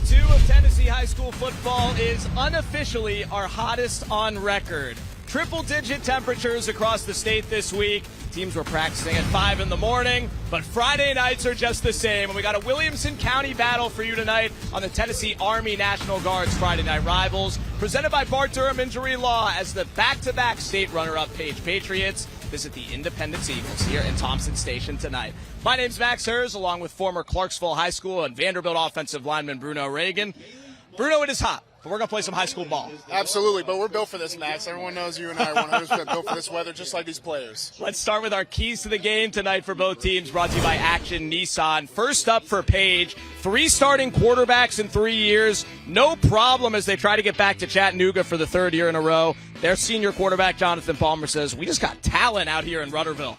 2 of Tennessee high school football is unofficially our hottest on record. Triple-digit temperatures across the state this week. Teams were practicing at 5 in the morning, but Friday nights are just the same. And we got a Williamson County battle for you tonight on the Tennessee Army National Guard's Friday Night Rivals, presented by Bart Durham Injury Law as the back-to-back state runner-up Page Patriots visit the Independence Eagles here in Thompson Station tonight. My name's Max Hers, along with former Clarksville High School and Vanderbilt offensive lineman Bruno Reagan. Bruno, it is hot, but we're going to play some high school ball. Absolutely, but we're built for this, Max. Everyone knows you and I are 100% built for this weather, just like these players. Let's start with our keys to the game tonight for both teams, brought to you by Action Nissan. First up for Page, 3 starting quarterbacks in 3 years. No problem as they try to get back to Chattanooga for the 3rd year in a row. Their senior quarterback, Jonathan Palmer, says, we just got talent out here in Rutherville.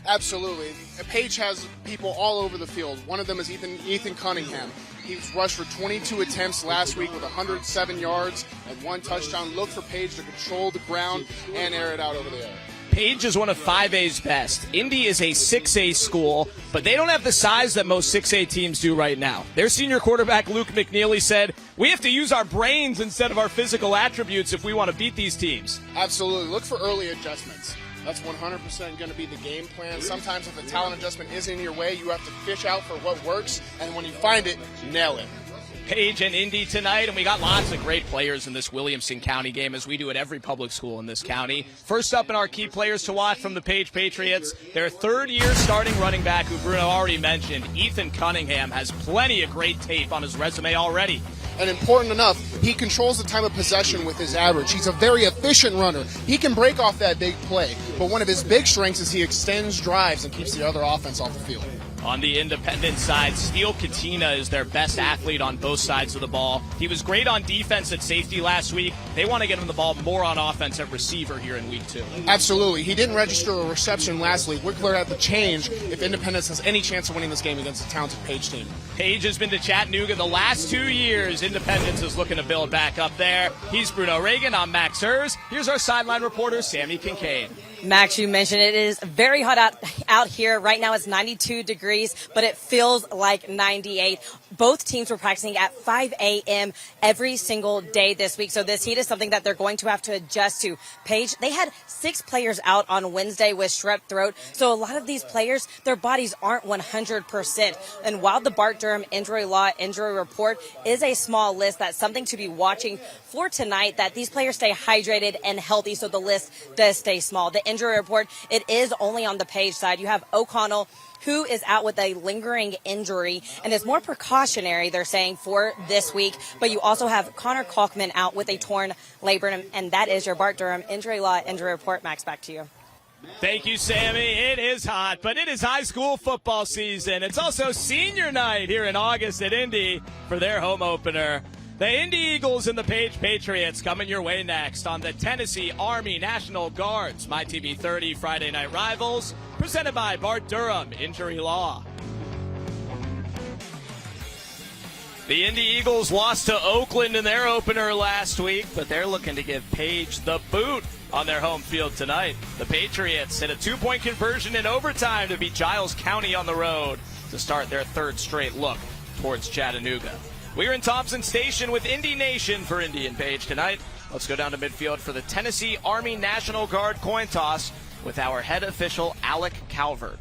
Absolutely. Page has people all over the field. One of them is Ethan Cunningham. He rushed for 22 attempts last week with 107 yards and 1 touchdown. Look for Page to control the ground and air it out over the air. Page is one of 5A's best. Indy is a 6A school, but they don't have the size that most 6A teams do right now. Their senior quarterback, Luke McNeely, said, we have to use our brains instead of our physical attributes if we want to beat these teams. Absolutely. Look for early adjustments. That's 100% going to be the game plan. Sometimes if a talent adjustment isn't in your way, you have to fish out for what works, and when you find it, nail it. Page and Indy tonight, and we got lots of great players in this Williamson County game, as we do at every public school in this county. First up in our key players to watch from the Page Patriots, their 3rd-year starting running back, who Bruno already mentioned, Ethan Cunningham, has plenty of great tape on his resume already. And important enough, he controls the time of possession with his average. He's a very efficient runner. He can break off that big play, but one of his big strengths is he extends drives and keeps the other offense off the field. On the independent side, Steele Katina is their best athlete on both sides of the ball. He was great on defense at safety last week. They want to get him the ball more on offense at receiver here in week 2. Absolutely. He didn't register a reception last week. We're clear at the change if Independence has any chance of winning this game against the talented Page team. Page has been to Chattanooga the last 2 years. Independence is looking to build back up there. He's Bruno Reagan. I'm Max Hers. Here's our sideline reporter, Sammy Kincaid. Max, you mentioned it is very hot out here. Right now it's 92 degrees, but it feels like 98. Both teams were practicing at 5 a.m. every single day this week. So this heat is something that they're going to have to adjust to. Page, they had 6 players out on Wednesday with strep throat. So a lot of these players, their bodies aren't 100%. And while the Bart Durham Injury Law Injury Report is a small list, that's something to be watching for tonight, that these players stay hydrated and healthy so the list does stay small. The injury report, it is only on the Page side. You have O'Connell, who is out with a lingering injury and is more precautionary, they're saying, for this week. But you also have Connor Kalkman out with a torn labrum, and that is your Bart Durham Injury Law Injury Report. Max, back to you. Thank you, Sammy. It is hot, but it is high school football season. It's also senior night here in August at Indy for their home opener. The Indy Eagles and the Page Patriots coming your way next on the Tennessee Army National Guard's MyTV 30 Friday Night Rivals, presented by Bart Durham Injury Law. The Indy Eagles lost to Oakland in their opener last week, but they're looking to give Page the boot on their home field tonight. The Patriots hit a 2-point conversion in overtime to beat Giles County on the road to start their 3rd straight look towards Chattanooga. We're in Thompson Station with Indy Nation for Indy and Page tonight. Let's go down to midfield for the Tennessee Army National Guard coin toss with our head official, Alec Calvert.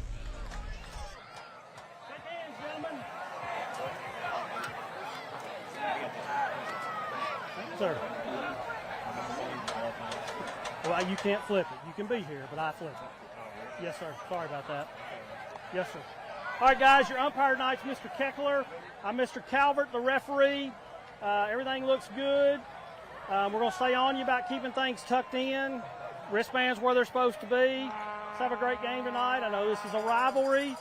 Sir. Well, you can't flip it. You can be here, but I flip it. Yes, sir. Sorry about that. Yes, sir. All right, guys, your umpire tonight's Mr. Keckler. I'm Mr. Calvert, the referee. Everything looks good. We're going to stay on you about keeping things tucked in. Wristbands where they're supposed to be. Let's have a great game tonight. I know this is a rivalry.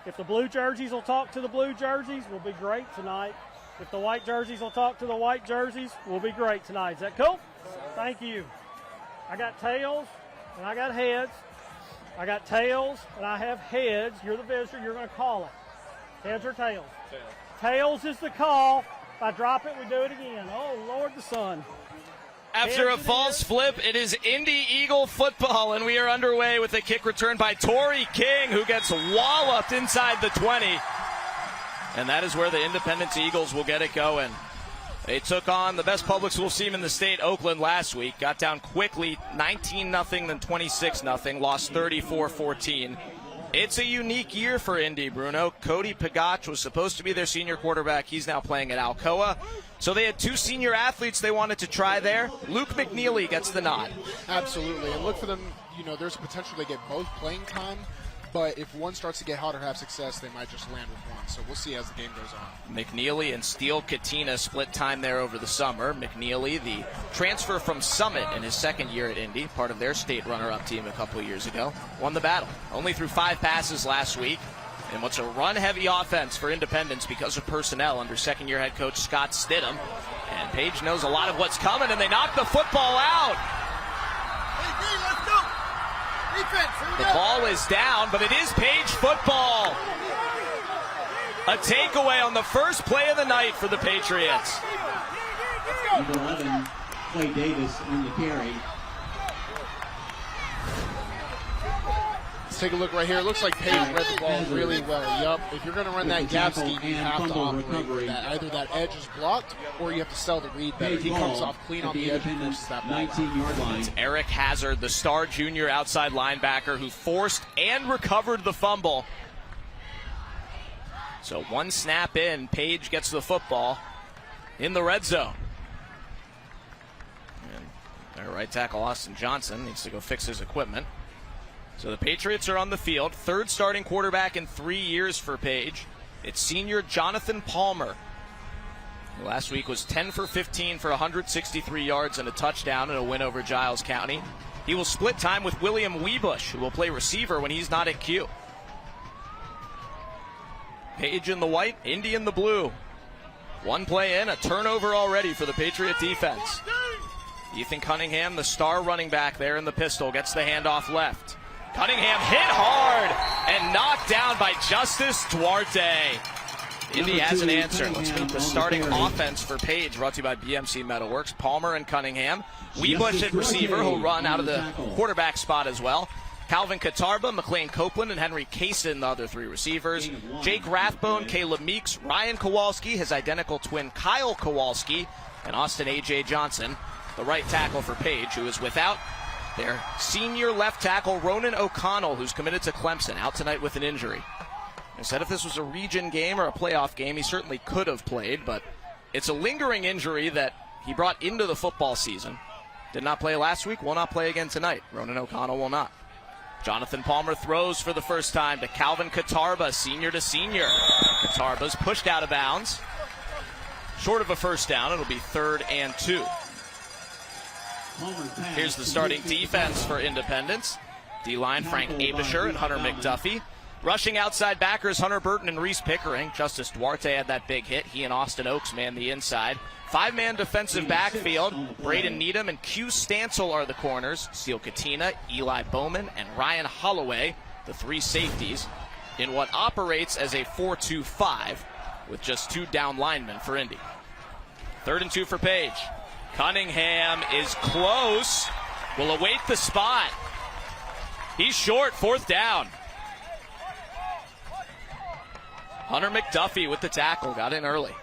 If the blue jerseys will talk to the blue jerseys, we'll be great tonight. If the white jerseys will talk to the white jerseys, we'll be great tonight. Is that cool? Thank you. I got tails and I got heads. I got tails and I have heads. You're the visitor. You're going to call it. Heads or tails? Tails. Tails is the call. If I drop it, we do it again. Oh, Lord the Sun. After a false flip, it is Indy Eagle football, and we are underway with a kick return by Torrey King, who gets walloped inside the 20. And that is where the Independence Eagles will get it going. They took on the best public school team in the state, Oakland, last week. Got down quickly, 19-0, then 26-0. Lost 34-14. It's a unique year for Indy, Bruno. Cody Pagach was supposed to be their senior quarterback. He's now playing at Alcoa. So they had two senior athletes they wanted to try there. Luke McNeely gets the nod. Absolutely. And look for them, there's potential they get both playing time. But if one starts to get hot or have success, they might just land with one. So we'll see as the game goes on. McNeely and Steele Katina split time there over the summer. McNeely, the transfer from Summit in his second year at Indy, part of their state runner-up team a couple of years ago, won the battle. Only threw 5 passes last week. And what's a run-heavy offense for Independence because of personnel under second-year head coach Scott Stidham. And Page knows a lot of what's coming, and they knock the football out. Let's go. The ball is down, but it is Page football. A takeaway on the first play of the night for the Patriots. Number 11, Clay Davis on the carry. Let's take a look right here. It looks like Page read the ball really well. Yup. If you're going to run that gap scheme, you have to operate with that. Either that edge is blocked, or you have to sell the read better. He comes off clean on the edge and forces that ball. 19-yard line. It's Eric Hazard, the star junior outside linebacker, who forced and recovered the fumble. So one snap in, Page gets the football in the red zone. And their right tackle, Austin Johnson, needs to go fix his equipment. So the Patriots are on the field. Third starting quarterback in 3 years for Page. It's senior Jonathan Palmer, who last week was 10 for 15 for 163 yards and a touchdown in a win over Giles County. He will split time with William Weebush, who will play receiver when he's not at Q. Page in the white, Indy in the blue. One play in, a turnover already for the Patriot defense. Ethan Cunningham, the star running back there in the pistol, gets the handoff left. Cunningham hit hard and knocked down by Justice Duarte. Indy has an answer. Let's meet the starting offense for Page, brought to you by BMC Metalworks. Palmer and Cunningham. Weebush at receiver, who'll run out of the quarterback spot as well. Calvin Katarba, McLean Copeland, and Henry Kaysen, the other 3 receivers. Jake Rathbone, Caleb Meeks, Ryan Kowalski, his identical twin Kyle Kowalski, and Austin A.J. Johnson, the right tackle for Page, who is without their senior left tackle, Ronan O'Connell, who's committed to Clemson, out tonight with an injury. I said if this was a region game or a playoff game, he certainly could have played, but it's a lingering injury that he brought into the football season. Did not play last week, will not play again tonight. Ronan O'Connell will not. Jonathan Palmer throws for the first time to Calvin Katarba, senior to senior. Katarba's pushed out of bounds. Short of a first down, it'll be 3rd and 2. Here's the starting defense for Independence. D-line, Frank Abisher and Hunter McDuffie. Rushing outside backers, Hunter Burton and Reese Pickering. Justice Duarte had that big hit. He and Austin Oakes man the inside. 5-man defensive backfield. Braden Needham and Q Stancil are the corners. Steele Katina, Eli Bowman, and Ryan Holloway, the 3 safeties, in what operates as a 4-2-5 with just 2 down linemen for Indy. 3rd and 2 for Page. Cunningham is close. Will await the spot. He's short, 4th down. Hunter McDuffie with the tackle, got in early.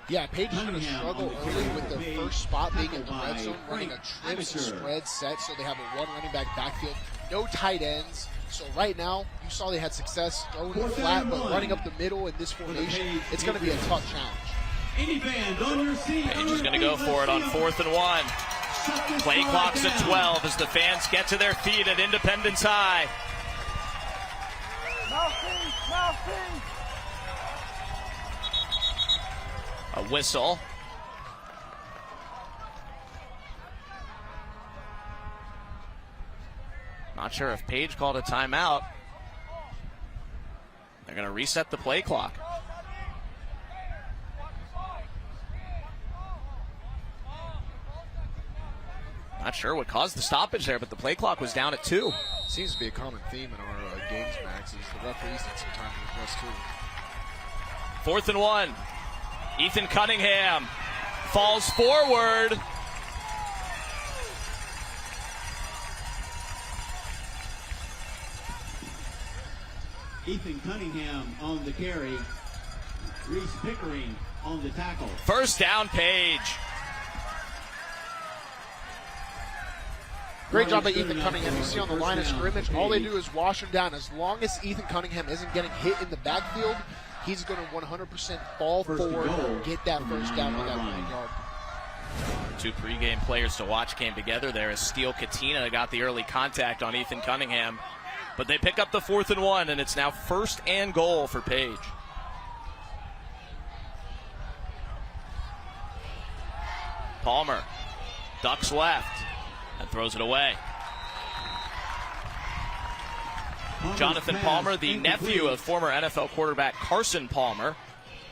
Yeah, Page is going to struggle early with the first spot being in the red zone, running a trips spread set, so they have a 1 running back backfield, no tight ends. So right now, you saw they had success throwing it flat, but running up the middle in this formation, it's going to be a tough challenge. Page is going to go for it on 4th and 1. Play clock's at 12 as the fans get to their feet at Independence High. A whistle. Not sure if Page called a timeout. They're going to reset the play clock. Not sure what caused the stoppage there, but the play clock was down at 2. Seems to be a common theme in our games, Max, is the referees need some time to adjust too. 4th and 1. Ethan Cunningham falls forward. Ethan Cunningham on the carry. Reese Pickering on the tackle. First down, Page. Great job by Ethan Cunningham. You see on the line of scrimmage, all they do is wash him down. As long as Ethan Cunningham isn't getting hit in the backfield, he's going to 100% fall forward and get that first down on that 1 yard. Two pregame players to watch came together there as Steele Katina got the early contact on Ethan Cunningham. But they pick up the 4th and 1, and it's now 1st and goal for Page. Palmer ducks left and throws it away. Jonathan Palmer, the nephew of former NFL quarterback Carson Palmer,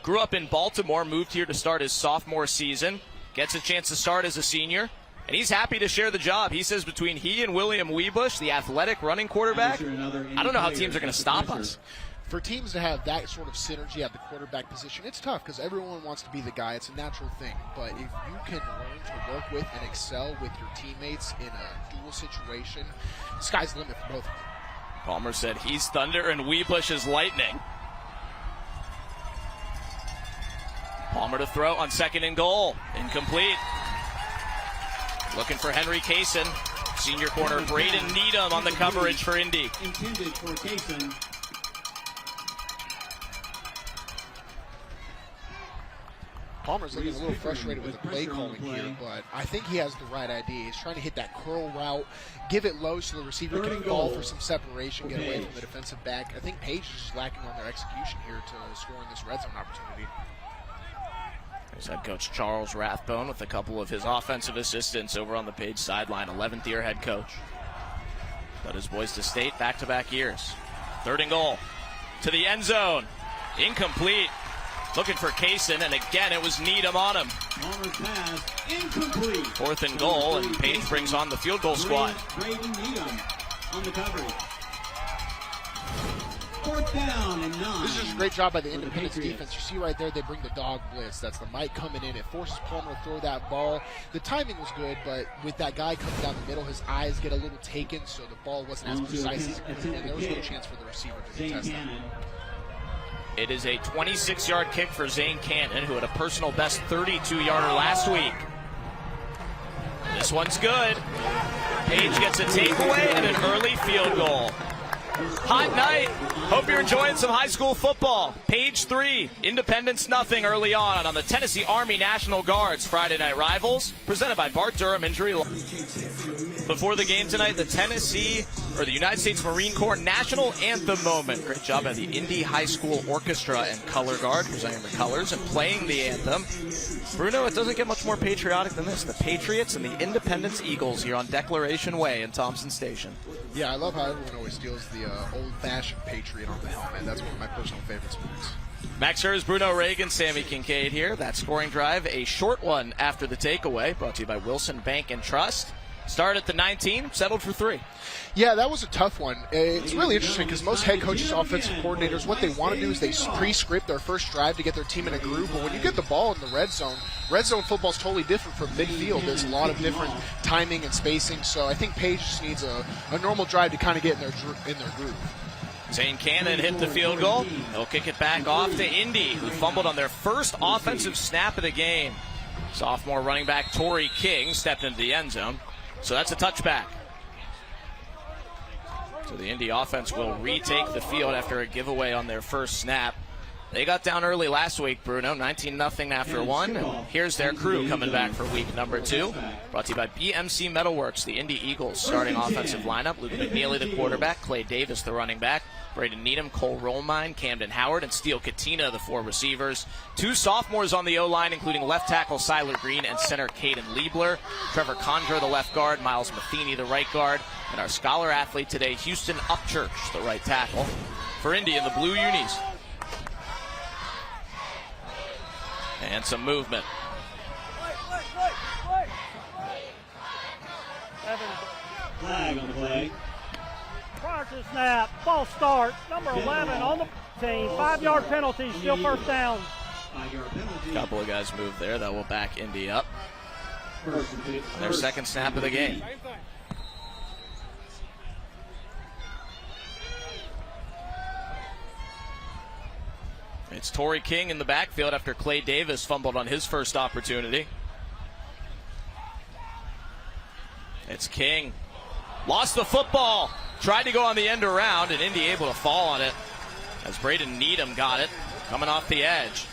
grew up in Baltimore, moved here to start his sophomore season, gets a chance to start as a senior, and he's happy to share the job. He says between he and William Weebush, the athletic running quarterback, I don't know how teams are going to stop us. For teams to have that sort of synergy at the quarterback position, it's tough because everyone wants to be the guy. It's a natural thing. But if you can learn to work with and excel with your teammates in a dual situation, sky's the limit for both of them. Palmer said he's thunder and Weebush is lightning. Palmer to throw on 2nd and goal. Incomplete. Looking for Henry Kaysen. Senior corner Braden Needham on the coverage for Indy. Intended for Kaysen. Palmer's looking a little frustrated with the play calling here, but I think he has the right idea. He's trying to hit that curl route, give it low so the receiver can fall for some separation, get away from the defensive back. I think Page is just lacking on their execution here to score in this red zone opportunity. There's head coach Charles Rathbone with a couple of his offensive assistants over on the Page sideline, 11th year head coach. Got his boys to state back-to-back years. 3rd and goal to the end zone. Incomplete. Looking for Kaysen, and again it was Needham on him. Palmer's pass, incomplete. 4th and goal, and Page brings on the field goal squad. Braden Needham on the coverage. 4th down and 9. This is just a great job by the Independence defense. You see right there, they bring the dog blitz. That's the Mike coming in. It forces Palmer to throw that ball. The timing was good, but with that guy coming down the middle, his eyes get a little taken, so the ball wasn't as precise as it could have been. There was no chance for the receiver to contest that. It is a 26-yard kick for Zane Cannon, who had a personal best 32-yarder last week. This one's good. Page gets a takeaway and an early field goal. Hot night. Hope you're enjoying some high school football. Page 3, Independence nothing early on the Tennessee Army National Guard's Friday Night Rivals, presented by Bart Durham Injury Law. Before the game tonight, the United States Marine Corps National Anthem moment. Great job by the Indy High School Orchestra and Color Guard, presenting the colors and playing the anthem. Bruno, it doesn't get much more patriotic than this. The Patriots and the Independence Eagles here on Declaration Way in Thompson Station. Yeah, I love how everyone always steals the old-fashioned Patriot on the helmet. That's one of my personal favorite sports. Max Scherz, Bruno Reagan, Sammy Kincaid here. That scoring drive, a short one after the takeaway, brought to you by Wilson Bank and Trust. Started at the 19, settled for 3. Yeah, that was a tough one. It's really interesting because most head coaches, offensive coordinators, what they want to do is they pre-script their first drive to get their team in a groove. But when you get the ball in the red zone football is totally different from midfield. There's a lot of different timing and spacing. So I think Page just needs a normal drive to kind of get in their groove. Zane Cannon hit the field goal. He'll kick it back off to Indy, who fumbled on their first offensive snap of the game. Sophomore running back Torrey King stepped into the end zone. So that's a touchback. So the Indy offense will retake the field after a giveaway on their first snap. They got down early last week, Bruno, 19-0 after 1. And here's their crew coming back for week number 2. Brought to you by BMC Metalworks, the Indy Eagles starting offensive lineup. Luke McNeely, the quarterback. Clay Davis, the running back. Braden Needham, Cole Rollmine, Camden Howard, and Steele Katina, the 4 receivers. 2 sophomores on the O-line, including left tackle Siler Green and center Caden Liebler. Trevor Condra, the left guard. Miles Matheny, the right guard. And our scholar athlete today, Houston Upchurch, the right tackle. For Indy in the blue unis. And some movement. Flag on the play. Prior to the snap, false start, number 11 on the team. 5-yard penalty, still first down. 5-yard penalty. Couple of guys moved there. That will back Indy up. Their second snap of the game. It's Torrey King in the backfield after Clay Davis fumbled on his first opportunity. It's King. Lost the football. Tried to go on the end around, and Indy able to fall on it as Braden Needham got it coming off the edge.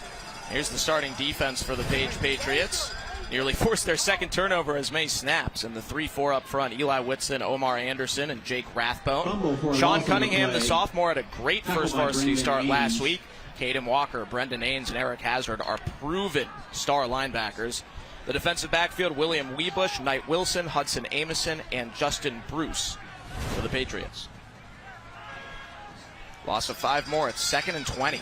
Here's the starting defense for the Page Patriots. Nearly forced their second turnover as many snaps, and the 3-4 up front, Eli Whitson, Omar Anderson, and Jake Rathbone. Sean Cunningham, the sophomore, had a great first varsity start last week. Caden Walker, Brendan Ains, and Eric Hazard are proven star linebackers. The defensive backfield, William Weebush, Knight Wilson, Hudson Amison, and Justin Bruce for the Patriots. Loss of 5 more. It's 2nd and 20.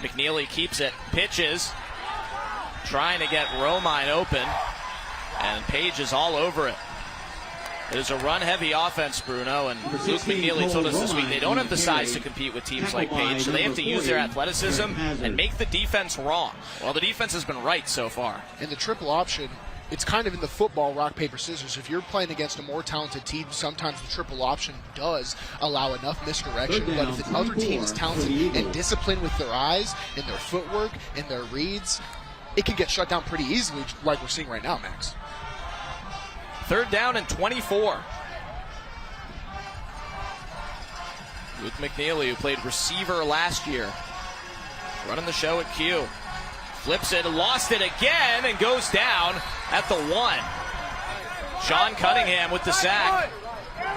McNeely keeps it, pitches, trying to get Romine open, and Page is all over it. It is a run-heavy offense, Bruno, and Luke McNeely told us this week they don't have the size to compete with teams like Page, so they have to use their athleticism and make the defense wrong. Well, the defense has been right so far. In the triple option, it's kind of in the football rock, paper, scissors. If you're playing against a more talented team, sometimes the triple option does allow enough misdirection. But if the other team is talented and disciplined with their eyes and their footwork and their reads, it can get shut down pretty easily, like we're seeing right now, Max. 3rd down and 24. Luke McNeely, who played receiver last year, running the show at Q. Flips it, lost it again, and goes down at the 1. Sean Cunningham with the sack.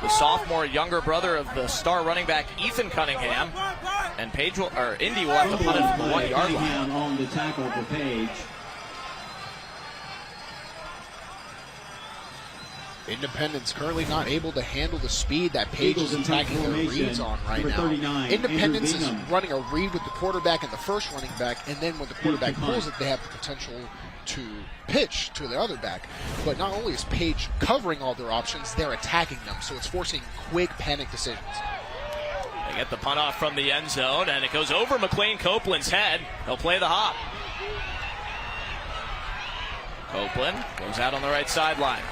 The sophomore, younger brother of the star running back Ethan Cunningham. And Indy will have to punt it from the 1-yard line. On the tackle for Page. Independence currently not able to handle the speed that Page is attacking their reads on right now. Independence is running a read with the quarterback and the first running back, and then when the quarterback pulls it, they have the potential to pitch to the other back. But not only is Page covering all their options, they're attacking them, so it's forcing quick panic decisions. They get the punt off from the end zone, and it goes over McLean Copeland's head. He'll play the hop. Copeland goes out on the right sideline.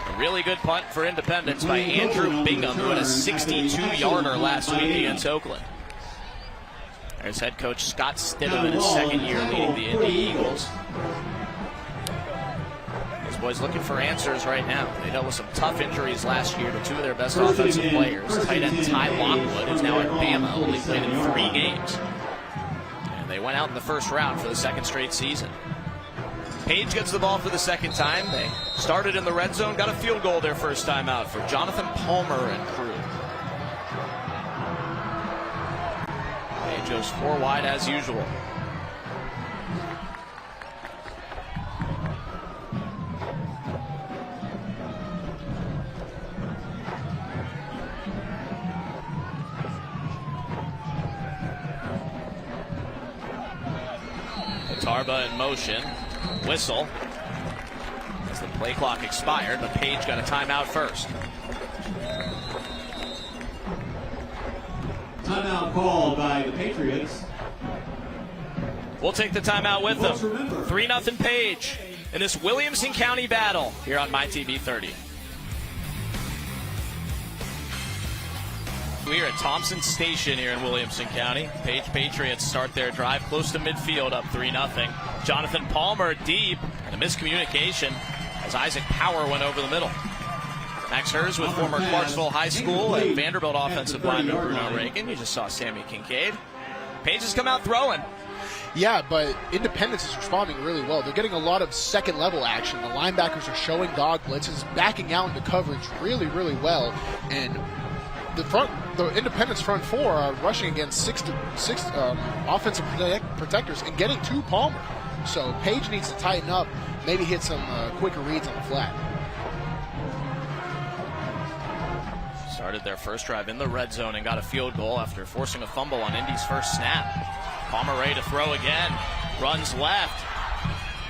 A really good punt for Independence by Andrew Bingham, who had a 62-yarder last week against Oakland. There's head coach Scott Stidham in his 2nd year leading the Indy Eagles. These boys looking for answers right now. They dealt with some tough injuries last year to 2 of their best offensive players. Tight end Ty Lockwood, who's now at Bama, only played in 3 games. And they went out in the first round for the 2nd straight season. Page gets the ball for the 2nd time. They started in the red zone, got a field goal their first time out for Jonathan Palmer and crew. Page goes 4 wide as usual. Tarba in motion. Whistle as the play clock expired, but Page got a timeout first. Timeout called by the Patriots. We'll take the timeout with them. 3-0 Page in this Williamson County battle here on MyTV 30. We are at Thompson Station here in Williamson County. Page Patriots start their drive close to midfield, up 3-0. Jonathan Palmer deep, and a miscommunication as Isaac Power went over the middle. Max Hers with former Clarksville High School and Vanderbilt offensive lineman Bruno Reagan. You just saw Sammy Kincaid. Page has come out throwing. Yeah, but Independence is responding really well. They're getting a lot of second-level action. The linebackers are showing dog blitzes, backing out into coverage really, really well, and the Independence front 4 are rushing against six offensive protectors and getting to Palmer. So Page needs to tighten up, maybe hit some quicker reads on the flat. Started their first drive in the red zone and got a field goal after forcing a fumble on Indy's first snap. Palmer ready to throw again. Runs left.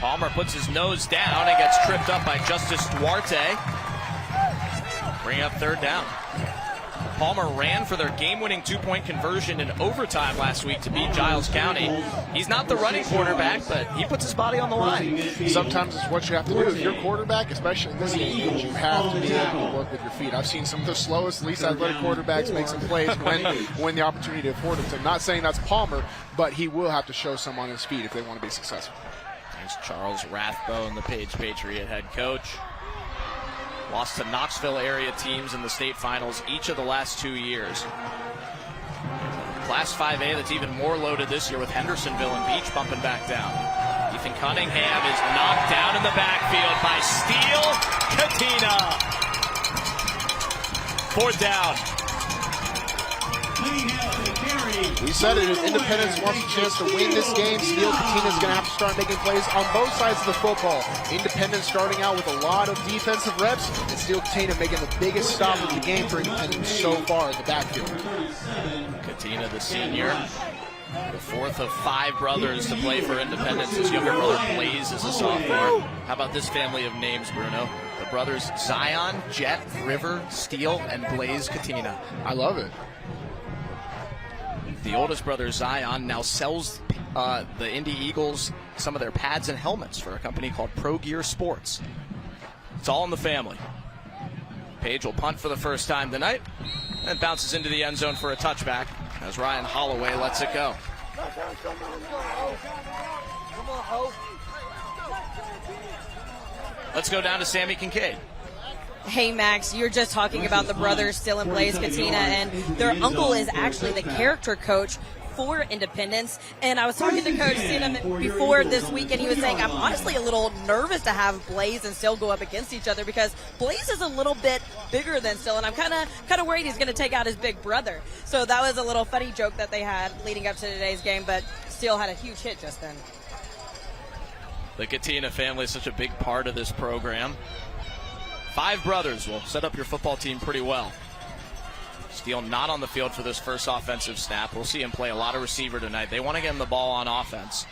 Palmer puts his nose down and gets tripped up by Justice Duarte. Bring up 3rd down. Palmer ran for their game-winning two-point conversion in overtime last week to beat Giles County. He's not the running quarterback, but he puts his body on the line. Sometimes it's what you have to do. If you're quarterback, especially in this game, you have to be able to work with your feet. I've seen some of the slowest, least athletic quarterbacks make some plays when the opportunity affords them. Not saying that's Palmer, but he will have to show some on his feet if they want to be successful. There's Charles Rathbone, the Page Patriot head coach. Lost to Knoxville area teams in the state finals each of the last 2 years. Class 5A that's even more loaded this year with Hendersonville and Beach bumping back down. Ethan Cunningham is knocked down in the backfield by Steele Katina. 4th down. We said it, if Independence wants a chance to win this game, Steele Katina is going to have to start making plays on both sides of the football. Independence starting out with a lot of defensive reps, and Steele Katina making the biggest stop of the game for Independence so far in the backfield. Katina, the senior, the 4th of 5 brothers to play for Independence. His younger brother Blaze is a sophomore. How about this family of names, Bruno? The brothers Zion, Jet, River, Steele, and Blaze Katina. I love it. The oldest brother, Zion, now sells the Indy Eagles some of their pads and helmets for a company called Pro Gear Sports. It's all in the family. Page will punt for the first time tonight and bounces into the end zone for a touchback as Ryan Holloway lets it go. Let's go down to Sammy Kincaid. Hey, Max, you're just talking about the brothers Steele and Blaze Katina, and their uncle is actually the character coach for Independence. And I was talking to Coach Steele before this week, and he was saying, I'm honestly a little nervous to have Blaze and Steele go up against each other because Blaze is a little bit bigger than Steele, and I'm kind of worried he's going to take out his big brother. So that was a little funny joke that they had leading up to today's game, but Steele had a huge hit just then. The Katina family is such a big part of this program. 5 brothers will set up your football team pretty well. Steele not on the field for this first offensive snap. We'll see him play a lot of receiver tonight. They want to get him the ball on offense.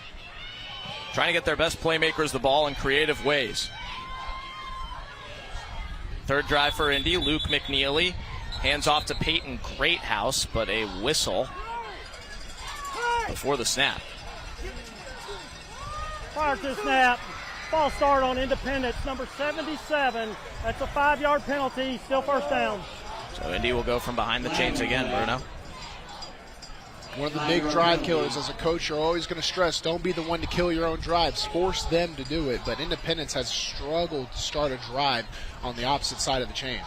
Trying to get their best playmakers the ball in creative ways. 3rd drive for Indy. Luke McNeely hands off to Peyton Greathouse, but a whistle before the snap. Prior to snap, false start on Independence, number 77. That's a 5-yard penalty, still first down. So Indy will go from behind the chains again, Bruno. One of the big drive killers. As a coach, you're always going to stress, don't be the one to kill your own drives. Force them to do it. But Independence has struggled to start a drive on the opposite side of the chains.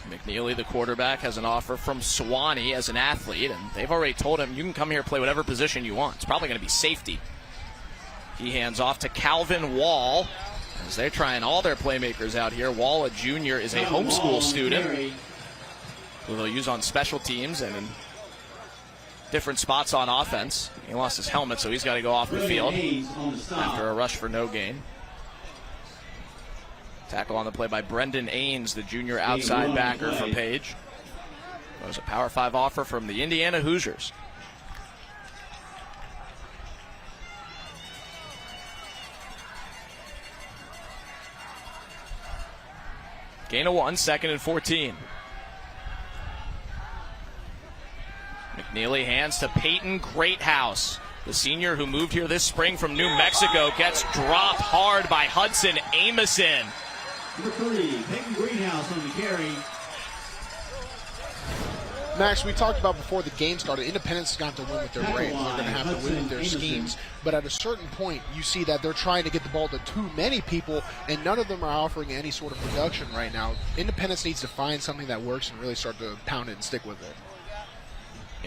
McNeely, the quarterback, has an offer from Sewanee as an athlete, and they've already told him you can come here and play whatever position you want. It's probably going to be safety. He hands off to Calvin Wall as they're trying all their playmakers out here. Wall, a junior, is a homeschool student who they'll use on special teams and in different spots on offense. He lost his helmet, so he's got to go off the field after a rush for no gain. Tackle on the play by Brendan Ains, the junior outside backer for Page. That was a Power 5 offer from the Indiana Hoosiers. Gain of 1, 2nd and 14. McNeely hands to Peyton Greathouse. The senior who moved here this spring from New Mexico gets dropped hard by Hudson Amison. Number 3, Peyton Greenhouse on the carry. Max, we talked about before the game started, Independence is going to have to win with their brains. They're going to have to win with their schemes. But at a certain point, you see that they're trying to get the ball to too many people, and none of them are offering any sort of production right now. Independence needs to find something that works and really start to pound it and stick with it.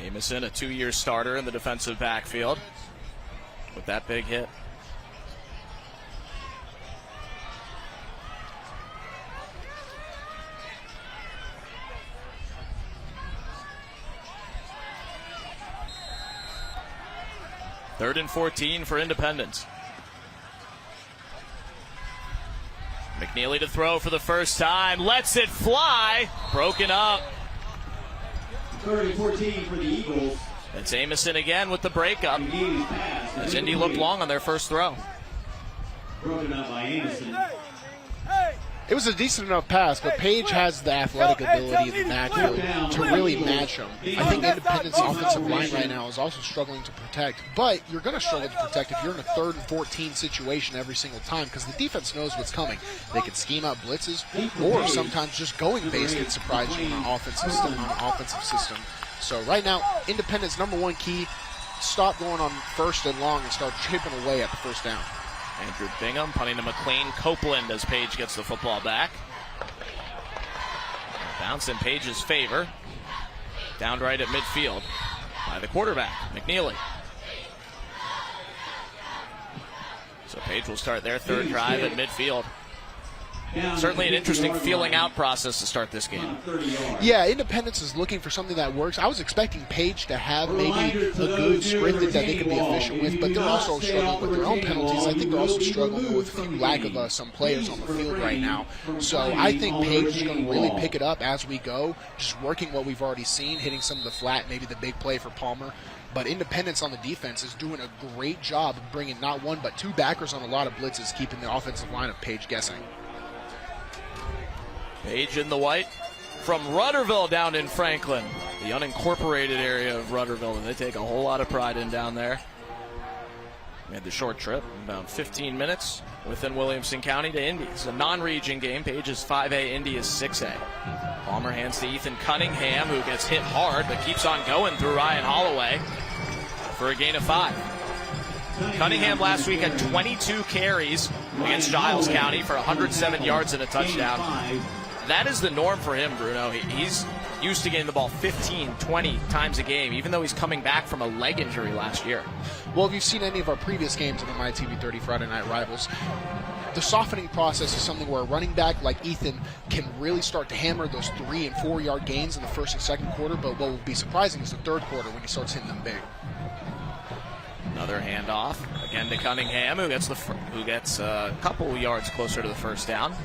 Amison, a 2-year starter in the defensive backfield with that big hit. Third and 14 for Independence. McNeely to throw for the first time. Lets it fly. Broken up. 3rd and 14 for the Eagles. It's Amison again with the breakup. As Indy looked long on their first throw. Broken up by Amison. It was a decent enough pass, but Page has the athletic ability in the backfield to really match him. I think Independent's offensive line right now is also struggling to protect, but you're going to struggle to protect if you're in a 3rd and 14 situation every single time because the defense knows what's coming. They can scheme out blitzes, or sometimes just going base can surprise you on an offensive system. So right now, Independent's number one key, stop going on 1st and long and start chipping away at the 1st down. Andrew Bingham punting to McLean Copeland as Page gets the football back. Bounce in Page's favor. Down right at midfield by the quarterback, McNeely. So Page will start their 3rd drive at midfield. Certainly an interesting feeling out process to start this game. Yeah, Independence is looking for something that works. I was expecting Page to have maybe a good scripted that they could be efficient with, but they're also struggling with their own penalties. I think they're also struggling with a lack of some players on the field right now. So I think Page is going to really pick it up as we go, just working what we've already seen, hitting some of the flat, maybe the big play for Palmer. But Independence on the defense is doing a great job of bringing not one but 2 backers on a lot of blitzes, keeping the offensive line of Page guessing. Page in the white from Rudderville down in Franklin, the unincorporated area of Rudderville, and they take a whole lot of pride in down there. We had the short trip, about 15 minutes within Williamson County to Indy. It's a non-region game. Page is 5A, Indy is 6A. Palmer hands to Ethan Cunningham, who gets hit hard but keeps on going through Ryan Holloway for a gain of 5. Cunningham last week had 22 carries against Giles County for 107 yards and a touchdown. That is the norm for him, Bruno. He's used to getting the ball 15, 20 times a game, even though he's coming back from a leg injury last year. Well, if you've seen any of our previous games in the MyTV30 Friday Night Rivals, the softening process is something where a running back like Ethan can really start to hammer those 3- and 4-yard gains in the 1st and 2nd quarter, but what will be surprising is the 3rd quarter when he starts hitting them big. Another handoff, again to Cunningham, who gets a couple yards closer to the 1st down.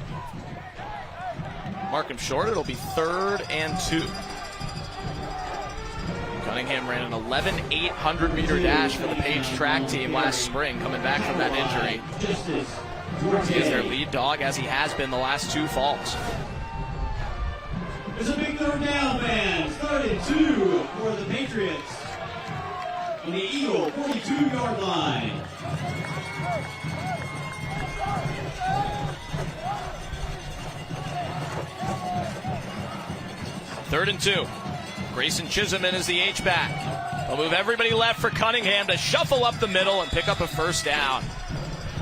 Mark him short. It'll be 3rd and 2. Cunningham ran an 11,800-meter dash for the Page track team last spring, coming back from that injury. He is their lead dog, as he has been the last 2 falls. It's a big 3rd down, man. 3rd and 2 for the Patriots on the Eagle 42-yard line. Third and 2. Grayson Chisholm is the H-back. They'll move everybody left for Cunningham to shuffle up the middle and pick up a 1st down.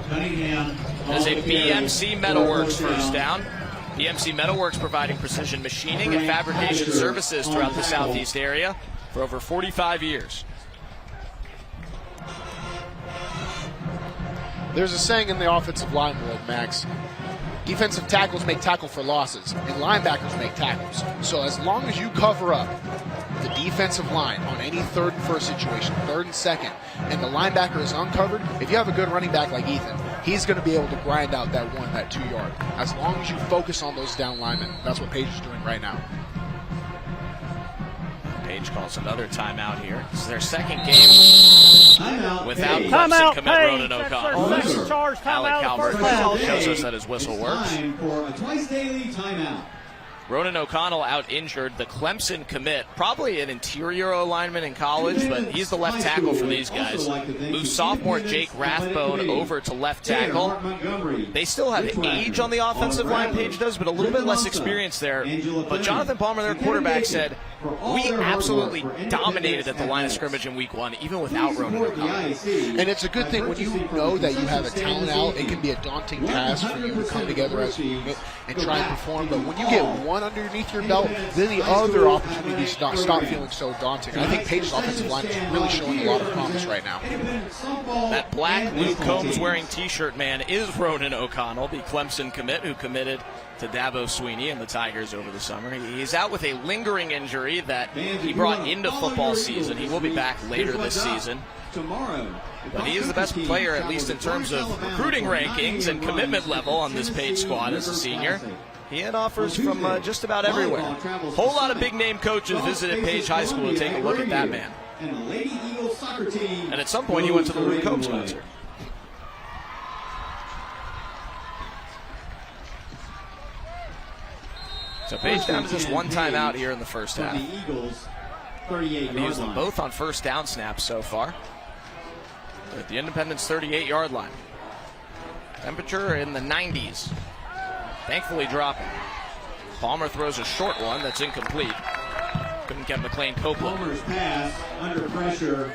Cunningham. That is a BMC Metalworks 1st down. BMC Metalworks providing precision machining and fabrication services throughout the southeast area for over 45 years. There's a saying in the offensive line world, Max. Defensive tackles make tackle for losses, and linebackers make tackles. So as long as you cover up the defensive line on any 3rd and 1st situation, 3rd and 2nd, and the linebacker is uncovered, if you have a good running back like Ethan, he's going to be able to grind out that 2-yard. As long as you focus on those down linemen, that's what Page is doing right now. Page calls another timeout here. This is their 2nd game without Clemson commit Ronan O'Connell. Alec Calvert shows us that his whistle works. Time for a twice-daily timeout. Ronan O'Connell out injured. The Clemson commit, probably an interior alignment in college, but he's the left tackle for these guys. Moves sophomore Jake Rathbone over to left tackle. They still have age on the offensive line, Page does, but a little bit less experience there. But Jonathan Palmer, their quarterback, said, we absolutely dominated at the line of scrimmage in week 1, even without Ronan O'Connell. And it's a good thing when you know that you have a talent out, it can be a daunting task for you to come together as a unit and try and perform. But when you get one underneath your belt, then the other opportunities stop feeling so daunting. I think Page's offensive line is really showing a lot of promise right now. That black Luke Combs wearing t-shirt man is Ronan O'Connell, the Clemson commit who committed to Dabo Sweeney and the Tigers over the summer. He's out with a lingering injury that he brought into football season. He will be back later this season. But he is the best player, at least in terms of recruiting rankings and commitment level on this Page squad as a senior. He had offers from just about everywhere. Whole lot of big-name coaches visited Page High School to take a look at that man. And at some point, he went to the Luke Combs concert. So Page down to just one timeout here in the first half. The Eagles, 38 And he used them both on first down snaps so far. At the Independence 38-yard line. Temperature in the 90s. Thankfully dropping. Palmer throws a short one that's incomplete. Couldn't get McLean Copeland. Palmer's pass under pressure,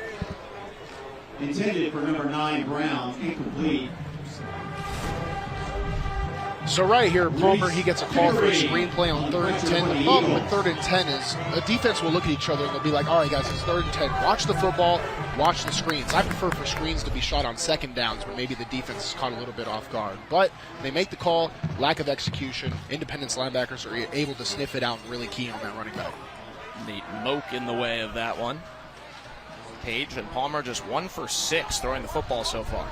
intended for number 9 Brown, incomplete. So right here, Palmer, he gets a call for a screenplay on 3rd and 10. The problem with 3rd and 10 is a defense will look at each other and they'll be like, all right, guys, it's 3rd and 10. Watch the football, watch the screens. I prefer for screens to be shot on second downs when maybe the defense is caught a little bit off guard. But they make the call, lack of execution. Independence linebackers are able to sniff it out and really key on that running back. The Moak in the way of that one. Page and Palmer just 1 for 6 throwing the football so far.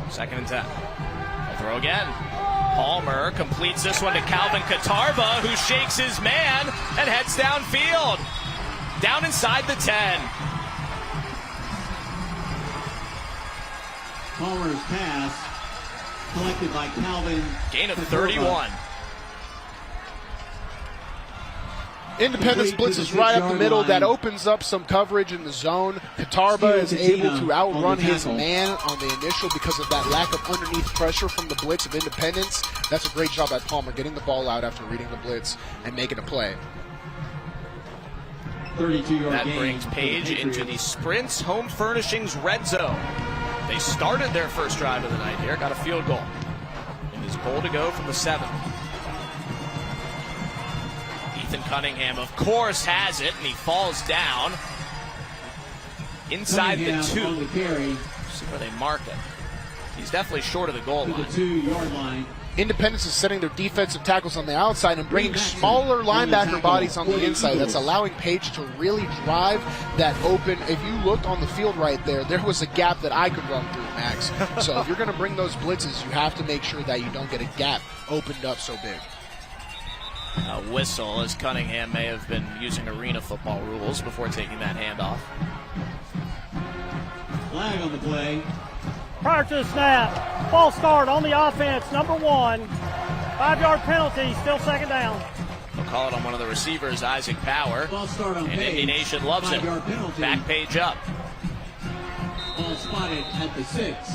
2nd and 10. They'll throw again. Palmer completes this one to Calvin Katarba, who shakes his man and heads downfield. Down inside the 10. Palmer's pass collected by Calvin. Gain of 31. Independence blitzes right up the middle. That opens up some coverage in the zone. Katarba is able to outrun his man on the initial because of that lack of underneath pressure from the blitz of Independence. That's a great job by Palmer getting the ball out after reading the blitz and making a play. 32-yard That gain brings Page into the Sprints Home Furnishings red zone. They started their first drive of the night here, got a field goal. It is goal to go from the 7. Ethan Cunningham, of course, has it, and he falls down inside the 2. See where they mark it. He's definitely short of the goal line. The 2-yard line. Independence is setting their defensive tackles on the outside and bringing smaller linebacker bodies on the inside. That's allowing Page to really drive that open. If you looked on the field right there, there was a gap that I could run through, Max. So if you're going to bring those blitzes, you have to make sure that you don't get a gap opened up so big. A whistle, as Cunningham may have been using arena football rules before taking that handoff. Flag on the play. Prior to the snap, false start on the offense, number 1. 5-yard penalty, still 2nd down. They'll call it on one of the receivers, Isaac Power. False start on And Page. Indy Nation loves him. 5-yard penalty. Back Page up. Ball spotted at the 6.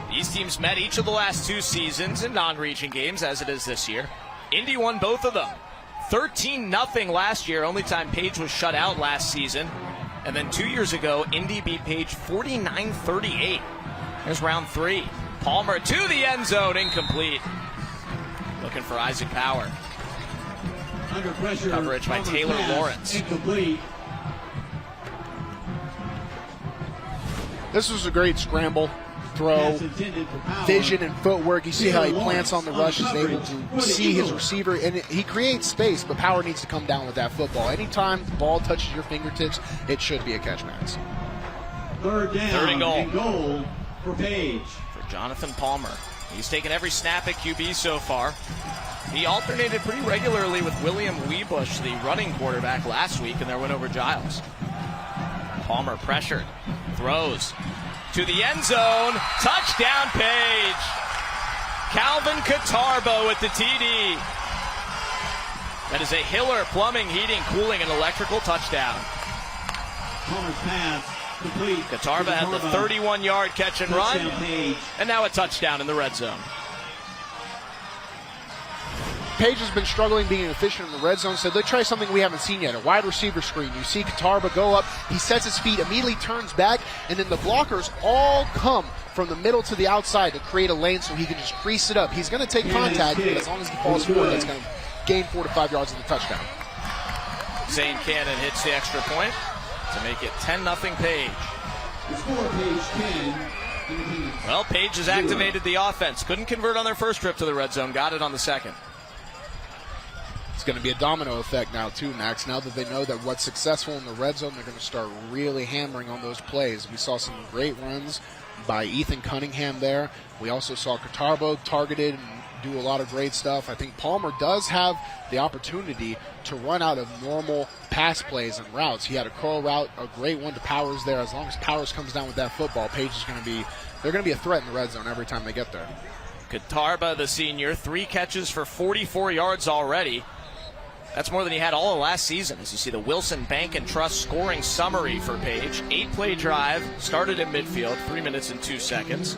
These teams met each of the last 2 seasons in non-region games, as it is this year. Indy won both of them. 13-0 last year, only time Page was shut out last season. And then 2 years ago, Indy beat Page 49-38. There's round 3. Palmer to the end zone, incomplete. Looking for Isaac Power. Under pressure. Coverage by Taylor pass, Lawrence. Incomplete. This was a great scramble. Throw, vision, and footwork. You see how he plants on the rush, is able to see his receiver, and he creates space, but Power needs to come down with that football. Anytime the ball touches your fingertips, it should be a catch, Max. 3rd down. 3rd and goal. And goal for Page. For Jonathan Palmer. He's taken every snap at QB so far. He alternated pretty regularly with William Weebush, the running quarterback, last week in their win over Giles. Palmer pressured, throws to the end zone, touchdown Page. Calvin Katarba with the TD. That is a Hiller Plumbing, Heating, Cooling, and Electrical touchdown. Palmer's pass complete. Katarba had the 31-yard catch and run, Page. and now a touchdown in the red zone. Page has been struggling being efficient in the red zone, so they try something we haven't seen yet, a wide receiver screen. You see Katarba go up, he sets his feet, immediately turns back, and then the blockers all come from the middle to the outside to create a lane so he can just crease it up. He's going to take contact, but as long as he falls forward, that's going to gain 4 to 5 yards in the touchdown. Zane Cannon hits the extra point to make it 10-0 Page. The score, Page 10. Well, Page has activated the offense. Couldn't convert on their first trip to the red zone, got it on the second. It's going to be a domino effect now, too, Max. Now that they know that what's successful in the red zone, they're going to start really hammering on those plays. We saw some great runs by Ethan Cunningham there. We also saw Catarbo targeted and do a lot of great stuff. I think Palmer does have the opportunity to run out of normal pass plays and routes. He had a curl route, a great one to Powers there. As long as Powers comes down with that football, Page is going to be, they're going to be a threat in the red zone every time they get there. Catarba, the senior, 3 catches for 44 yards already. That's more than he had all of last season. As you see the Wilson Bank and Trust scoring summary for Page. 8-play drive, started in midfield, 3 minutes and 2 seconds.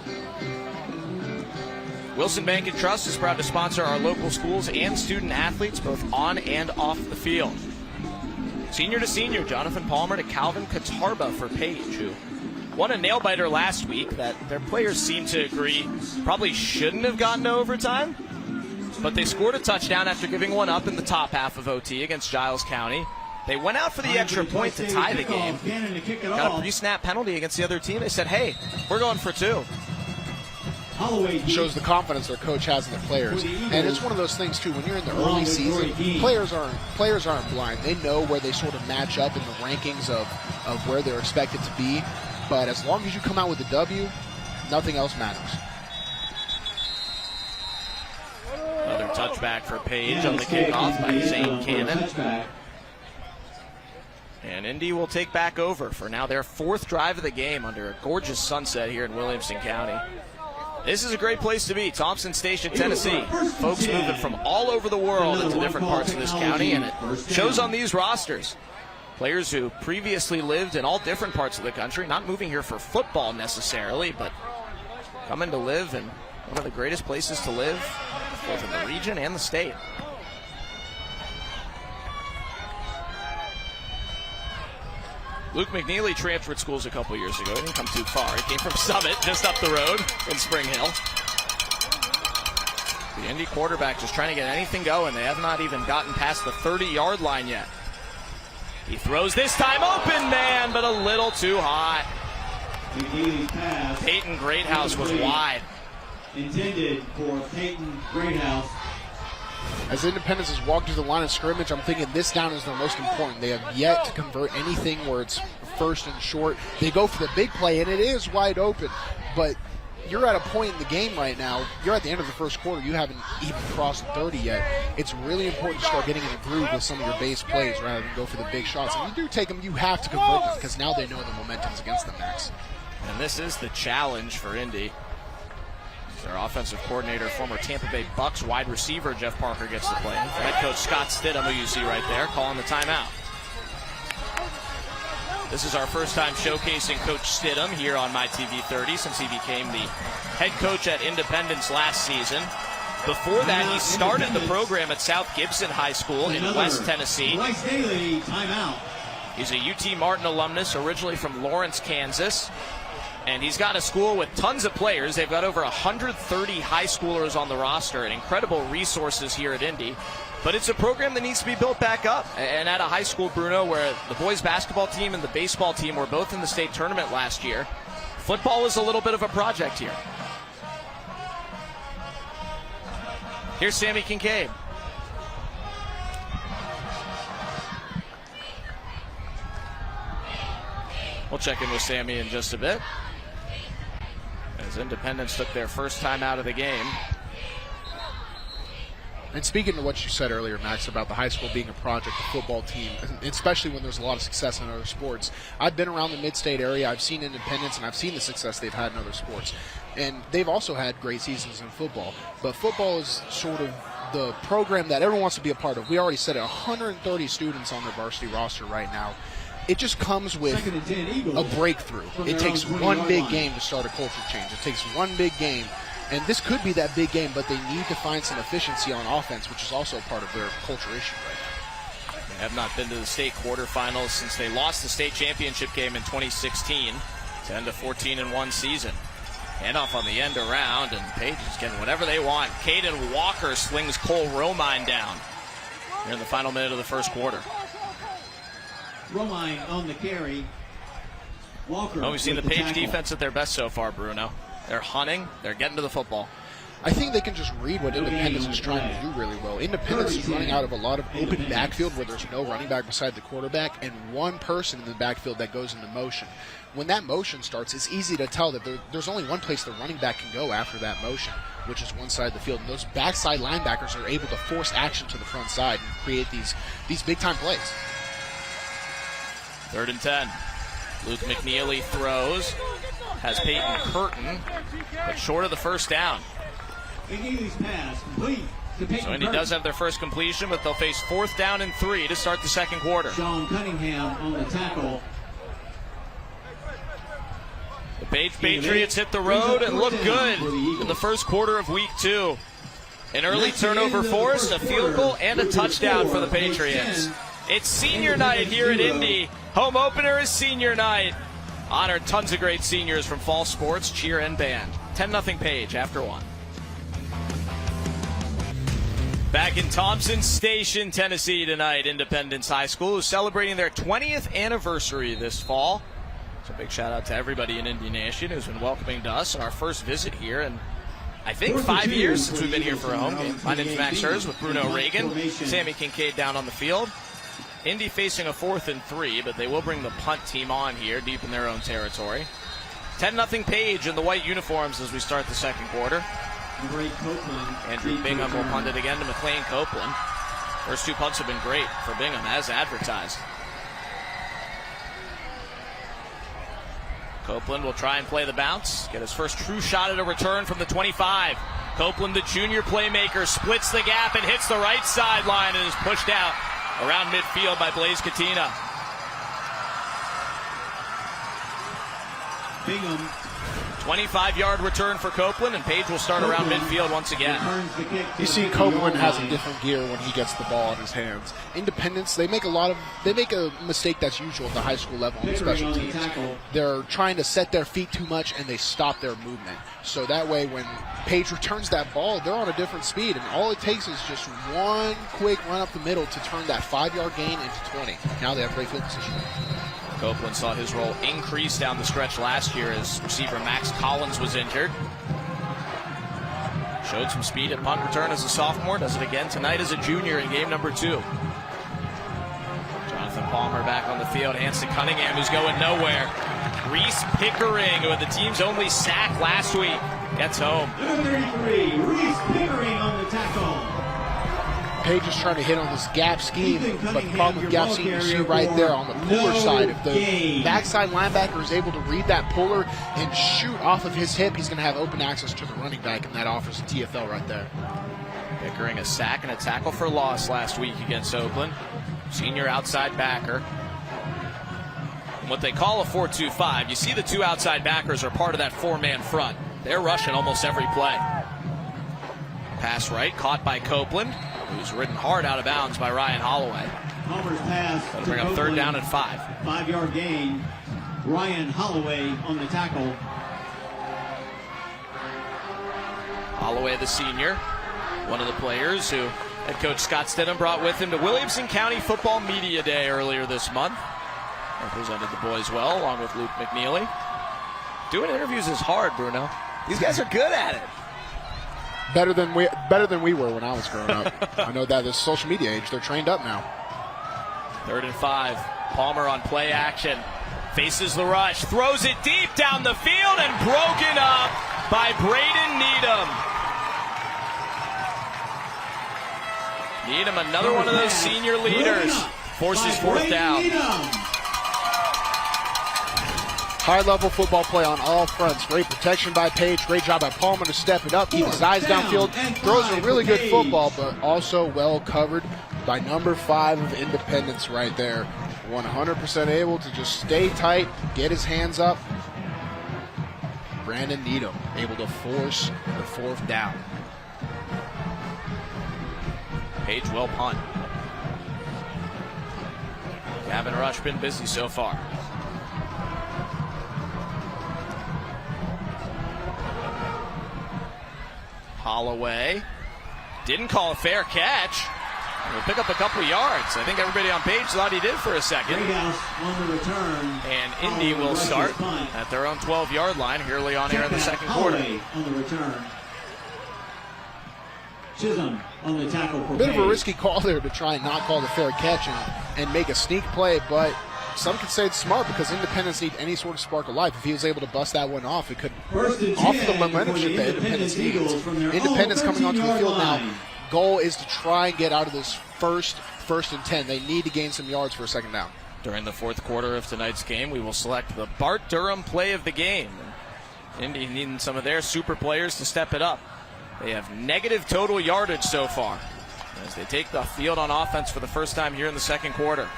Wilson Bank and Trust is proud to sponsor our local schools and student athletes, both on and off the field. Senior to senior, Jonathan Palmer to Calvin Catarba for Page, who won a nail-biter last week that their players seem to agree probably shouldn't have gotten to overtime. But they scored a touchdown after giving one up in the top half of OT against Giles County. They went out for the extra point to tie the game. Got a pre-snap penalty against the other team. They said, hey, we're going for 2. Shows the confidence their coach has in their players. And it's one of those things, too, when you're in the early season, players aren't blind. They know where they sort of match up in the rankings of where they're expected to be. But as long as you come out with a W, nothing else matters. Another touchback for Page on the kickoff by Zane Cannon. And Indy will take back over for now their 4th drive of the game under a gorgeous sunset here in Williamson County. This is a great place to be, Thompson Station, Tennessee. Folks moving from all over the world into different parts of this county, and it shows on these rosters. Players who previously lived in all different parts of the country, not moving here for football necessarily, but coming to live in one of the greatest places to live, both in the region and the state. Luke McNeely transferred schools a couple years ago. He didn't come too far. He came from Summit, just up the road in Spring Hill. The Indy quarterback just trying to get anything going. They have not even gotten past the 30-yard line yet. He throws this time, open man, but a little too hot. Peyton Greathouse was wide. Intended for Peyton Greathouse. As Independence has walked to the line of scrimmage, I'm thinking this down is their most important. They have yet to convert anything where it's first and short. They go for the big play, and it is wide open. But you're at a point in the game right now. You're at the end of the first quarter. You haven't even crossed 30 yet. It's really important to start getting in a groove with some of your base plays rather than go for the big shots. And you do take them, you have to convert them because now they know the momentum's against them, Max. And this is the challenge for Indy. Their offensive coordinator, former Tampa Bay Bucks wide receiver Jeff Parker gets to play. Head coach Scott Stidham, who you see right there, calling the timeout. This is our first time showcasing Coach Stidham here on MyTV 30 since he became the head coach at Independence last season. Before that, he started the program at South Gibson High School in West Tennessee. Bryce Daly, timeout. He's a UT Martin alumnus, originally from Lawrence, Kansas. And he's got a school with tons of players. They've got over 130 high schoolers on the roster and incredible resources here at Indy. But it's a program that needs to be built back up. And at a high school, Bruno, where the boys basketball team and the baseball team were both in the state tournament last year, football is a little bit of a project here. Here's Sammy Kincaid. We'll check in with Sammy in just a bit. As Independence took their first time out of the game. And speaking to what you said earlier, Max, about the high school being a project, the football team, especially when there's a lot of success in other sports, I've been around the mid-state area. I've seen Independence, and I've seen the success they've had in other sports. And they've also had great seasons in football. But football is sort of the program that everyone wants to be a part of. We already said it, 130 students on their varsity roster right now. It just comes with a breakthrough. It takes one big game to start a culture change. It takes one big game. And this could be that big game, but they need to find some efficiency on offense, which is also part of their culture issue right now. They have not been to the state quarterfinals since they lost the state championship game in 2016 to end a 14-1 season. Handoff on the end around, and Page is getting whatever they want. Caden Walker slings Cole Romine down here in the final minute of the first quarter. Romine on the carry. Walker. We've seen the Page defense at their best so far, Bruno. They're hunting. They're getting to the football. I think they can just read what Independence is trying to do really well. Independence is running out of a lot of open backfield where there's no running back beside the quarterback and one person in the backfield that goes into motion. When that motion starts, it's easy to tell that there's only one place the running back can go after that motion, which is one side of the field. And those backside linebackers are able to force action to the front side and create these big-time plays. 3rd and 10. Luke McNeely throws. Has Peyton Curtin, but short of the first down. McNeely's pass complete to Peyton So Indy Curtin. does have their first completion, but they'll face 4th down and 3 to start the second quarter. Sean Cunningham on the tackle. The Patriots hit the road and look good in the first quarter of week 2. An early turnover forced, a field goal, and a touchdown for the Patriots. It's senior night here at Indy. Home opener is senior night. Honored tons of great seniors from fall sports, cheer, and band. 10-0 Page after 1. Back in Thompson Station, Tennessee tonight, Independence High School is celebrating their 20th anniversary this fall. So big shout out to everybody in Indy Nation who's been welcoming to us on our first visit here. And I think 5 years since we've been here for a home game. My name's Max Scherz with Bruno Reagan, Sammy Kincaid down on the field. Indy facing a 4th and 3, but they will bring the punt team on here deep in their own territory. 10-0 Page in the white uniforms as we start the second quarter. Andrew Bingham will punt it again to McLean Copeland. First 2 punts have been great for Bingham as advertised. Copeland will try and play the bounce, get his first true shot at a return from the 25. Copeland, the junior playmaker, splits the gap and hits the right sideline and is pushed out around midfield by Blaze Katina. Bingham. 25-yard return for Copeland, and Page will start around midfield once again. You see Copeland has a different gear when he gets the ball in his hands. Independence, they make a mistake that's usual at the high school level on special teams. They're trying to set their feet too much and they stop their movement. So that way when Page returns that ball, they're on a different speed, and all it takes is just one quick run up the middle to turn that 5-yard gain into 20. Now they have great field position. Copeland saw his role increase down the stretch last year as receiver Max Collins was injured. Showed some speed at punt return as a sophomore. Does it again tonight as a junior in game number 2. Jonathan Palmer back on the field. Hands to Cunningham, who's going nowhere. Reese Pickering, who had the team's only sack last week, gets home. Number 33, Reese Pickering on the tackle. Page is trying to hit on this gap scheme, but the problem with gap scheme you see right there on the puller side. If the backside linebacker is able to read that puller and shoot off of his hip, he's going to have open access to the running back, and that offers a TFL right there. Pickering a sack and a tackle for loss last week against Oakland. Senior outside backer. And what they call a 4-2-5. You see the 2 outside backers are part of that 4-man front. They're rushing almost every play. Pass right, caught by Copeland, who's ridden hard out of bounds by Ryan Holloway. Palmer's pass. That'll bring up 3rd down and 5. 5-yard gain. Ryan Holloway on the tackle. Holloway, the senior, one of the players who head coach Scott Stidham brought with him to Williamson County Football Media Day earlier this month. Represented the boys well, along with Luke McNeely. Doing interviews is hard, Bruno. These guys are good at it. Better than we were when I was growing up. I know that this social media age, they're trained up now. 3rd and 5. Palmer on play action. Faces the rush. Throws it deep down the field and broken up by Braden Needham. Needham, another one of those senior leaders. Forces 4th down. High-level football play on all fronts. Great protection by Page. Great job by Palmer to step it up. Keep his eyes downfield. Throws a really good football, but also well covered by number 5 of Independence right there. 100% able to just stay tight, get his hands up. Brandon Needham able to force the 4th down. Page well punt. Gavin Rush been busy so far. Holloway didn't call a fair catch. He'll pick up a couple of yards. I think everybody on Page thought he did for a second. On the return. And Indy will start at their own 12-yard line here early on here in the second quarter. On the return. Chisholm on the tackle for Bit of a Page. risky call there to try and not call the fair catch and make a sneak play, but some could say it's smart because Independence need any sort of spark of life. If he was able to bust that one off, it could First and offer the 10 momentum for the that Independence needs. Eagles from their Independence own coming onto the 13-yard field now. line. Goal is to try and get out of this first and 10. They need to gain some yards for a second down. During the fourth quarter of tonight's game, we will select the Bart Durham play of the game. Indy needing some of their super players to step it up. They have negative total yardage so far as they take the field on offense for the first time here in the second quarter.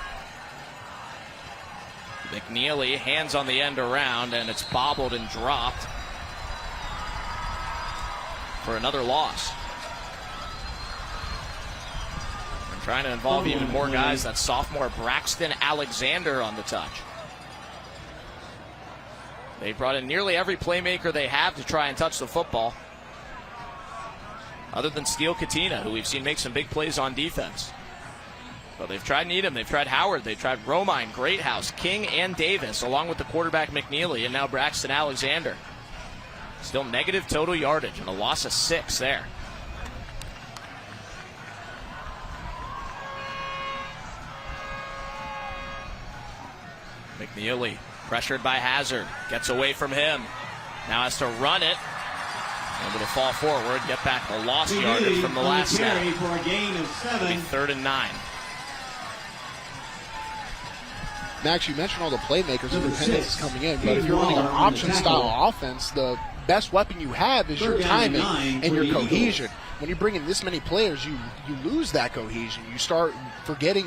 McNeely, hands on the end around, and it's bobbled and dropped for another loss. And trying to involve even more guys. That's sophomore Braxton Alexander on the touch. They brought in nearly every playmaker they have to try and touch the football, other than Steele Katina, who we've seen make some big plays on defense. But they've tried Needham, they've tried Howard, they've tried Romine, Greathouse, King, and Davis, along with the quarterback McNeely, and now Braxton Alexander. Still negative total yardage and a loss of 6 there. McNeely, pressured by Hazard, gets away from him. Now has to run it. Able to fall forward, get back the lost yardage from the last snap. For a gain of 7. 3rd and 9. Max, you mentioned all the playmakers Number Independence 6, is coming in, but if you're running an Waller on the option-style offense, the best weapon you have is your Third down and timing 9 and for your the cohesion. Eagles. When you bring in this many players, you lose that cohesion. You start forgetting,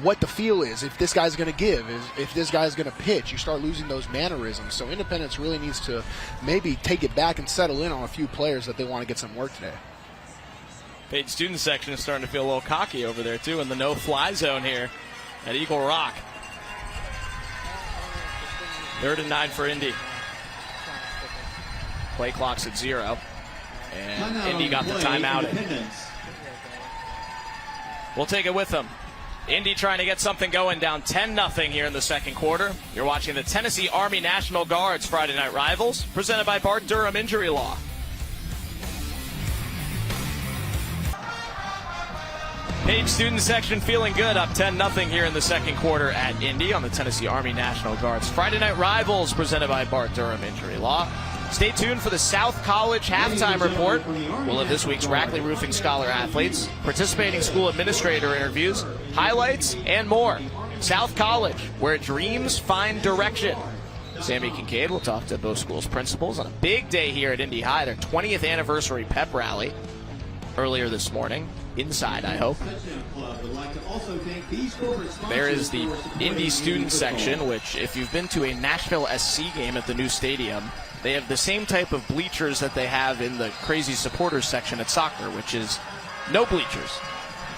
what the feel is. If this guy's going to give, if this guy's going to pitch, you start losing those mannerisms. So Independence really needs to maybe take it back and settle in on a few players that they want to get some work today. Page student section is starting to feel a little cocky over there, too, in the no-fly zone here at Eagle Rock. 3rd and 9 for Indy. Play clock's at 0. And Indy got the timeout. We'll take it with them. Indy trying to get something going, down 10-0 here in the second quarter. You're watching the Tennessee Army National Guard's Friday Night Rivals, presented by Bart Durham Injury Law. Page student section feeling good, up 10-0 here in the second quarter at Indy on the Tennessee Army National Guard's Friday Night Rivals, presented by Bart Durham Injury Law. Stay tuned for the South College halftime report. We'll have this week's Rackley Roofing Scholar athletes, participating school administrator interviews, highlights, and more. South College, where dreams find direction. Sammy Kincaid will talk to both schools' principals on a big day here at Indy High, their 20th anniversary pep rally earlier this morning. Inside, I hope. There is the Indy student section, which if you've been to a Nashville SC game at the new stadium, they have the same type of bleachers that they have in the crazy supporters section at soccer, which is no bleachers.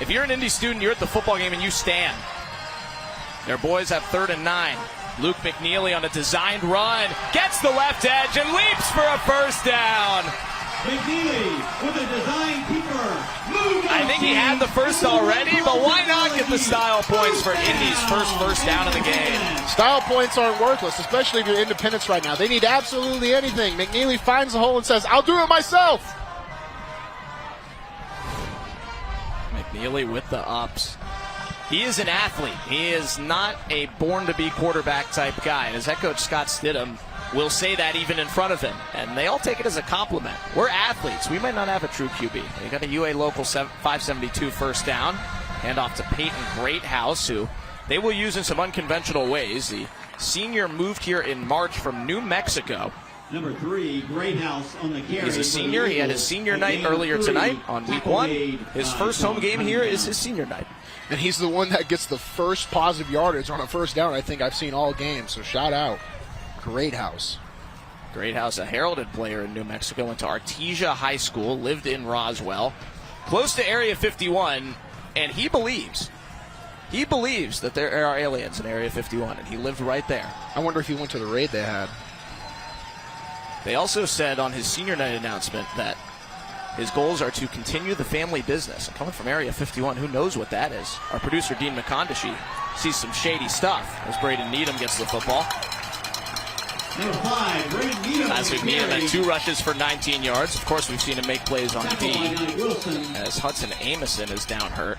If you're an Indy student, you're at the football game and you stand. Their boys have 3rd and 9. Luke McNeely on a designed run, gets the left edge and leaps for a first down. McNeely with a design keeper. I think he had the first already, but why not get the style points for Indy's first down of the game? Style points aren't worthless, especially if you're Independence right now. They need absolutely anything. McNeely finds the hole and says, I'll do it myself. McNeely with the ups. He is an athlete. He is not a born-to-be quarterback type guy. And his head coach, Scott Stidham, will say that even in front of him. And they all take it as a compliment. We're athletes. We might not have a true QB. They got a UA local 572 first down. Hand off to Peyton Greathouse, who they will use in some unconventional ways. The senior moved here in March from New Mexico. Number 3, Greathouse on the carry. He's a senior. He had his senior night earlier tonight on week 1. His first home game here is his senior night. And he's the one that gets the first positive yardage on a first down I think I've seen all game. So shout out. Greathouse. Greathouse, a heralded player in New Mexico, went to Artesia High School, lived in Roswell, close to Area 51, and he believes that there are aliens in Area 51, and he lived right there. I wonder if he went to the raid they had. They also said on his senior night announcement that his goals are to continue the family business. And coming from Area 51, who knows what that is? Our producer, Dean McCondishi, sees some shady stuff as Braden Needham gets the football. Number 5, Braden Needham. Isaac Needham had 2 rushes for 19 yards. Of course, we've seen him make plays on D as Hudson Amison is down hurt.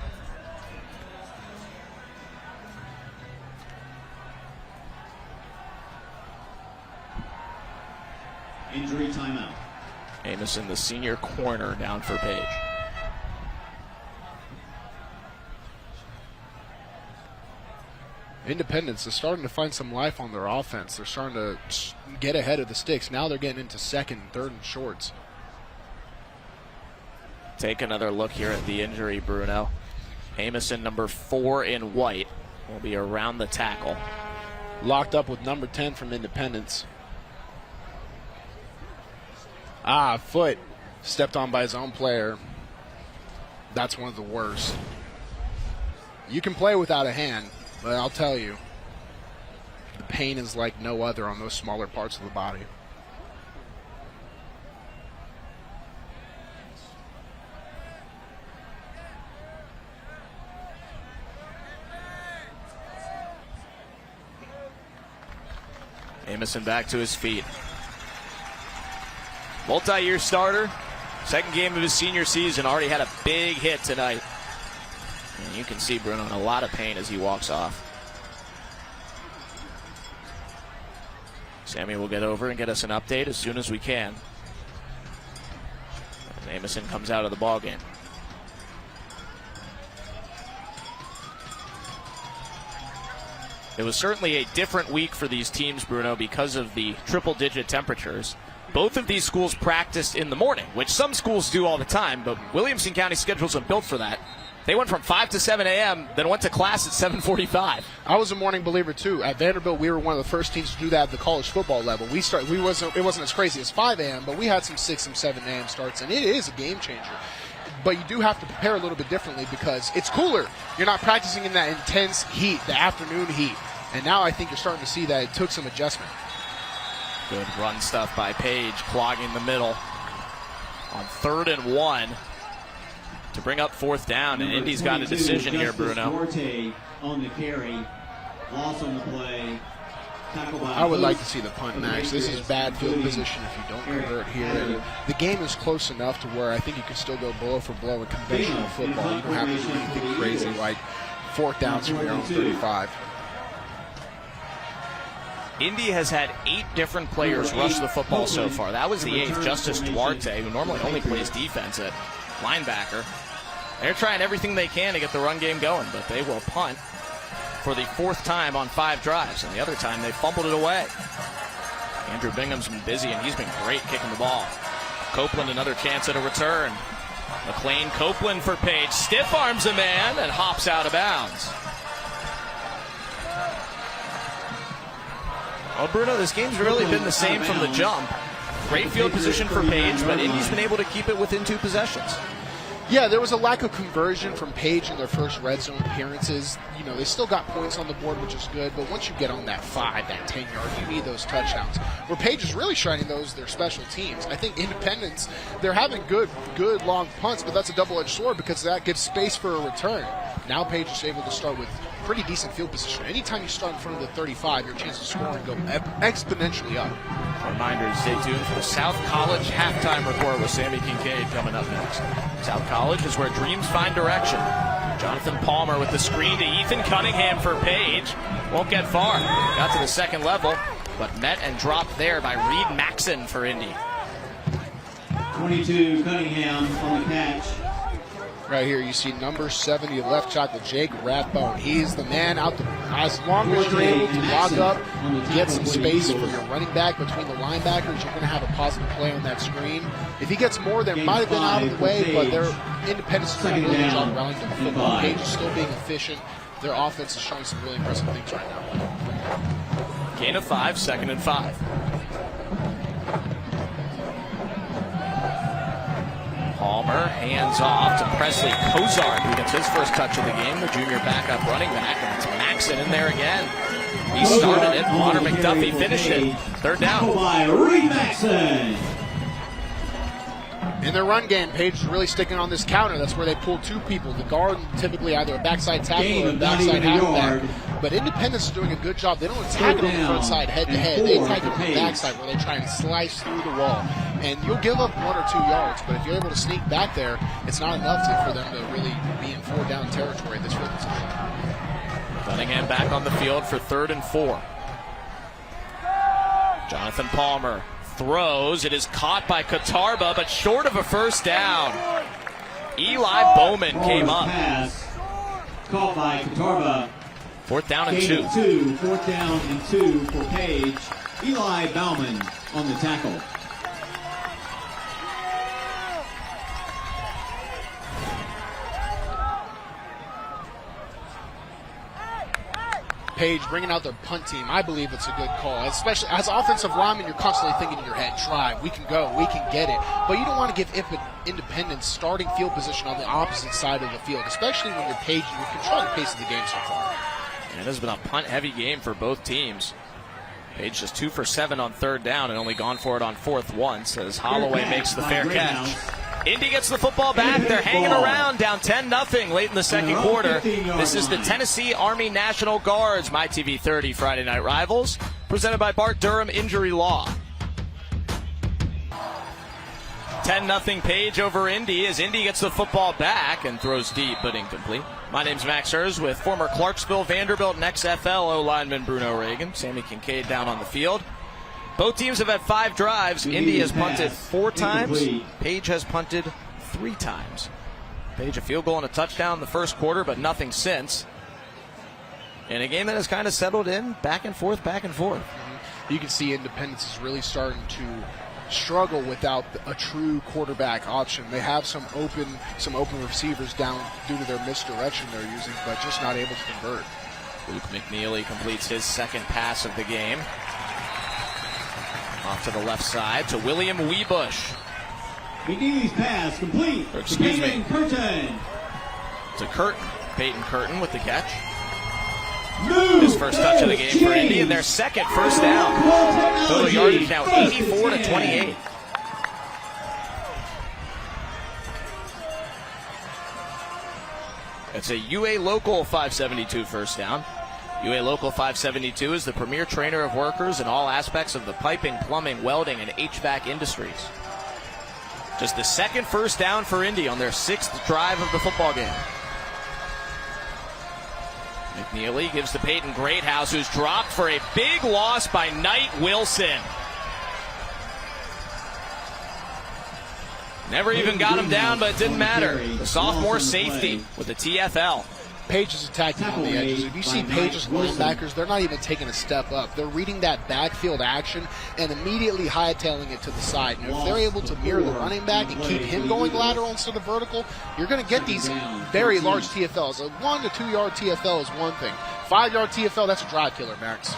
Injury timeout. Amison, the senior corner, down for Page. Independence is starting to find some life on their offense. They're starting to get ahead of the sticks. Now they're getting into second and third and shorts. Take another look here at the injury, Bruno. Amison, number 4 in white, will be around the tackle. Locked up with number 10 from Independence. Foot stepped on by his own player. That's one of the worst. You can play without a hand, but I'll tell you, the pain is like no other on those smaller parts of the body. Amison back to his feet. Multi-year starter, second game of his senior season, already had a big hit tonight. And you can see Bruno in a lot of pain as he walks off. Sammy will get over and get us an update as soon as we can. And Amison comes out of the ballgame. It was certainly a different week for these teams, Bruno, because of the triple-digit temperatures. Both of these schools practiced in the morning, which some schools do all the time, but Williamson County schedules aren't built for that. They went from 5 to 7 a.m., then went to class at 7:45. I was a morning believer, too. At Vanderbilt, we were one of the first teams to do that at the college football level. It wasn't as crazy as 5 a.m., but we had some 6 and 7 a.m. starts, and it is a game changer. But you do have to prepare a little bit differently because it's cooler. You're not practicing in that intense heat, the afternoon heat. And now I think you're starting to see that it took some adjustment. Good run stuff by Page, clogging the middle on 3rd and 1 to bring up 4th down. And Indy's got a decision here, Bruno. Duarte on the carry, loss on the play. I would like to see the punt, Max. This is bad field position if you don't convert here. And the game is close enough to where I think you can still go blow for blow in conventional football. You don't have to do anything crazy like 4th downs from your own 35. Indy has had 8 different players rush the football so far. That was the 8th, Justice Duarte, who normally only plays defense at linebacker. They're trying everything they can to get the run game going, but they will punt for the 4th time on 5 drives, and the other time they fumbled it away. Andrew Bingham's been busy, and he's been great kicking the ball. Copeland, another chance at a return. McLean Copeland for Page, stiff arms a man and hops out of bounds. Well, Bruno, this game's really been the same from the jump. Great field position for Page, but Indy's been able to keep it within 2 possessions. Yeah, there was a lack of conversion from Page in their first red zone appearances. You know, they still got points on the board, which is good, but once you get on that 5, that 10-yard, you need those touchdowns. Where Page is really shining those, their special teams. I think Independence, they're having good long punts, but that's a double-edged sword because that gives space for a return. Now Page is able to start with pretty decent field position. Anytime you start in front of the 35, your chances of scoring go exponentially up. Reminder, stay tuned for the South College halftime report with Sammy Kincaid coming up next. South College is where dreams find direction. Jonathan Palmer with the screen to Ethan Cunningham for Page. Won't get far. Got to the 2nd level, but met and dropped there by Reed Maxson for Indy. 22, Cunningham on the catch. Right here, you see number 70 left tackle Jake Rathbone. He's the man out as long as you're able to lock up, get some space for your running back between the linebackers, you're going to have a positive play on that screen. If he gets more, there might have been out of the way, but their Independence is doing a really good job rallying to the football. Page is still being efficient. Their offense is showing some really impressive things right now. Gain of 5, 2nd and 5. Palmer hands off to Presley Cozart, who gets his first touch of the game, the junior backup running back, and it's Maxson in there again. He started it, Connor McDuffie finished it. 3rd down. By Reed Maxson. In their run game, Page is really sticking on this counter. That's where they pull two people. The guard typically either a backside tackle or a backside halfback. But Independence is doing a good job. They don't attack it on the front side head-to-head. They attack it on the backside where they try and slice through the wall. And you'll give up 1 or 2 yards, but if you're able to sneak back there, it's not enough for them to really be in 4-down territory in this field position. Cunningham back on the field for 3rd and 4. Jonathan Palmer throws. It is caught by Katarba, but short of a first down. Eli Bowman came up. Pass called by Katarba. 4th down and Gain 2. 4th down and 2 for Page. Eli Bauman on the tackle. Page bringing out their punt team. I believe it's a good call. Especially as offensive lineman, you're constantly thinking in your head, drive, we can go, we can get it. But you don't want to give Independence starting field position on the opposite side of the field, especially when you're Page and you've controlled the pace of the game so far. And it has been a punt-heavy game for both teams. Page just 2 for 7 on 3rd down and only gone for it on 4th once as Holloway makes the fair catch. Indy gets the football back. They're hanging around down 10-0 late in the second quarter. This is the Tennessee Army National Guards, MyTV 30 Friday Night Rivals, presented by Bart Durham Injury Law. 10-0 Page over Indy as Indy gets the football back and throws deep but incomplete. My name's Max Hers with former Clarksville, Vanderbilt, and XFL O-lineman Bruno Reagan. Sammy Kincaid down on the field. Both teams have had 5 drives. Indy has punted 4 times. Page has punted 3 times. Page a field goal and a touchdown in the first quarter, but nothing since. In a game that has kind of settled in, back and forth, back and forth. You can see Independence is really starting to struggle without a true quarterback option. They have some open receivers down due to their misdirection they're using, but just not able to convert. Luke McNeely completes his 2nd pass of the game. Off to the left side to William Weebush. McNeely's pass complete. Excuse me. Curtin. To Curtin. Peyton Curtin with the catch. Move. His first touch of the game for Indy and their 2nd first down. Total yardage now 84 to 28. It's a UA Local 572 first down. UA Local 572 is the premier trainer of workers in all aspects of the piping, plumbing, welding, and HVAC industries. Just the 2nd first down for Indy on their 6th drive of the football game. McNeely gives to Peyton Greathouse, who's dropped for a big loss by Knight Wilson. Never even got him down, but it didn't matter. The sophomore safety with the TFL. Page is attacking on the edges. If you see Page's linebackers, they're not even taking a step up. They're reading that backfield action and immediately hightailing it to the side. And if they're able to mirror the running back and keep him going lateral instead of vertical, you're going to get these very large TFLs. A 1 to 2 yard TFL is one thing. 5-yard TFL, that's a drive killer, Max.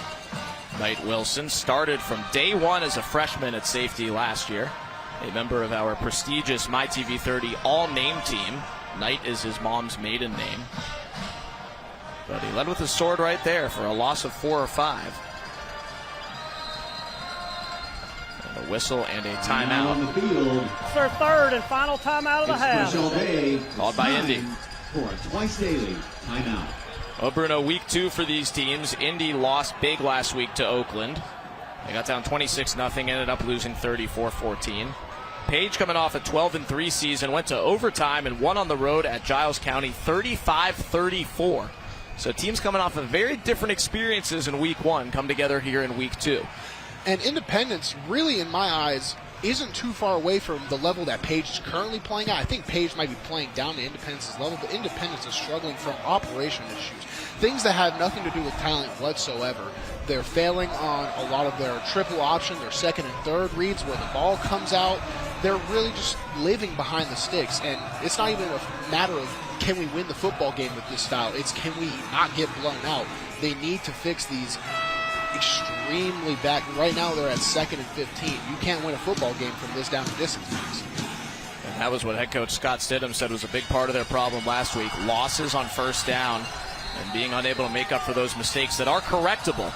Knight Wilson started from day 1 as a freshman at safety last year. A member of our prestigious MyTV 30 all-name team. Knight is his mom's maiden name. But he led with his sword right there for a loss of 4 or 5. And a whistle and a timeout. It's their 3rd and final timeout of the half. Called by Indy. For a twice daily timeout. Oh, Bruno, week 2 for these teams. Indy lost big last week to Oakland. They got down 26-0, ended up losing 34-14. Page coming off a 12-3 season, went to overtime and won on the road at Giles County 35-34. So teams coming off of very different experiences in week 1 come together here in week 2. And Independence, really, in my eyes, isn't too far away from the level that Page is currently playing at. I think Page might be playing down to Independence's level, but Independence is struggling from operational issues. Things that have nothing to do with talent whatsoever. They're failing on a lot of their triple option, their 2nd and 3rd reads where the ball comes out. They're really just living behind the sticks, and it's not even a matter of can we win the football game with this style. It's can we not get blown out. They need to fix these extremely back. Right now they're at 2nd and 15. You can't win a football game from this down and distance. And that was what head coach Scott Stidham said was a big part of their problem last week. Losses on first down and being unable to make up for those mistakes that are correctable.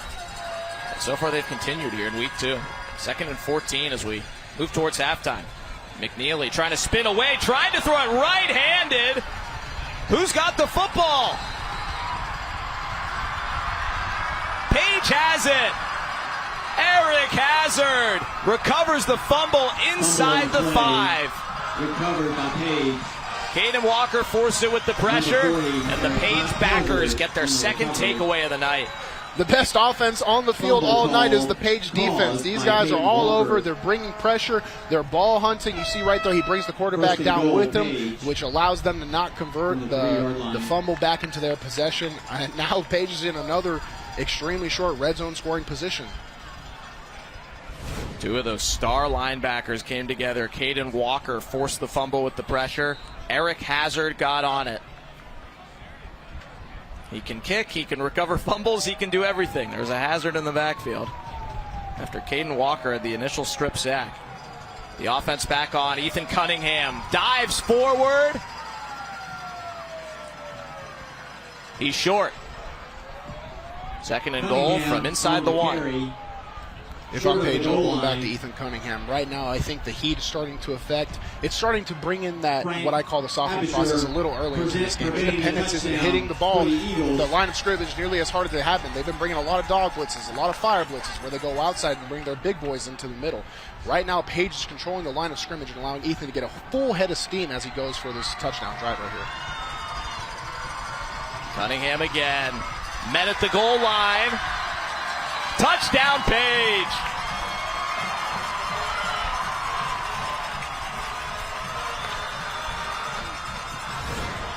So far they've continued here in week 2. 2nd and 14 as we move towards halftime. McNeely trying to spin away, trying to throw it right-handed. Who's got the football? Page has it. Eric Hazard recovers the fumble inside the 5. Recovered by Page. Caden Walker forced it with the pressure, and the Page backers get their second takeaway of the night. The best offense on the field all night is the Page defense. These guys are all over. They're bringing pressure. They're ball hunting. You see right there, he brings the quarterback down with him, which allows them to not convert the fumble back into their possession. And now Page is in another extremely short red zone scoring position. Two of those star linebackers came together. Caden Walker forced the fumble with the pressure. Eric Hazard got on it. He can kick, he can recover fumbles, he can do everything. There's a Hazard in the backfield after Caden Walker had the initial strip sack. The offense back on. Ethan Cunningham dives forward. He's short. Second and goal from inside the 1. If I'm Page, I'm going back to Ethan Cunningham. Right now, I think the heat is starting to affect. It's starting to bring in that, what I call the softening process, a little early into this game. Independence isn't hitting the ball, the line of scrimmage, nearly as hard as they have been. They've been bringing a lot of dog blitzes, a lot of fire blitzes, where they go outside and bring their big boys into the middle. Right now, Page is controlling the line of scrimmage and allowing Ethan to get a full head of steam as he goes for this touchdown drive right here. Cunningham again. Met at the goal line. Touchdown, Page.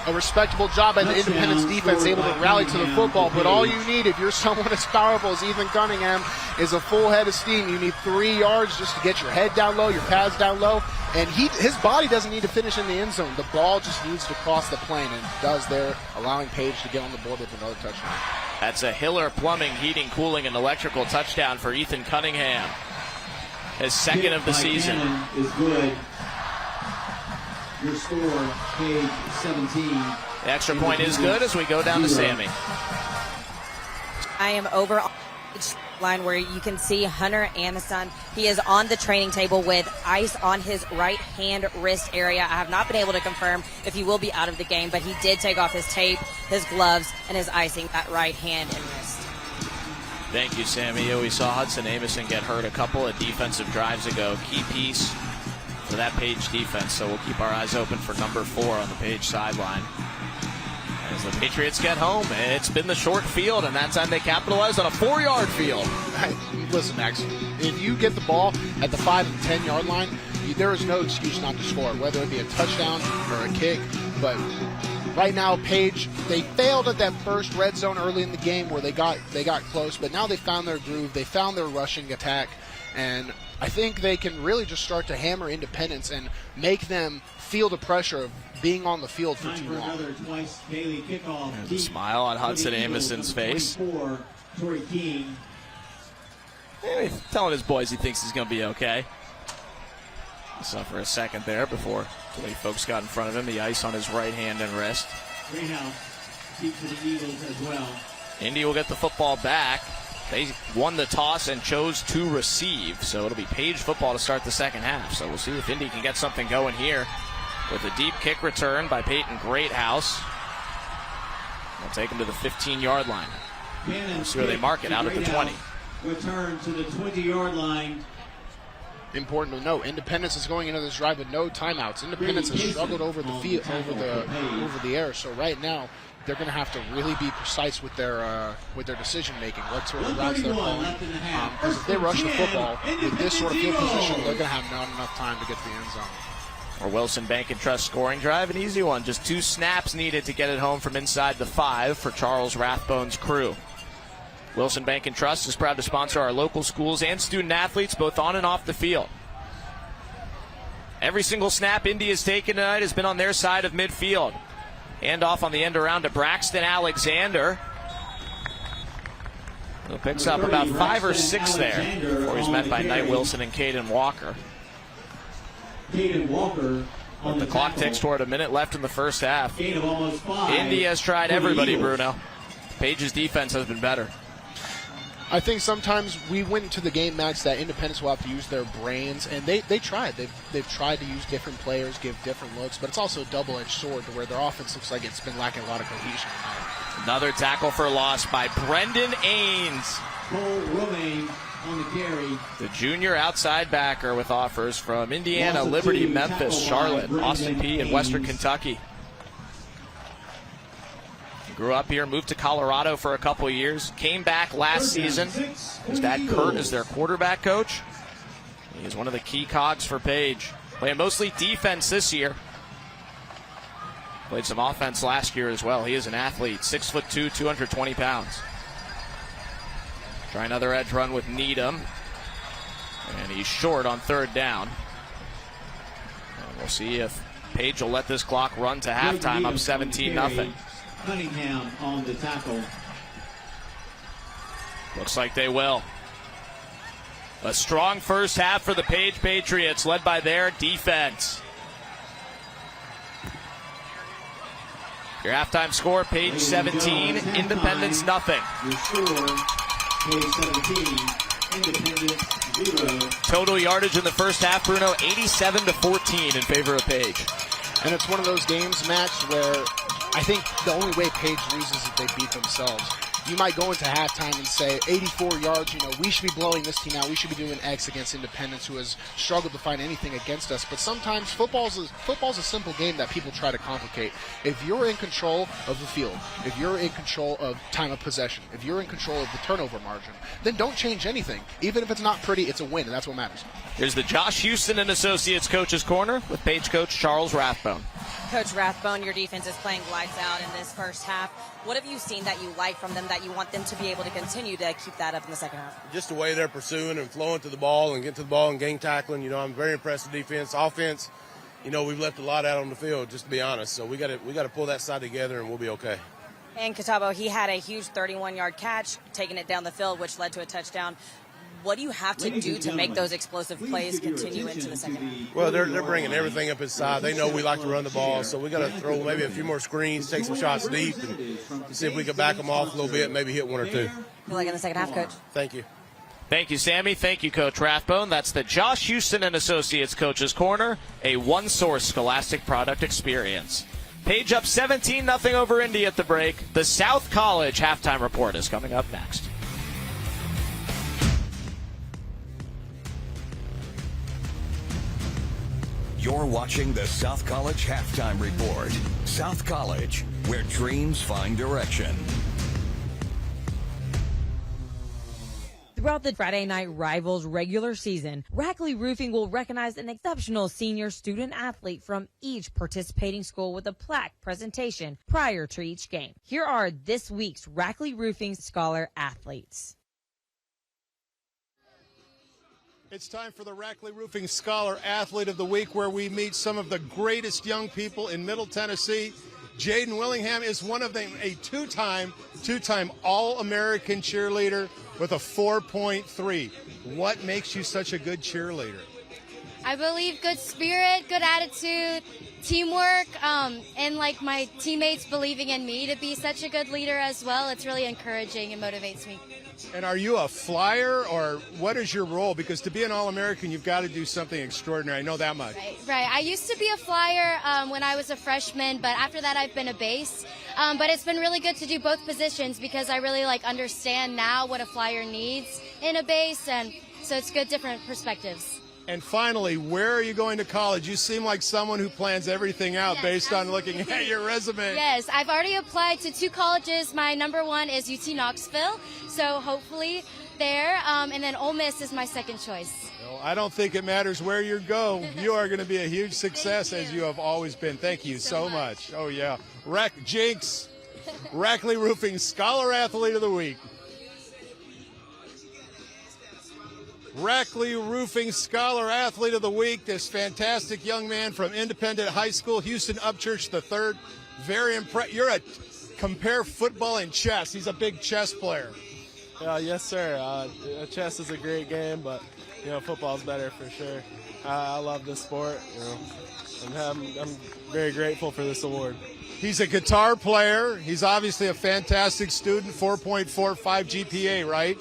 A respectable job by the Independence defense, able to rally to the football. But all you need, if you're someone as powerful as Ethan Cunningham, is a full head of steam. You need 3 yards just to get your head down low, your pads down low. And his body doesn't need to finish in the end zone. The ball just needs to cross the plane, and does there, allowing Page to get on the board with another touchdown. That's a Hiller Plumbing, Heating, Cooling, and Electrical touchdown for Ethan Cunningham. His second of the season. Is good. Your score, Page 17. The extra point is good as we go down to Sammy. I am over on the line where you can see Hunter Amison. He is on the training table with ice on his right hand wrist area. I have not been able to confirm if he will be out of the game, but he did take off his tape, his gloves, and his icing that right hand and wrist. Thank you, Sammy. We saw Hudson Amison get hurt a couple of defensive drives ago. Key piece for that Page defense, so we'll keep our eyes open for number 4 on the Page sideline. As the Patriots get home, it's been the short field, and that time they capitalized on a 4-yard field. Listen, Max, if you get the ball at the 5 and 10 yard line, there is no excuse not to score, whether it be a touchdown or a kick. But right now, Page, they failed at that first red zone early in the game where they got close, but now they found their groove, they found their rushing attack, and I think they can really just start to hammer Independence and make them feel the pressure of being on the field for too long. There's a smile on Hudson Amison's face. He's telling his boys he thinks he's going to be okay. So for a second there before too many folks got in front of him, the ice on his right hand and wrist. Greenhouse keeps for the Eagles as well. Indy will get the football back. They won the toss and chose to receive, so it'll be Page football to start the second half. So we'll see if Indy can get something going here with a deep kick return by Peyton Greathouse. They'll take him to the 15-yard line. We'll see where they mark it, out at the 20. Return to the 20-yard line. Important to note, Independence is going into this drive with no timeouts. Independence has struggled over the field, over the air. So right now, they're going to have to really be precise with their decision making. What sort of routes they're calling. Because if they rush the football with this sort of field position, they're going to have not enough time to get to the end zone. Or Wilson Bank and Trust scoring drive, an easy one. Just 2 snaps needed to get it home from inside the 5 for Charles Rathbone's crew. Wilson Bank and Trust is proud to sponsor our local schools and student athletes, both on and off the field. Every single snap Indy has taken tonight has been on their side of midfield. Hand off on the end around to Braxton Alexander. He picks up about 5 or 6 there before he's met by Knight Wilson and Caden Walker. Caden Walker on the clock ticks toward a minute left in the first half. Gain of almost 5. Indy has tried everybody, Bruno. Page's defense has been better. I think sometimes we went into the game, Max, that Independence will have to use their brains, and they tried. They've tried to use different players, give different looks, but it's also a double-edged sword to where their offense looks like it's been lacking a lot of cohesion. Another tackle for loss by Brendan Ains. Cole Romaine on the carry. The junior outside backer with offers from Indiana, Liberty, Memphis, Charlotte, Austin Peay, and Western Kentucky. Grew up here, moved to Colorado for a couple of years, came back last season. His dad, Kurt, is their quarterback coach. He is one of the key cogs for Page. Playing mostly defense this year. Played some offense last year as well. He is an athlete, 6'2", 220 pounds. Try another edge run with Needham. And he's short on third down. And we'll see if Page will let this clock run to halftime, up 17-0. Cunningham on the tackle. Looks like they will. A strong first half for the Page Patriots, led by their defense. Your halftime score, Page 17, Independence nothing. Your score, Page 17, Independence 0. Total yardage in the first half, Bruno, 87-14 in favor of Page. And it's one of those games, Max, where I think the only way Page loses is if they beat themselves. You might go into halftime and say, 84 yards, we should be blowing this team out. We should be doing X against Independence, who has struggled to find anything against us. But sometimes football's a simple game that people try to complicate. If you're in control of the field, if you're in control of time of possession, if you're in control of the turnover margin, then don't change anything. Even if it's not pretty, it's a win, and that's what matters. Here's the Josh Houston and Associates Coach's Corner with Page coach Charles Rathbone. Coach Rathbone, your defense is playing lights out in this first half. What have you seen that you like from them that you want them to be able to continue to keep that up in the second half? Just the way they're pursuing and flowing to the ball and getting to the ball and game tackling. I'm very impressed with defense. Offense, we've left a lot out on the field, just to be honest. So we got to pull that side together and we'll be okay. And Catabo, he had a huge 31-yard catch, taking it down the field, which led to a touchdown. What do you have to do to make those explosive plays continue into the second half? Well, they're bringing everything up inside. They know we like to run the ball, so we got to throw maybe a few more screens, take some shots deep, and see if we can back them off a little bit, maybe hit one or two. Good luck in the second half, Coach. Thank you. Thank you, Sammy. Thank you, Coach Rathbone. That's the Josh Houston and Associates Coach's Corner, a one-source Scholastic product experience. Page up 17-0 over Indy at the break. The South College halftime report is coming up next. You're watching the South College Halftime Report. South College, where dreams find direction. Throughout the Friday Night Rivals regular season, Rackley Roofing will recognize an exceptional senior student athlete from each participating school with a plaque presentation prior to each game. Here are this week's Rackley Roofing Scholar athletes. It's time for the Rackley Roofing Scholar Athlete of the Week, where we meet some of the greatest young people in Middle Tennessee. Jaden Willingham is one of them, a two-time All-American cheerleader with a 4.3. What makes you such a good cheerleader? I believe good spirit, good attitude, teamwork, and my teammates believing in me to be such a good leader as well. It's really encouraging and motivates me. And are you a flyer, or what is your role? Because to be an All-American, you've got to do something extraordinary. I know that much. Right. I used to be a flyer when I was a freshman, but after that I've been a base. But it's been really good to do both positions because I really understand now what a flyer needs in a base, and so it's good, different perspectives. And finally, where are you going to college? You seem like someone who plans everything out based on looking at your resume. Yes, I've already applied to 2 colleges. My number 1 is UT Knoxville, so hopefully there. And then Ole Miss is my second choice. Well, I don't think it matters where you go. You are going to be a huge success, as you have always been. Thank you so much. Oh, yeah. Jinx, Rackley Roofing Scholar Athlete of the Week. Rackley Roofing Scholar Athlete of the Week, this fantastic young man from Independent High School, Houston Upchurch III. Very impressed. You're a compare football and chess. He's a big chess player. Yes, sir. Chess is a great game, but football's better for sure. I love this sport. And I'm very grateful for this award. He's a guitar player. He's obviously a fantastic student. 4.45 GPA, right?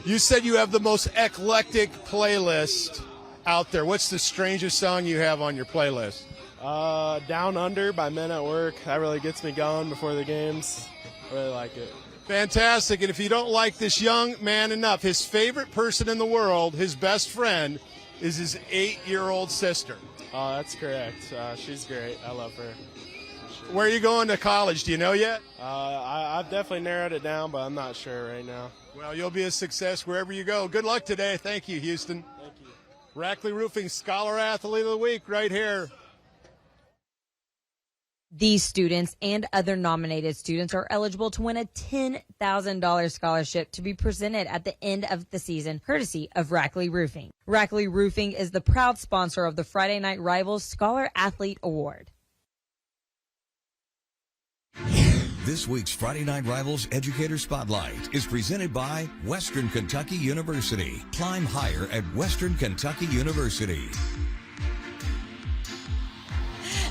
You said you have the most eclectic playlist out there. What's the strangest song you have on your playlist? Down Under by Men at Work. That really gets me going before the games. I really like it. Fantastic. And if you don't like this young man enough, his favorite person in the world, his best friend, is his 8-year-old sister. Oh, that's correct. She's great. I love her. Where are you going to college? Do you know yet? I've definitely narrowed it down, but I'm not sure right now. Well, you'll be a success wherever you go. Good luck today. Thank you, Houston. Thank you. Rackley Roofing Scholar Athlete of the Week right here. These students and other nominated students are eligible to win a $10,000 scholarship to be presented at the end of the season, courtesy of Rackley Roofing. Rackley Roofing is the proud sponsor of the Friday Night Rivals Scholar Athlete Award. This week's Friday Night Rivals Educator Spotlight is presented by Western Kentucky University. Climb higher at Western Kentucky University.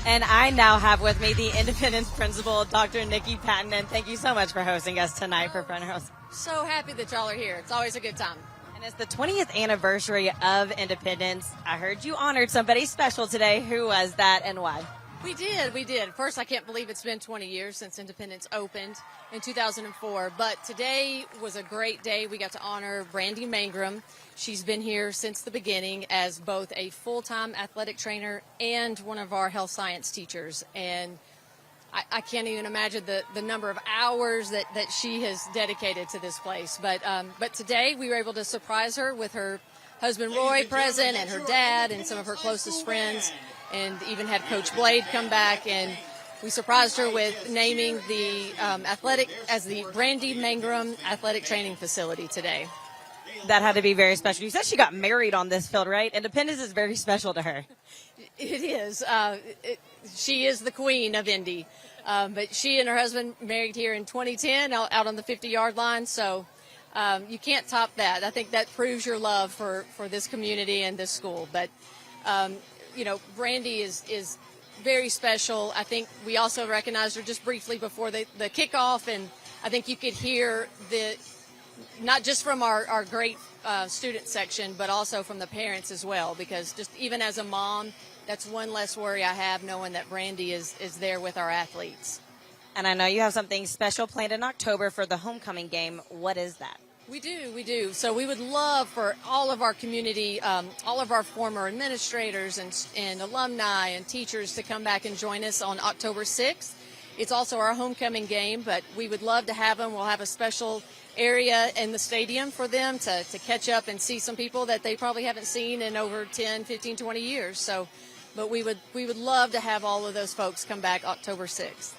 And I now have with me the Independence principal, Dr. Nikki Patton, and thank you so much for hosting us tonight for Front Row. So happy that y'all are here. It's always a good time. And it's the 20th anniversary of Independence. I heard you honored somebody special today. Who was that and why? We did. First, I can't believe it's been 20 years since Independence opened in 2004, but today was a great day. We got to honor Brandy Mangrum. She's been here since the beginning as both a full-time athletic trainer and one of our health science teachers, and I can't even imagine the number of hours that she has dedicated to this place. But today we were able to surprise her with her husband Roy present and her dad and some of her closest friends, and even had Coach Blade come back, and we surprised her with naming the athletic as the Brandy Mangrum Athletic Training Facility today. That had to be very special. You said she got married on this field, right? Independence is very special to her. It is. She is the queen of Indy. But she and her husband married here in 2010 out on the 50-yard line, so you can't top that. I think that proves your love for this community and this school. But Brandy is very special. I think we also recognized her just briefly before the kickoff, and I think you could hear not just from our great student section, but also from the parents as well, because just even as a mom, that's one less worry I have knowing that Brandy is there with our athletes. And I know you have something special planned in October for the homecoming game. What is that? We do. So we would love for all of our community, all of our former administrators and alumni and teachers to come back and join us on October 6th. It's also our homecoming game, but we would love to have them. We'll have a special area in the stadium for them to catch up and see some people that they probably haven't seen in over 10, 15, 20 years. So, but we would love to have all of those folks come back October 6th.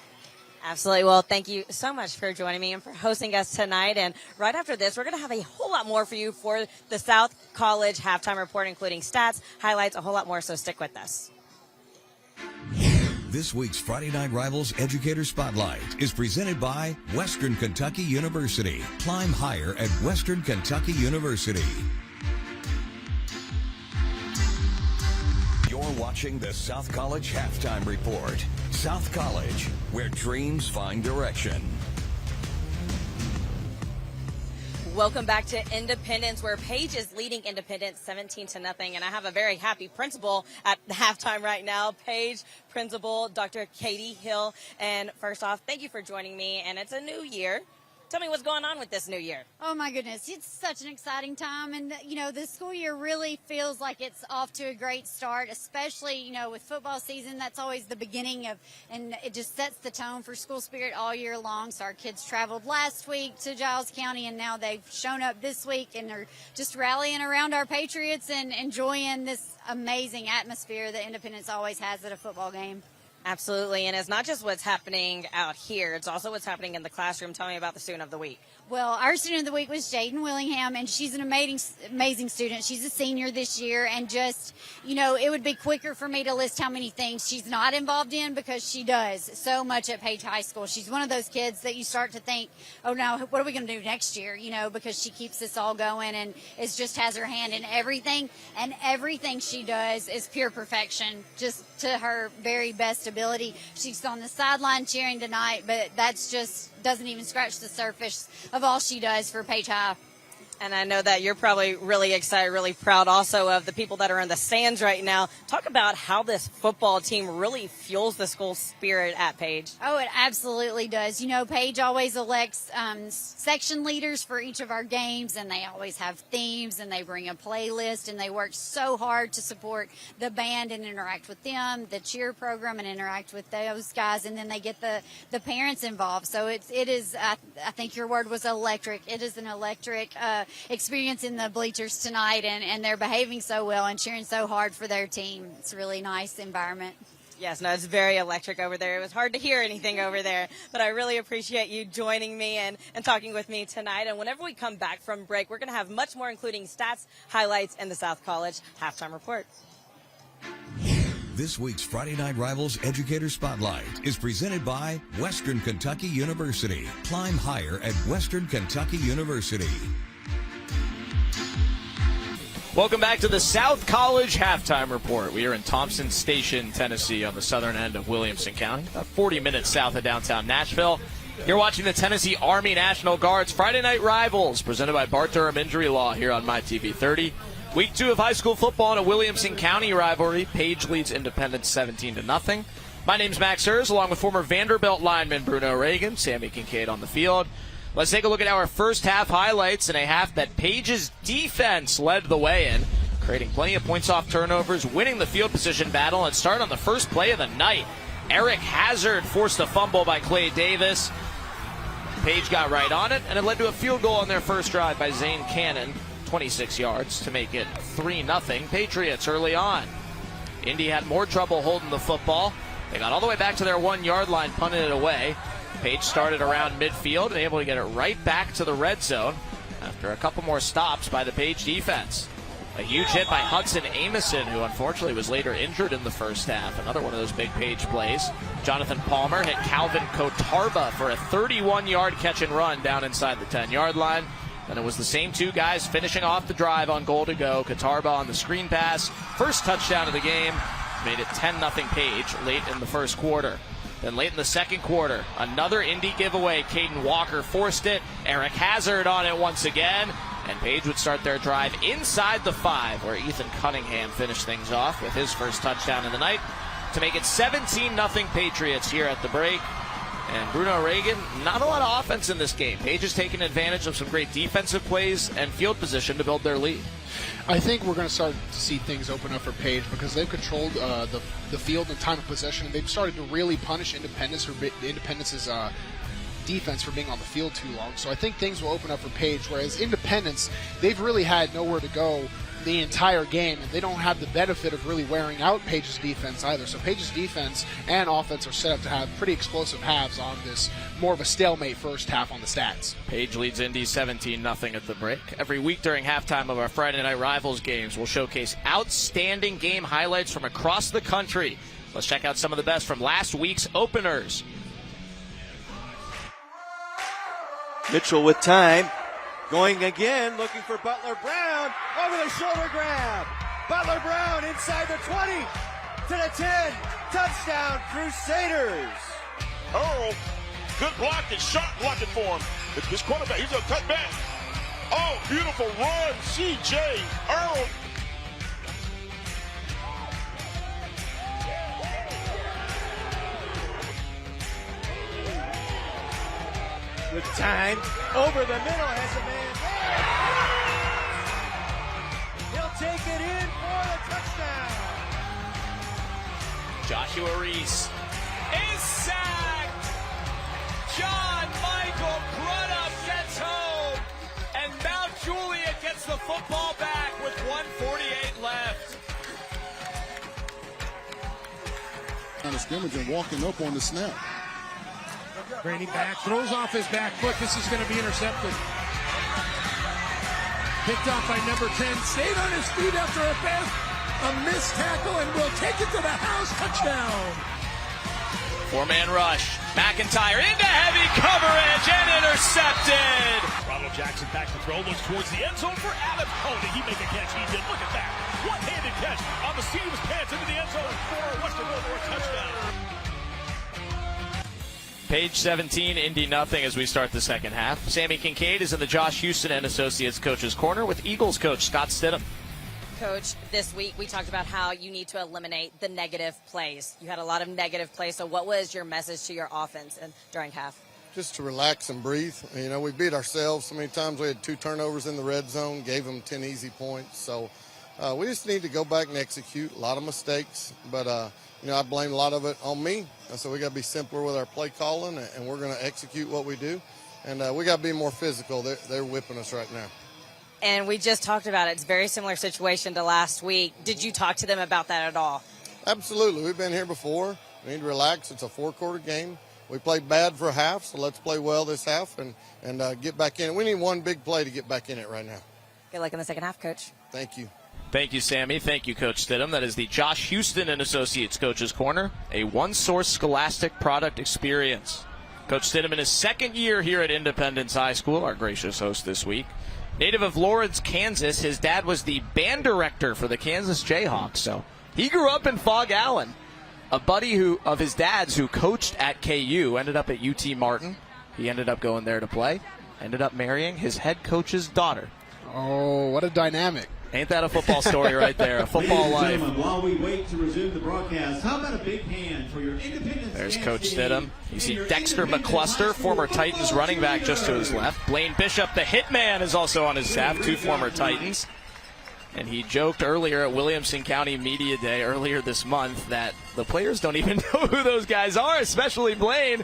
Absolutely. Well, thank you so much for joining me and for hosting us tonight. And right after this, we're going to have a whole lot more for you for the South College Halftime Report, including stats, highlights, a whole lot more. So stick with us. This week's Friday Night Rivals Educator Spotlight is presented by Western Kentucky University. Climb higher at Western Kentucky University. You're watching the South College Halftime Report. South College, where dreams find direction. Welcome back to Independence, where Page is leading Independence 17-0. And I have a very happy principal at the halftime right now. Page principal, Dr. Katie Hill. And first off, thank you for joining me. And it's a new year. Tell me what's going on with this new year. Oh, my goodness. It's such an exciting time. And, the school year really feels like it's off to a great start, especially, with football season. That's always the beginning and it just sets the tone for school spirit all year long. So our kids traveled last week to Giles County, and now they've shown up this week and are just rallying around our Patriots and enjoying this amazing atmosphere that Independence always has at a football game. Absolutely, and it's not just what's happening out here, it's also what's happening in the classroom. Tell me about the student of the week. Well, our student of the week was Jaden Willingham, and she's an amazing student. She's a senior this year, and just, it would be quicker for me to list how many things she's not involved in, because she does so much at Page High School. She's one of those kids that you start to think, oh, now what are we going to do next year, because she keeps this all going and just has her hand in everything, and everything she does is pure perfection, just to her very best ability. She's on the sideline cheering tonight, but that's just doesn't even scratch the surface of all she does for Page High. And I know that you're probably really excited, really proud also of the people that are in the stands right now. Talk about how this football team really fuels the school spirit at Page. Oh, it absolutely does. You know, Page always elects section leaders for each of our games, and they always have themes, and they bring a playlist, and they work so hard to support the band and interact with them, the cheer program, and interact with those guys, and then they get the parents involved. So it is, I think your word was electric. It is an electric experience in the bleachers tonight, and they're behaving so well and cheering so hard for their team. It's a really nice environment. Yes, no, it's very electric over there. It was hard to hear anything over there, but I really appreciate you joining me and talking with me tonight. And whenever we come back from break, we're going to have much more, including stats, highlights, and the South College Halftime Report. This week's Friday Night Rivals Educator Spotlight is presented by Western Kentucky University. Climb higher at Western Kentucky University. Welcome back to the South College Halftime Report. We are in Thompson Station, Tennessee, on the southern end of Williamson County, about 40 minutes south of downtown Nashville. You're watching the Tennessee Army National Guard's Friday Night Rivals, presented by Bart Durham Injury Law here on MyTV 30. Week 2 of high school football in a Williamson County rivalry. Page leads Independence 17-0. My name's Max Hers, along with former Vanderbilt lineman Bruno Reagan, Sammy Kincaid on the field. Let's take a look at our first half highlights in a half that Page's defense led the way in, creating plenty of points off turnovers, winning the field position battle, and starting on the first play of the night. Eric Hazard forced a fumble by Clay Davis. Page got right on it, and it led to a field goal on their first drive by Zane Cannon, 26 yards, to make it 3-0 Patriots early on. Indy had more trouble holding the football. They got all the way back to their 1-yard line, punted it away. Page started around midfield and able to get it right back to the red zone after a couple more stops by the Page defense. A huge hit by Hudson Amison, who unfortunately was later injured in the first half. Another one of those big Page plays. Jonathan Palmer hit Calvin Kotarba for a 31-yard catch and run down inside the 10-yard line. And it was the same two guys finishing off the drive on goal to go. Kotarba on the screen pass. First touchdown of the game. Made it 10-0 Page late in the first quarter. Then late in the second quarter, another Indy giveaway. Caden Walker forced it. Eric Hazard on it once again. And Page would start their drive inside the 5, where Ethan Cunningham finished things off with his first touchdown of the night to make it 17-0 Patriots here at the break. And Bruno Reagan, not a lot of offense in this game. Page has taken advantage of some great defensive plays and field position to build their lead. I think we're going to start to see things open up for Page because they've controlled the field and time of possession. They've started to really punish Independence's defense for being on the field too long. So I think things will open up for Page, whereas Independence, they've really had nowhere to go the entire game, and they don't have the benefit of really wearing out Page's defense either. So Page's defense and offense are set up to have pretty explosive halves on this, more of a stalemate first half on the stats. Page leads Indy 17-0 at the break. Every week during halftime of our Friday Night Rivals games, we'll showcase outstanding game highlights from across the country. Let's check out some of the best from last week's openers. Mitchell with time. Going again, looking for Butler Brown. Over the shoulder grab. Butler Brown inside the 20 to the 10. Touchdown, Crusaders. Earl, good blocking, shot blocking for him. This quarterback, he's going to cut back. Oh, beautiful run, C.J. Earl. With time, over the middle, has a man there. He'll take it in for the touchdown. Joshua Reese is sacked. John Michael Crudup gets home. And Mount Juliet gets the football back with 1:48 left. On the scrimmage and walking up on the snap. Brady back, throws off his back foot. This is going to be intercepted. Picked off by number 10. Stayed on his feet after a missed tackle and will take it to the house. Touchdown. Four-man rush. McIntyre into heavy coverage and intercepted. Ronald Jackson back to throw. Looks towards the end zone for Adams. Oh, did he make a catch? He did. Look at that. One-handed catch on the seat of his pants into the end zone for Western North touchdown. Page 17, Indy nothing as we start the second half. Sammy Kincaid is in the Josh Houston and Associates Coach's Corner with Eagles coach Scott Stidham. Coach, this week we talked about how you need to eliminate the negative plays. You had a lot of negative plays, so what was your message to your offense during half? Just to relax and breathe. You know, we beat ourselves so many times. We had 2 turnovers in the red zone, gave them 10 easy points. So we just need to go back and execute. A lot of mistakes, but you know, I blame a lot of it on me. So we got to be simpler with our play calling, and we're going to execute what we do. And we got to be more physical. They're whipping us right now. And we just talked about it. It's a very similar situation to last week. Did you talk to them about that at all? Absolutely. We've been here before. We need to relax. It's a 4-quarter game. We played bad for a half, so let's play well this half and get back in. We need one big play to get back in it right now. Good luck in the second half, Coach. Thank you. Thank you, Sammy. Thank you, Coach Stidham. That is the Josh Houston and Associates Coach's Corner, a one-source scholastic product experience. Coach Stidham in his second year here at Independence High School, our gracious host this week. Native of Lawrence, Kansas, his dad was the band director for the Kansas Jayhawks, so he grew up in Fog Allen. A buddy of his dad's who coached at KU ended up at UT Martin. He ended up going there to play, ended up marrying his head coach's daughter. Oh, what a dynamic. Ain't that a football story right there? A football life. While we wait to resume the broadcast, how about a big hand for your Independence? There's Coach Stidham. You see Dexter McCluster, former Titans running back, just to his left. Blaine Bishop, the hitman, is also on his staff, 2 former Titans. And he joked earlier at Williamson County Media Day earlier this month that the players don't even know who those guys are, especially Blaine.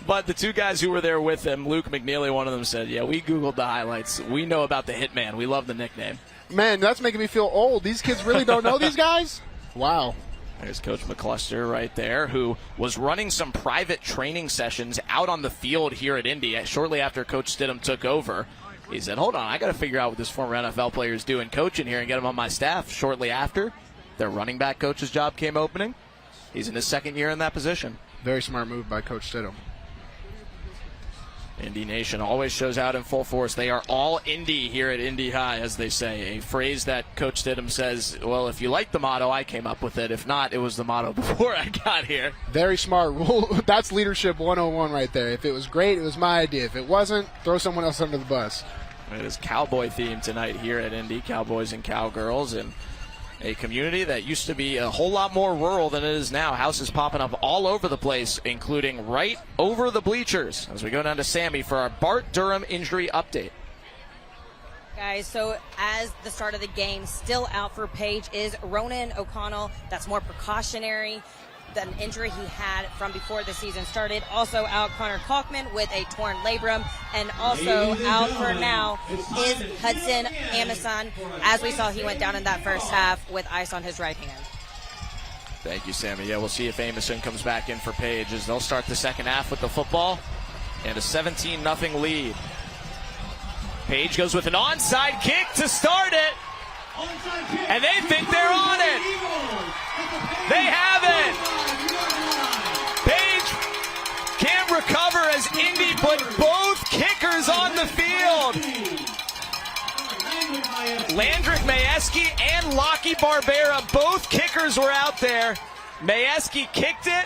But the 2 guys who were there with him, Luke McNeely, one of them said, yeah, we Googled the highlights. We know about the hitman. We love the nickname. Man, that's making me feel old. These kids really don't know these guys? Wow. There's Coach McCluster right there, who was running some private training sessions out on the field here at Indy shortly after Coach Stidham took over. He said, hold on, I got to figure out what this former NFL player is doing coaching here and get him on my staff. Shortly after, their running back coach's job came opening. He's in his second year in that position. Very smart move by Coach Stidham. Indy Nation always shows out in full force. They are all Indy here at Indy High, as they say. A phrase that Coach Stidham says, well, if you like the motto, I came up with it. If not, it was the motto before I got here. Very smart. That's leadership 101 right there. If it was great, it was my idea. If it wasn't, throw someone else under the bus. It is cowboy theme tonight here at Indy, cowboys and cowgirls, and a community that used to be a whole lot more rural than it is now. Houses popping up all over the place, including right over the bleachers. As we go down to Sammy for our Bart Durham injury update. Guys, so as the start of the game, still out for Page is Ronan O'Connell. That's more precautionary than injury he had from before the season started. Also out Connor Kalkman with a torn labrum. And also out for now is Hudson Amison. As we saw, he went down in that first half with ice on his right hand. Thank you, Sammy. Yeah, we'll see if Amison comes back in for Page as they'll start the second half with the football and a 17-0 lead. Page goes with an onside kick to start it. And they think they're on it. They have it. Page can't recover as Indy put both kickers on the field. Landrick Mayeski and Lockie Barbera, both kickers were out there. Mayeski kicked it,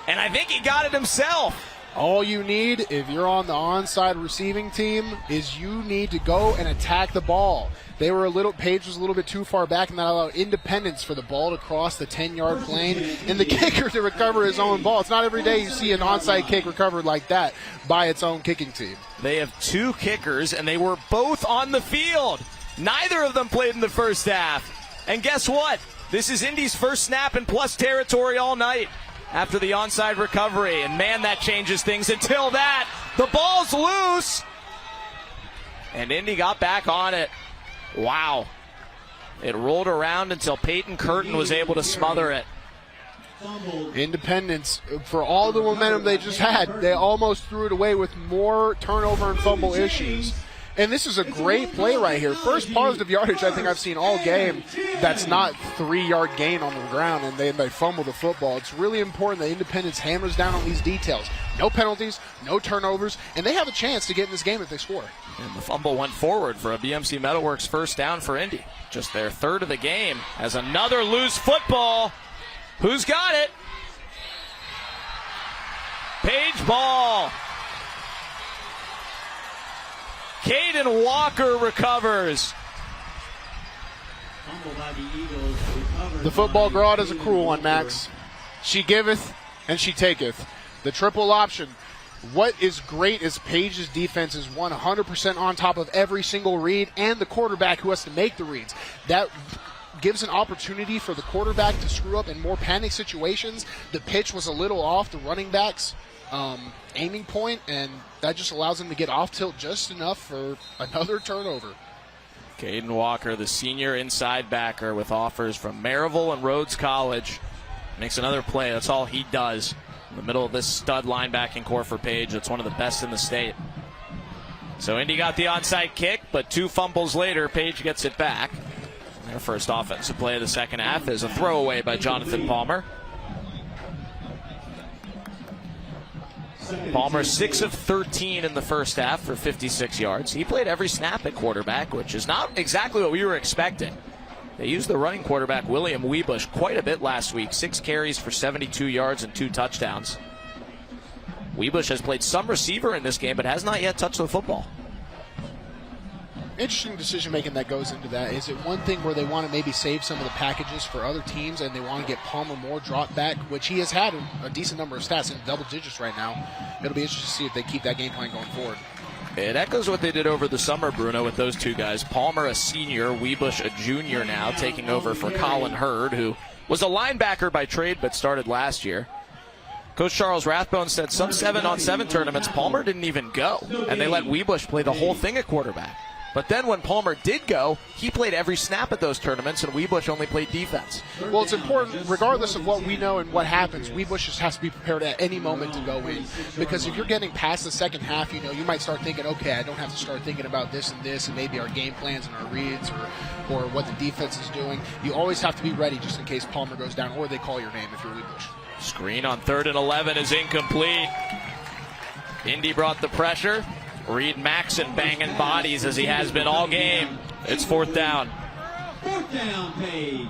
and I think he got it himself. All you need, if you're on the onside receiving team, is you need to go and attack the ball. Page was a little bit too far back, and that allowed Independence for the ball to cross the 10-yard plane and the kicker to recover his own ball. It's not every day you see an onside kick recovered like that by its own kicking team. They have 2 kickers, and they were both on the field. Neither of them played in the first half. And guess what? This is Indy's first snap in plus territory all night after the onside recovery. And, man, that changes things. Until that, the ball's loose. And Indy got back on it. Wow. It rolled around until Peyton Curtin was able to smother it. Independence, for all the momentum they just had, they almost threw it away with more turnover and fumble issues. And this is a great play right here. First positive yardage I think I've seen all game that's not 3-yard gain on the ground, and they fumble the football. It's really important that Independence hammers down on these details. No penalties, no turnovers, and they have a chance to get in this game if they score. And the fumble went forward for a BMC Metalworks first down for Indy. Just their third of the game as another loose football. Who's got it? Page ball. Caden Walker recovers. The football god is a cruel one, Max. She giveth and she taketh. The triple option. What is great is Page's defense is 100% on top of every single read, and the quarterback who has to make the reads. That gives an opportunity for the quarterback to screw up in more panic situations. The pitch was a little off the running back's aiming point, and that just allows him to get off tilt just enough for another turnover. Caden Walker, the senior inside backer with offers from Maryville and Rhodes College, makes another play. That's all he does in the middle of this stud linebacking core for Page. That's one of the best in the state. So Indy got the onside kick, but 2 fumbles later, Page gets it back. Their first offensive play of the second half is a throwaway by Jonathan Palmer. Palmer 6 of 13 in the first half for 56 yards. He played every snap at quarterback, which is not exactly what we were expecting. They used the running quarterback, William Webush, quite a bit last week. 6 carries for 72 yards and 2 touchdowns. Webush has played some receiver in this game, but has not yet touched the football. Interesting decision-making that goes into that. Is it one thing where they want to maybe save some of the packages for other teams and they want to get Palmer more drop back, which he has had a decent number of stats in double digits right now. It'll be interesting to see if they keep that game plan going forward. It echoes what they did over the summer, Bruno, with those two guys. Palmer, a senior, Webush, a junior now, taking over for Colin Hurd, who was a linebacker by trade but started last year. Coach Charles Rathbone said some 7-on-7 tournaments, Palmer didn't even go, and they let Webush play the whole thing at quarterback. But then when Palmer did go, he played every snap at those tournaments, and Webush only played defense. Well, it's important, regardless of what we know and what happens, Webush just has to be prepared at any moment to go in. Because if you're getting past the second half, you might start thinking, okay, I don't have to start thinking about this and maybe our game plans and our reads or what the defense is doing. You always have to be ready just in case Palmer goes down or they call your name if you're Webush. Screen on 3rd and 11 is incomplete. Indy brought the pressure. Reed Maxson banging bodies as he has been all game. It's 4th down. 4th down, Page.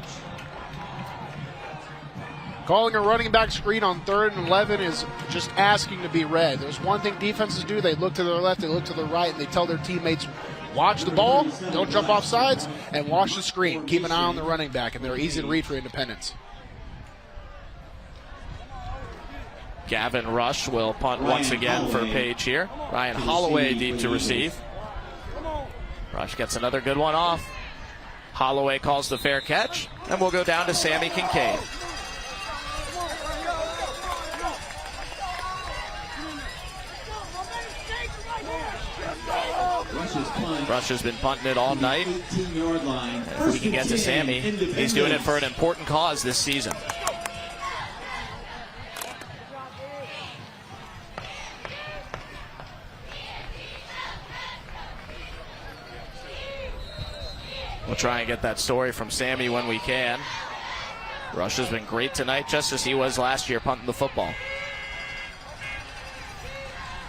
Calling a running back screen on 3rd and 11 is just asking to be read. There's one thing defenses do. They look to their left, they look to their right, and they tell their teammates, watch the ball, don't jump off sides, and watch the screen. Keep an eye on the running back, and they're easy to read for Independence. Gavin Rush will punt once again for Page here. Ryan Holloway deep to receive. Rush gets another good one off. Holloway calls the fair catch, and we'll go down to Sammy Kincaid. Rush has been punting it all night. If we can get to Sammy, he's doing it for an important cause this season. We'll try and get that story from Sammy when we can. Rush has been great tonight, just as he was last year punting the football.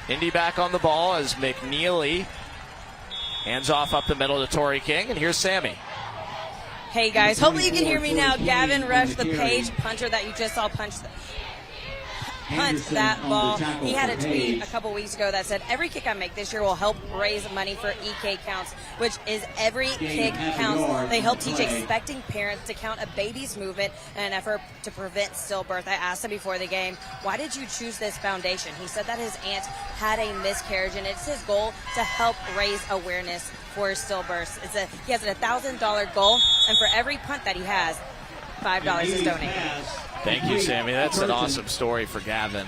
Indy back on the ball as McNeely hands off up the middle to Torrey King, and here's Sammy. Hey guys, hopefully you can hear me now. Gavin Rush, the Page punter that you just saw punt that ball. He had a tweet a couple weeks ago that said, every kick I make this year will help raise money for EK Counts, which is every kick counts. They help teach expecting parents to count a baby's movement in an effort to prevent stillbirth. I asked him before the game, why did you choose this foundation? He said that his aunt had a miscarriage, and it's his goal to help raise awareness for stillbirths. He has a $1,000 goal, and for every punt that he has, $5 is donated. Thank you, Sammy. That's an awesome story for Gavin.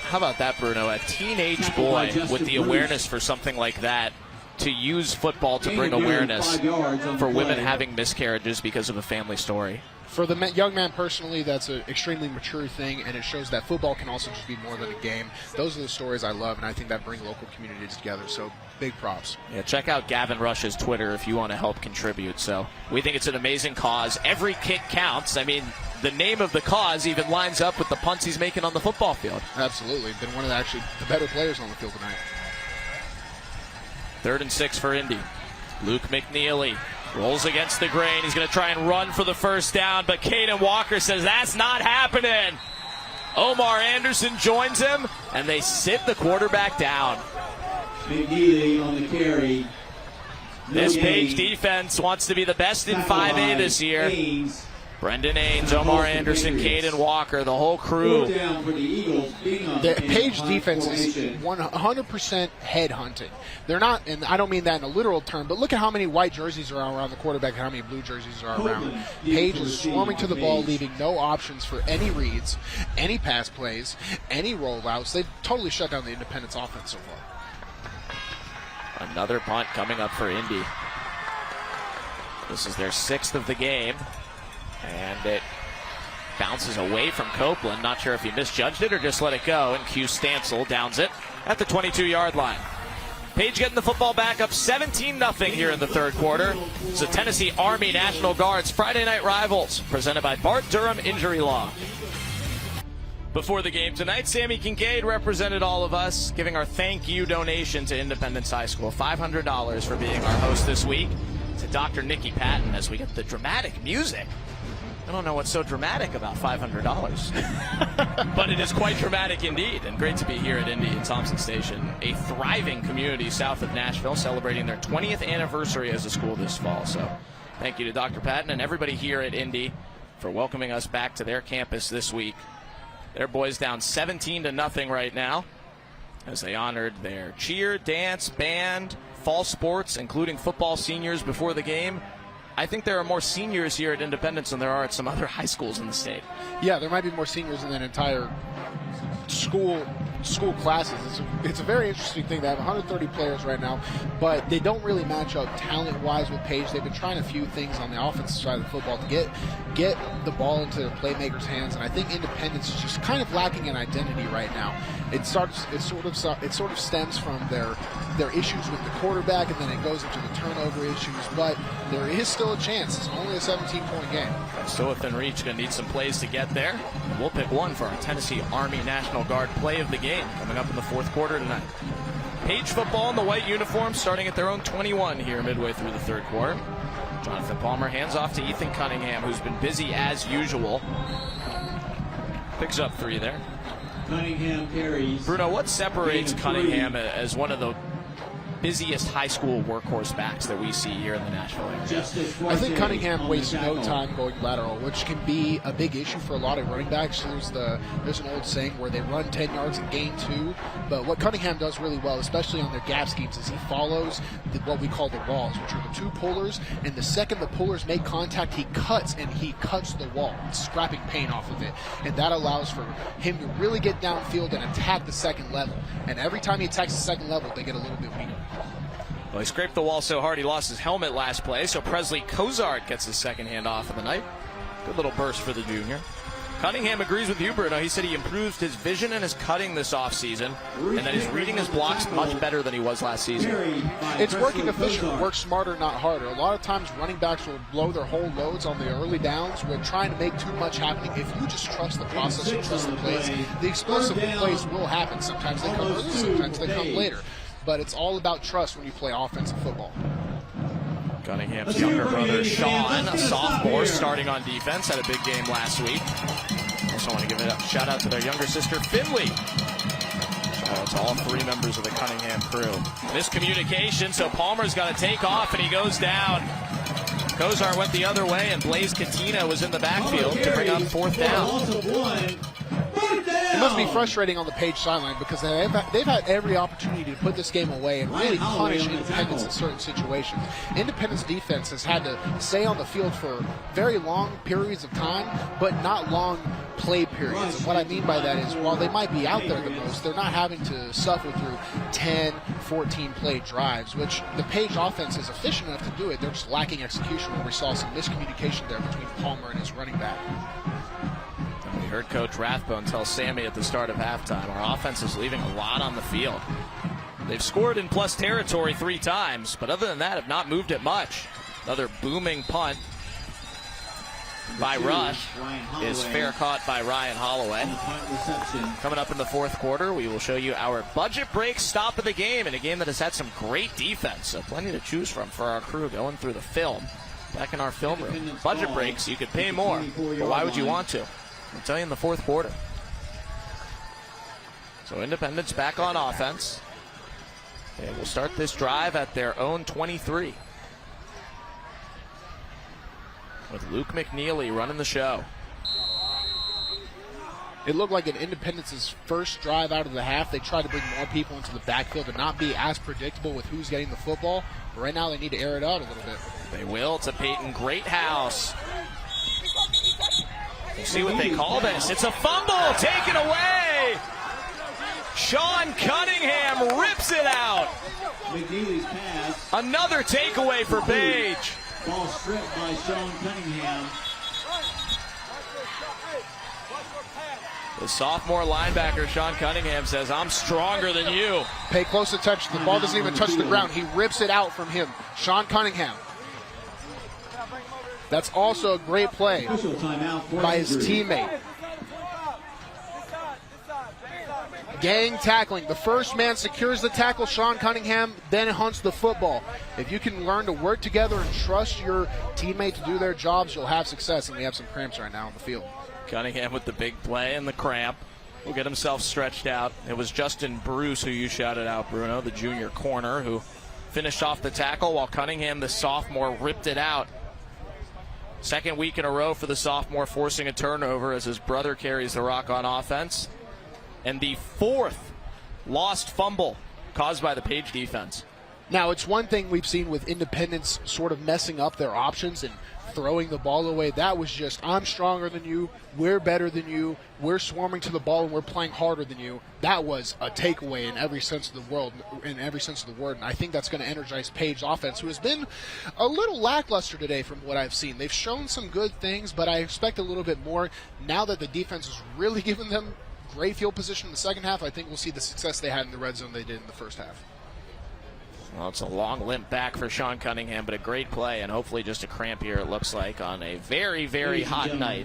How about that, Bruno? A teenage boy with the awareness for something like that, to use football to bring awareness for women having miscarriages because of a family story. For the young man personally, that's an extremely mature thing, and it shows that football can also just be more than a game. Those are the stories I love, and I think that bring local communities together, so big props. Yeah, check out Gavin Rush's Twitter if you want to help contribute. So we think it's an amazing cause. Every kick counts. I mean, the name of the cause even lines up with the punts he's making on the football field. Absolutely. Been one of the better players on the field tonight. 3rd and 6 for Indy. Luke McNeely rolls against the grain. He's going to try and run for the first down, but Caden Walker says that's not happening. Omar Anderson joins him, and they sit the quarterback down. McNeely on the carry. This Page defense wants to be the best in 5A this year. Brendan Ains, Omar Anderson, Caden Walker, the whole crew. The Page defense is 100% head hunting. They're not, and I don't mean that in a literal term, but look at how many white jerseys are around the quarterback and how many blue jerseys are around. Page is swarming to the ball, leaving no options for any reads, any pass plays, any rollouts. They've totally shut down the Independence offense so far. Another punt coming up for Indy. This is their 6th of the game. And it bounces away from Copeland. Not sure if he misjudged it or just let it go. And Q Stansel downs it at the 22-yard line. Page getting the football back up 17-0 here in the third quarter. It's the Tennessee Army National Guard's Friday Night Rivals, presented by Bart Durham Injury Law. Before the game tonight, Sammy Kincaid represented all of us, giving our thank you donation to Independence High School. $500 for being our host this week. To Dr. Nikki Patton as we get the dramatic music. I don't know what's so dramatic about $500. But it is quite dramatic indeed, and great to be here at Indy and Thompson Station, a thriving community south of Nashville, celebrating their 20th anniversary as a school this fall. So thank you to Dr. Patton and everybody here at Indy for welcoming us back to their campus this week. Their boys down 17-0 right now as they honored their cheer, dance, band, fall sports, including football seniors before the game. I think there are more seniors here at Independence than there are at some other high schools in the state. Yeah, there might be more seniors in that entire school classes. It's a very interesting thing. They have 130 players right now, but they don't really match up talent-wise with Page. They've been trying a few things on the offensive side of the football to get the ball into their playmakers' hands, and I think Independence is just kind of lacking an identity right now. It sort of stems from their issues with the quarterback, and then it goes into the turnover issues, but there is still a chance. It's only a 17-point game. Still within reach. Going to need some plays to get there. And we'll pick one for our Tennessee Army National Guard play of the game coming up in the fourth quarter tonight. Page football in the white uniform starting at their own 21 here midway through the third quarter. Jonathan Palmer hands off to Ethan Cunningham, who's been busy as usual. Picks up 3 there. Cunningham carries. Bruno, what separates Cunningham as one of the busiest high school workhorse backs that we see here in the Nashville area? I think Cunningham wastes no time going lateral, which can be a big issue for a lot of running backs. There's an old saying where they run 10 yards and gain 2, but what Cunningham does really well, especially on their gap schemes, is he follows what we call the walls, which are the 2 pullers, and the second the pullers make contact, he cuts the wall, scrapping paint off of it, and that allows for him to really get downfield and attack the second level, and every time he attacks the second level, they get a little bit weaker. Well, he scraped the wall so hard he lost his helmet last play, so Presley Cozart gets his second handoff of the night. Good little burst for the junior. Cunningham agrees with you, Bruno. He said he improved his vision and his cutting this offseason, and that he's reading his blocks much better than he was last season. It's working efficient. Work smarter, not harder. A lot of times running backs will blow their whole loads on the early downs with trying to make too much happening. If you just trust the process and trust the plays, the explosive plays will happen. Sometimes they come early, sometimes they come later. But it's all about trust when you play offensive football. Cunningham's younger brother, Sean, a sophomore, starting on defense, had a big game last week. Also want to give a shout out to their younger sister, Finley. Shout out to all 3 members of the Cunningham crew. Miscommunication, so Palmer's got to take off, and he goes down. Cozart went the other way, and Blaze Katina was in the backfield to bring up 4th down. It must be frustrating on the Page sideline because they've had every opportunity to put this game away and really punish Independence in certain situations. Independence defense has had to stay on the field for very long periods of time, but not long play periods. And what I mean by that is while they might be out there the most, they're not having to suffer through 10, 14 play drives, which the Page offense is efficient enough to do it. They're just lacking execution, where we saw some miscommunication there between Palmer and his running back. We heard Coach Rathbone tell Sammy at the start of halftime, our offense is leaving a lot on the field. They've scored in plus territory 3 times, but other than that have not moved it much. Another booming punt by Rush is fair caught by Ryan Holloway. Coming up in the fourth quarter, we will show you our budget break stop of the game in a game that has had some great defense, so plenty to choose from for our crew going through the film. Back in our film room. Budget breaks, you could pay more, but why would you want to? I'll tell you in the fourth quarter. So Independence back on offense. They will start this drive at their own 23. With Luke McNeely running the show. It looked like an Independence's first drive out of the half. They tried to bring more people into the backfield and not be as predictable with who's getting the football. But right now they need to air it out a little bit. They will to Peyton Greathouse. We'll see what they call this. It's a fumble taken away. Sean Cunningham rips it out. McNeely's pass. Another takeaway for Page. Ball stripped by Sean Cunningham. The sophomore linebacker, Sean Cunningham, says, I'm stronger than you. Pay close attention. The ball doesn't even touch the ground. He rips it out from him. Sean Cunningham. That's also a great play by his teammate. Gang tackling. The first man secures the tackle, Sean Cunningham, then hunts the football. If you can learn to work together and trust your teammate to do their jobs, you'll have success, and we have some cramps right now on the field. Cunningham with the big play and the cramp will get himself stretched out. It was Justin Bruce who you shouted out, Bruno, the junior corner, who finished off the tackle while Cunningham, the sophomore, ripped it out. Second week in a row for the sophomore forcing a turnover as his brother carries the rock on offense. And the fourth lost fumble caused by the Page defense. Now, it's one thing we've seen with Independence sort of messing up their options and throwing the ball away. That was just, I'm stronger than you, we're better than you, we're swarming to the ball and we're playing harder than you. That was a takeaway in every sense of the word, and I think that's going to energize Page's offense, who has been a little lackluster today from what I've seen. They've shown some good things, but I expect a little bit more. Now that the defense has really given them great field position in the second half, I think we'll see the success they had in the red zone they did in the first half. Well, it's a long limp back for Sean Cunningham, but a great play, and hopefully just a cramp here, it looks like, on a very, very hot night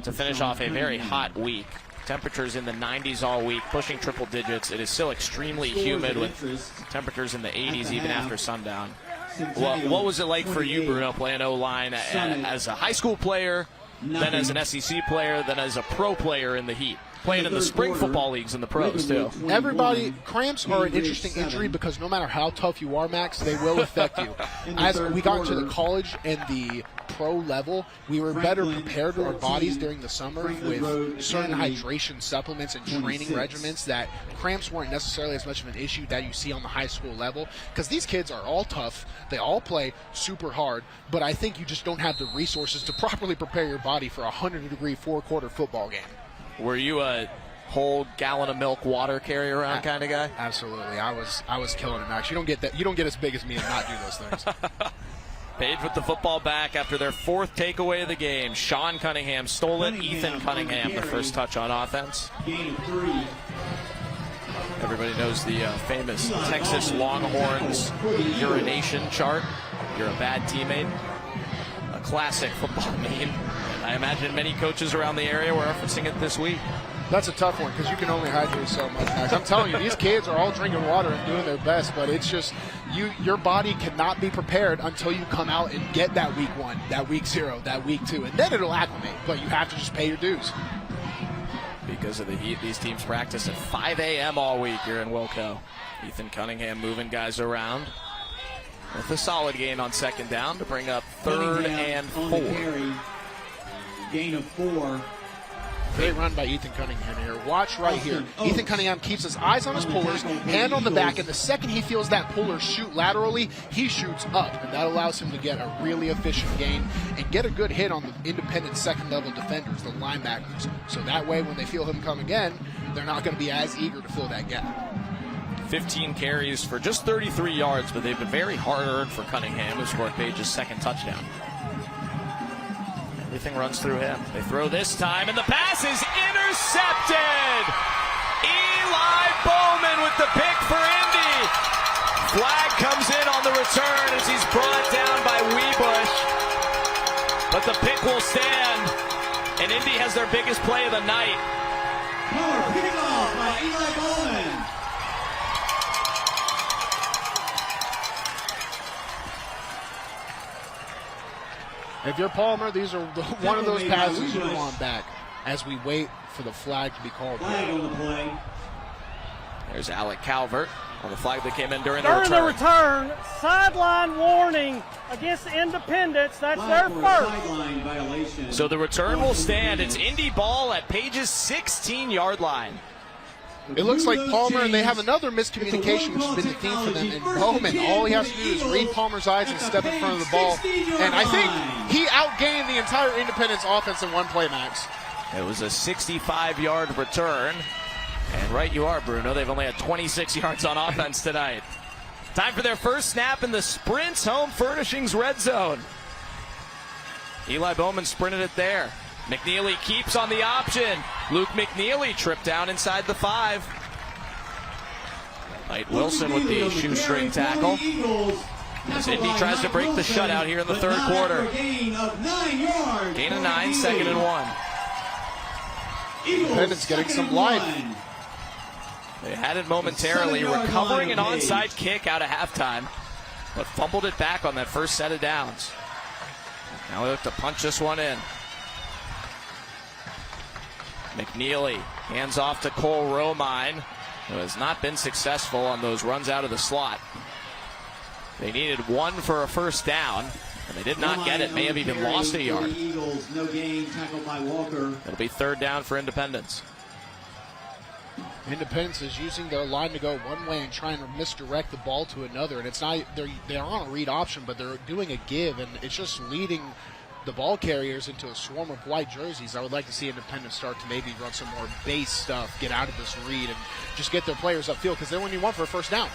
to finish off a very hot week. Temperatures in the 90s all week, pushing triple digits. It is still extremely humid with temperatures in the 80s even after sundown. What was it like for you, Bruno, playing O-line as a high school player, then as an SEC player, then as a pro player in the heat? Playing in the spring football leagues and the pros, too. Everybody, cramps are an interesting injury because no matter how tough you are, Max, they will affect you. As we got into the college and the pro level, we were better prepared with our bodies during the summer with certain hydration supplements and training regimens that cramps weren't necessarily as much of an issue that you see on the high school level, because these kids are all tough. They all play super hard, but I think you just don't have the resources to properly prepare your body for a 100-degree four-quarter football game. Were you a whole gallon of milk water carry around kind of guy? Absolutely. I was killing it, Max. You don't get that. You don't get as big as me and not do those things. Page with the football back after their fourth takeaway of the game. Sean Cunningham stole it. Ethan Cunningham, the first touch on offense. Everybody knows the famous Texas Longhorns urination chart. You're a bad teammate. A classic football meme. I imagine many coaches around the area were referencing it this week. That's a tough one because you can only hydrate so much, Max. I'm telling you, these kids are all drinking water and doing their best, but it's just your body cannot be prepared until you come out and get that week 1, that week 0, that week 2, and then it'll acclimate, but you have to just pay your dues. Because of the heat, these teams practice at 5 a.m. all week here in Wilco. Ethan Cunningham moving guys around with a solid gain on second down to bring up 3rd and 4. Gain of 4. Great run by Ethan Cunningham here. Watch right here. Ethan Cunningham keeps his eyes on his pullers, hand on the back, and the second he feels that puller shoot laterally, he shoots up, and that allows him to get a really efficient gain and get a good hit on the independent second-level defenders, the linebackers. So that way, when they feel him come again, they're not going to be as eager to fill that gap. 15 carries for just 33 yards, but they've been very hard-earned for Cunningham, who scored Page's second touchdown. Everything runs through him. They throw this time, and the pass is intercepted! Eli Bowman with the pick for Indy. Flag comes in on the return as he's brought down by Weebush. But the pick will stand, and Indy has their biggest play of the night. Power picking off by Eli Bowman. If you're Palmer, these are one of those passes you want back as we wait for the flag to be called. Flag on the play. There's Alec Calvert on the flag that came in during During the the return, sideline warning against Independence. That's their first. So the return will stand. It's Indy ball at Page's 16-yard line. It looks like Palmer, and they have another miscommunication, which has been the theme for them. And Bowman, all he has to do is read Palmer's eyes and step in front of the ball. And I think he outgained the entire Independence offense in one play, Max. It was a 65-yard return. And right you are, Bruno. They've only had 26 yards on offense tonight. Time for their first snap in the Sprints Home Furnishings red zone. Eli Bowman sprinted it there. McNeely keeps on the option. Luke McNeely tripped down inside the 5. Knight Wilson with the shoestring tackle. As Indy tries to break the shutout here in the third quarter. Gain of 9 yards. Gain of 9, 2nd and 1. Independence getting some life. They had it momentarily, recovering an onside kick out of halftime, but fumbled it back on that first set of downs. Now they look to punch this one in. McNeely hands off to Cole Romine, who has not been successful on those runs out of the slot. They needed 1 for a first down, and they did not get it. May have even lost a yard. Eagles, no gain, tackled by Walker. It'll be 3rd down for Independence. Independence is using their line to go one way and trying to misdirect the ball to another, and it's not they are on a read option, but they're doing a give, and it's just leading the ball carriers into a swarm of white jerseys. I would like to see Independence start to maybe run some more base stuff, get out of this read, and just get their players upfield, because they're when you want for a first down.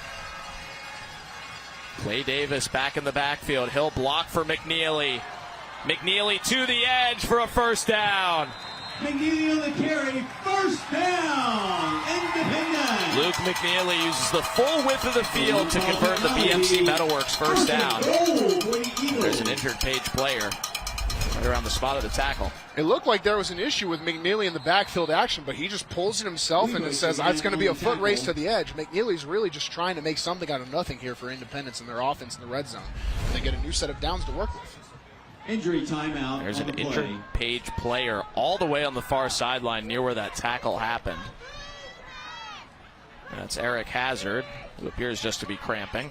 Clay Davis back in the backfield. He'll block for McNeely. McNeely to the edge for a first down. McNeely on the carry, first down, Independence. Luke McNeely uses the full width of the field to convert the BMC Metalworks first down. There's an injured Page player right around the spot of the tackle. It looked like there was an issue with McNeely in the backfield action, but he just pulls it himself and it says it's going to be a foot race to the edge. McNeely's really just trying to make something out of nothing here for Independence and their offense in the red zone. And they get a new set of downs to work with. Injury timeout. There's an injured Page player all the way on the far sideline near where that tackle happened. And that's Eric Hazard, who appears just to be cramping.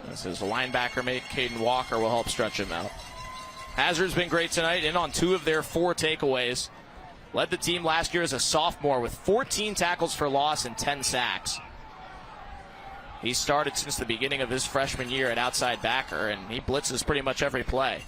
This is a linebacker mate. Caden Walker will help stretch him out. Hazard's been great tonight, in on 2 of their 4 takeaways. Led the team last year as a sophomore with 14 tackles for loss and 10 sacks. He started since the beginning of his freshman year at outside backer, and he blitzes pretty much every play.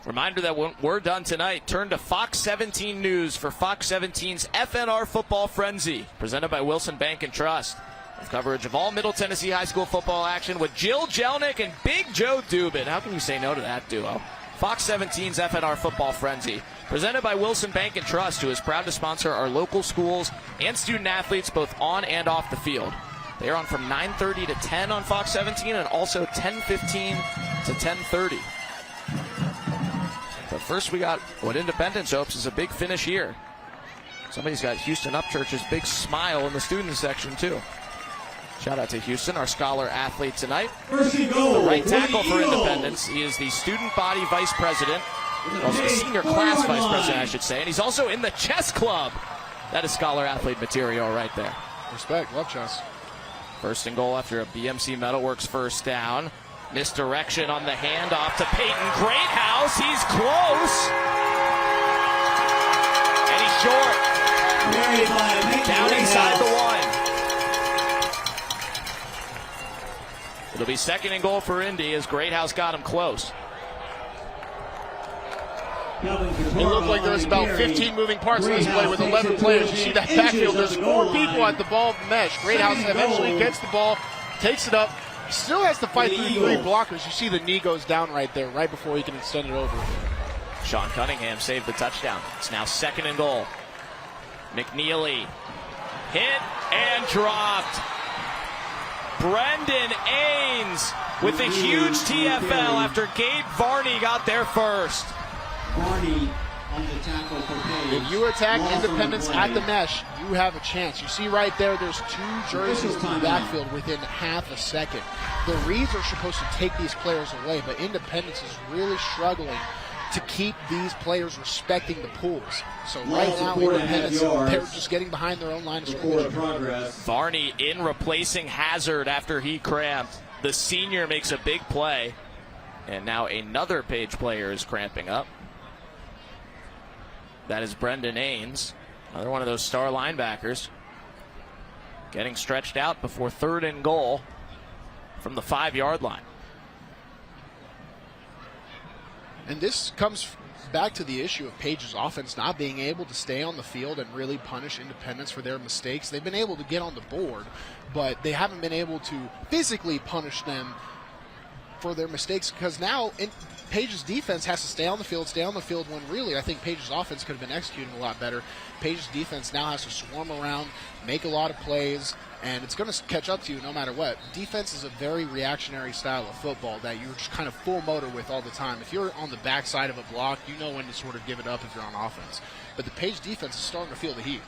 Reminder that when we're done tonight, turn to Fox 17 News for Fox 17's FNR Football Frenzy, presented by Wilson Bank and Trust. With coverage of all Middle Tennessee high school football action with Jill Jelnick and Big Joe Dubin. How can you say no to that duo? Fox 17's FNR Football Frenzy, presented by Wilson Bank and Trust, who is proud to sponsor our local schools and student athletes both on and off the field. They are on from 9:30 to 10 on Fox 17 and also 10:15 to 10:30. But first we got what Independence hopes is a big finish here. Somebody's got Houston Upchurch's big smile in the student section too. Shout out to Houston, our scholar athlete tonight. The right tackle for Independence. He is the student body vice president, also the senior class vice president, I should say, and he's also in the chess club. That is scholar athlete material right there. Respect, love chess. 1st and goal after a BMC Metalworks first down. Misdirection on the handoff to Peyton Greathouse. He's close. And he's short. Down inside the 1. It'll be 2nd and goal for Indy as Greathouse got him close. It looked like there was about 15 moving parts in this play with 11 players. You see that backfield, there's 4 people at the ball mesh. Greathouse eventually gets the ball, takes it up, still has to fight through 3 blockers. You see the knee goes down right there, right before he can extend it over. Sean Cunningham saved the touchdown. It's now 2nd and goal. McNeely hit and dropped. Brendan Ains with a huge TFL after Gabe Varney got there first. Varney on the tackle for Page. If you attack Independence at the mesh, you have a chance. You see right there, there's 2 jerseys in the backfield within half a second. The reads are supposed to take these players away, but Independence is really struggling to keep these players respecting the pools. So right now, Independence, they're just getting behind their own line of scrimmage. Varney in replacing Hazard after he cramped. The senior makes a big play. And now another Page player is cramping up. That is Brendan Ains, another one of those star linebackers. Getting stretched out before 3rd and goal from the 5-yard line. And this comes back to the issue of Page's offense not being able to stay on the field and really punish Independence for their mistakes. They've been able to get on the board, but they haven't been able to physically punish them for their mistakes, because now Page's defense has to stay on the field when really I think Page's offense could have been executing a lot better. Page's defense now has to swarm around, make a lot of plays, and it's going to catch up to you no matter what. Defense is a very reactionary style of football that you're just kind of full motor with all the time. If you're on the backside of a block, you know when to sort of give it up if you're on offense. But the Page defense is starting to feel the heat.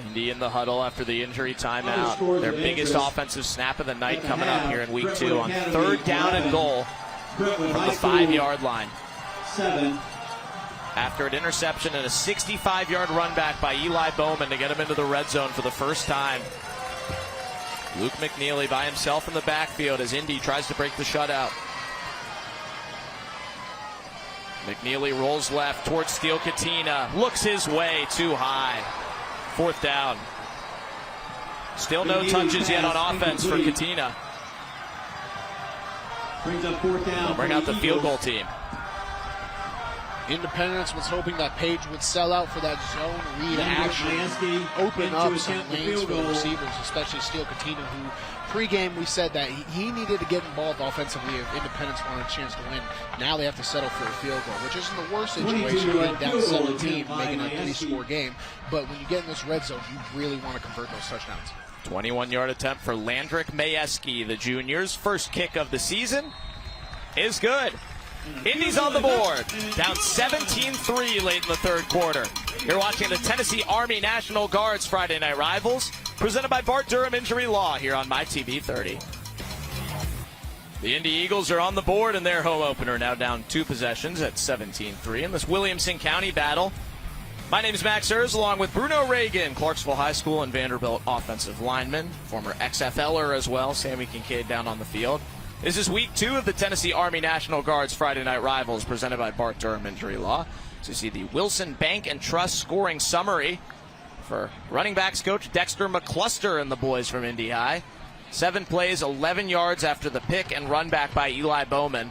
Indy in the huddle after the injury timeout. Their biggest offensive snap of the night coming up here in week 2 on 3rd down and goal from the 5-yard line. 7. After an interception and a 65-yard run back by Eli Bowman to get him into the red zone for the first time. Luke McNeely by himself in the backfield as Indy tries to break the shutout. McNeely rolls left towards Steele Katina. Looks his way too high. 4th down. Still no touches yet on offense for Katina. Brings up 4th down. They'll bring out the field goal team. Independence was hoping that Page would sell out for that zone read action, open up some lanes for the receivers, especially Steele Katina, who pregame we said that he needed to get involved offensively if Independence wanted a chance to win. Now they have to settle for a field goal, which isn't the worst situation, being down 17, making a 3-score game. But when you get in this red zone, you really want to convert those touchdowns. 21-yard attempt for Landrick Majewski, the junior's first kick of the season is good. Indy's on the board, down 17-3 late in the 3rd quarter. You're watching the Tennessee Army National Guard's Friday Night Rivals, presented by Bart Durham Injury Law here on MyTV 30. The Indy Eagles are on the board in their home opener, now down 2 possessions at 17-3 in this Williamson County battle. My name is Max Erz, along with Bruno Reagan, Clarksville High School and Vanderbilt offensive lineman, former XFLer as well, Sammy Kincaid down on the field. This is week 2 of the Tennessee Army National Guard's Friday Night Rivals, presented by Bart Durham Injury Law. So you see the Wilson Bank and Trust scoring summary for running backs coach Dexter McCluster and the boys from Indy High. 7 plays, 11 yards after the pick and run back by Eli Bowman.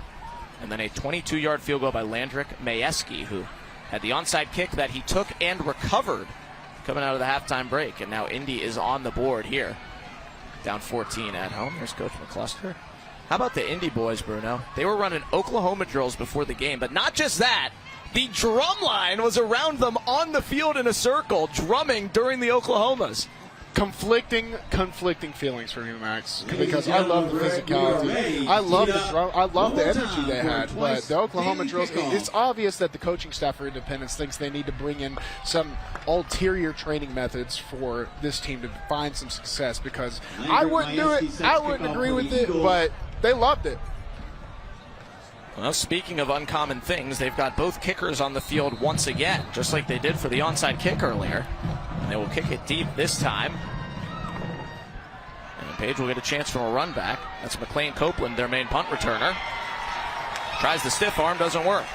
And then a 22-yard field goal by Landrick Majewski, who had the onside kick that he took and recovered coming out of the halftime break. And now Indy is on the board here. Down 14 at home. There's Coach McCluster. How about the Indy boys, Bruno? They were running Oklahoma drills before the game, but not just that. The drum line was around them on the field in a circle, drumming during the Oklahomas. Conflicting feelings for me, Max, because I love the physicality. I love the drum. I love the energy they had. But the Oklahoma drills, it's obvious that the coaching staff for Independence thinks they need to bring in some ulterior training methods for this team to find some success, because I wouldn't do it. I wouldn't agree with it, but they loved it. Well, speaking of uncommon things, they've got both kickers on the field once again, just like they did for the onside kick earlier. And they will kick it deep this time. And Page will get a chance from a run back. That's McLean Copeland, their main punt returner. Tries the stiff arm, doesn't work.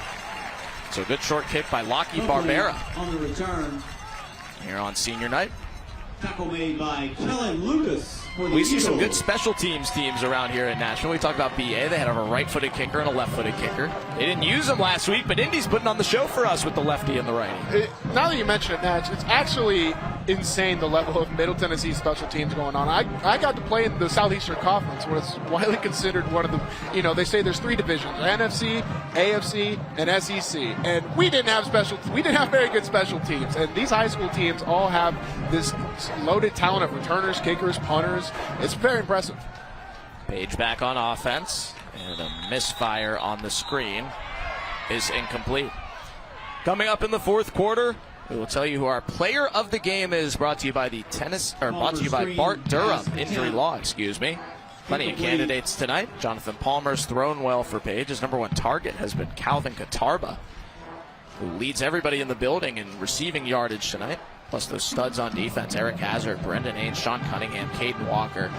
So good short kick by Lockie Barbera. On the return. Here on senior night. Tackle made by Kellen Lucas. We see some good special teams around here in Nashville. We talked about BA. They had a right-footed kicker and a left-footed kicker. They didn't use them last week, but Indy's putting on the show for us with the lefty and the righty. Now that you mention it, Natch, it's actually insane the level of Middle Tennessee special teams going on. I got to play in the Southeastern Conference, what's widely considered one of the, they say there's 3 divisions, NFC, AFC, and SEC. And we didn't have very good special teams. And these high school teams all have this loaded talent of returners, kickers, punters. It's very impressive. Page back on offense, and a misfire on the screen is incomplete. Coming up in the 4th quarter, we will tell you who our player of the game is, brought to you by Bart Durham Injury Law, Plenty of candidates tonight. Jonathan Palmer's thrown well for Page. His number one target has been Calvin Katarba, who leads everybody in the building in receiving yardage tonight. Plus those studs on defense, Eric Hazard, Brendan Ains, Sean Cunningham, Caden Walker.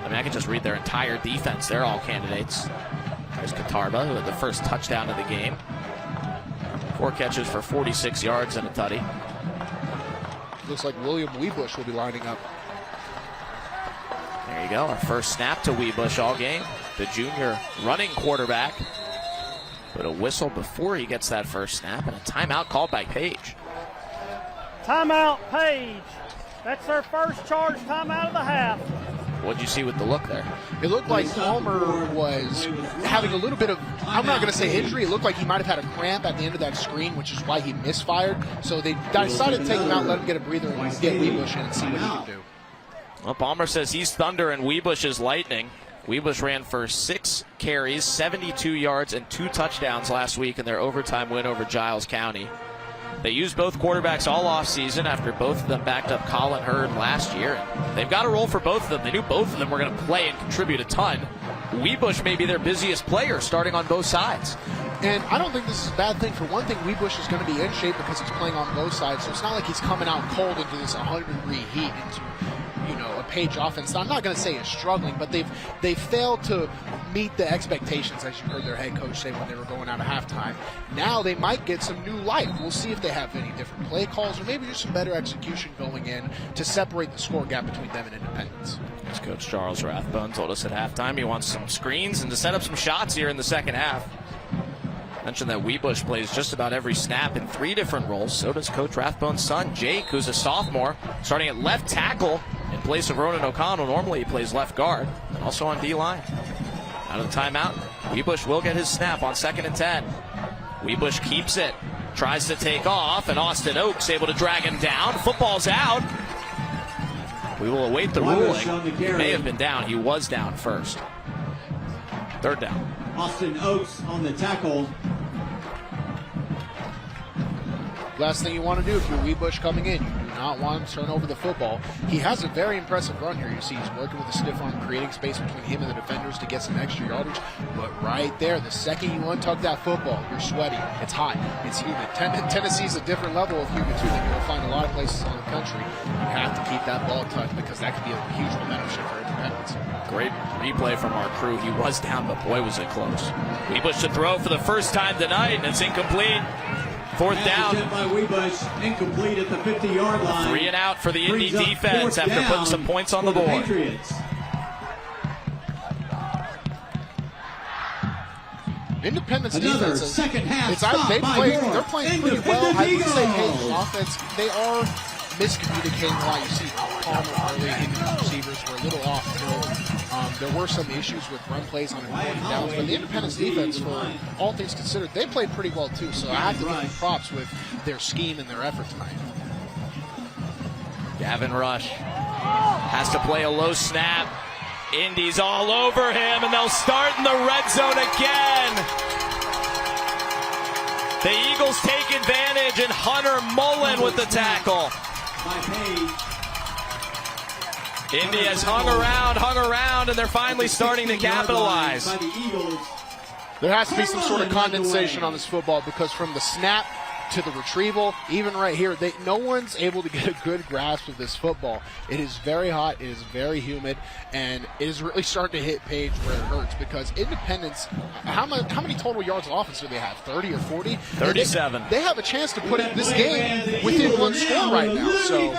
I mean, I could just read their entire defense. They're all candidates. There's Katarba, who had the first touchdown of the game. 4 catches for 46 yards and a tutty. Looks like William Weebush will be lining up. There you go, our first snap to Weebush all game. The junior running quarterback. But a whistle before he gets that first snap, and a timeout called by Page. Timeout, Page. That's their first charge timeout of the half. What'd you see with the look there? It looked like Palmer was having a little bit of, I'm not going to say injury, it looked like he might have had a cramp at the end of that screen, which is why he misfired. So they decided to take him out, let him get a breather, and get Weebush in and see what he can do. Well, Palmer says he's thunder and Weebush is lightning. Weebush ran for 6 carries, 72 yards, and 2 touchdowns last week in their overtime win over Giles County. They used both quarterbacks all offseason after both of them backed up Colin Hurd last year. They've got a role for both of them. They knew both of them were going to play and contribute a ton. Weebush may be their busiest player starting on both sides. And I don't think this is a bad thing. For one thing, Weebush is going to be in shape because he's playing on both sides. So it's not like he's coming out cold into this 100-degree heat into, a Page offense. I'm not going to say is struggling, but they've failed to meet the expectations, as you heard their head coach say when they were going out of halftime. Now they might get some new light. We'll see if they have any different play calls or maybe just some better execution going in to separate the score gap between them and Independence. As Coach Charles Rathbone told us at halftime, he wants some screens and to set up some shots here in the second half. Mentioned that Weebush plays just about every snap in 3 different roles. So does Coach Rathbone's son, Jake, who's a sophomore, starting at left tackle in place of Ronan O'Connell. Normally he plays left guard, and also on D-line. Out of the timeout, Weebush will get his snap on 2nd and 10. Weebush keeps it, tries to take off, and Austin Oakes able to drag him down. Football's out. We will await the ruling. He may have been down. He was down first. 3rd down. Austin Oakes on the tackle. Last thing you want to do if you're Weebush coming in, you do not want him to turn over the football. He has a very impressive run here. You see he's working with a stiff arm, creating space between him and the defenders to get some extra yardage. But right there, the second you untuck that football, you're sweaty. It's hot. It's humid. Tennessee's a different level of humid, too, than you'll find a lot of places in the country. You have to keep that ball tucked because that could be a huge momentum shift for Independence. Great replay from our crew. He was down, but boy, was it close. Weebush to throw for the first time tonight, and it's incomplete. 4th down. By Weebush, incomplete at the 50-yard line. 3 and out for the Indy defense after putting some points on the board. Independence Another defense. Second half They're playing pretty well. I would say Page's offense, they are miscommunicating a lot. You see Palmer early, him and his receivers were a little off field. There were some issues with run plays on important downs, but the Independence defense, for all things considered, they played pretty well too. So I have to give them props with their scheme and their effort tonight. Gavin Rush has to play a low snap. Indy's all over him, and they'll start in the red zone again. The Eagles take advantage, and Hunter Mullen with the tackle. Indy has hung around, and they're finally starting to capitalize. There has to be some sort of condensation on this football because from the snap to the retrieval, even right here, no one's able to get a good grasp of this football. It is very hot, it is very humid, and it is really starting to hit Page where it hurts because Independence, how many total yards of offense do they have? 30 or 40? 37. They have a chance to put this game within 1 score right now. So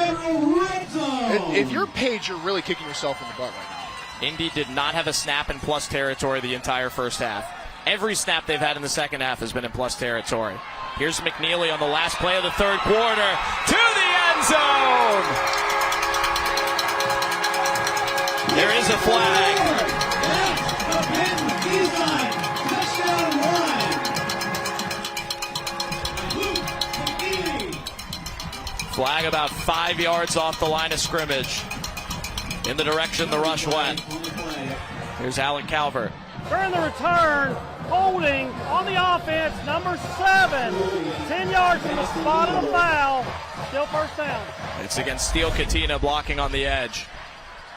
if you're Page, you're really kicking yourself in the butt right now. Indy did not have a snap in plus territory the entire first half. Every snap they've had in the second half has been in plus territory. Here's McNeely on the last play of the 3rd quarter to the end zone. There is a flag. Flag about 5 yards off the line of scrimmage in the direction the rush went. Here's Alan Calvert. During the return, holding on the offense, number 7, 10 yards from the spot of the foul, still first down. It's against Steel Katina blocking on the edge.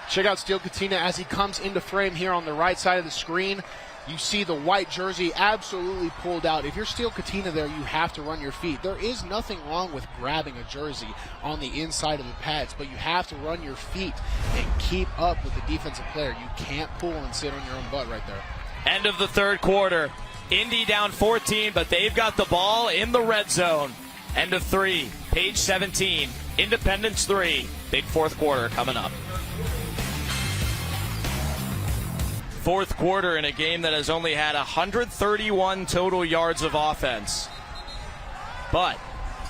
Check out Steel Katina as he comes into frame here on the right side of the screen. You see the white jersey absolutely pulled out. If you're Steel Katina there, you have to run your feet. There is nothing wrong with grabbing a jersey on the inside of the pads, but you have to run your feet and keep up with the defensive player. You can't pull and sit on your own butt right there. End of the third quarter. Indy down 14, but they've got the ball in the red zone. End of 3, page 17. Independence 3. Big fourth quarter coming up. Fourth quarter in a game that has only had 131 total yards of offense. But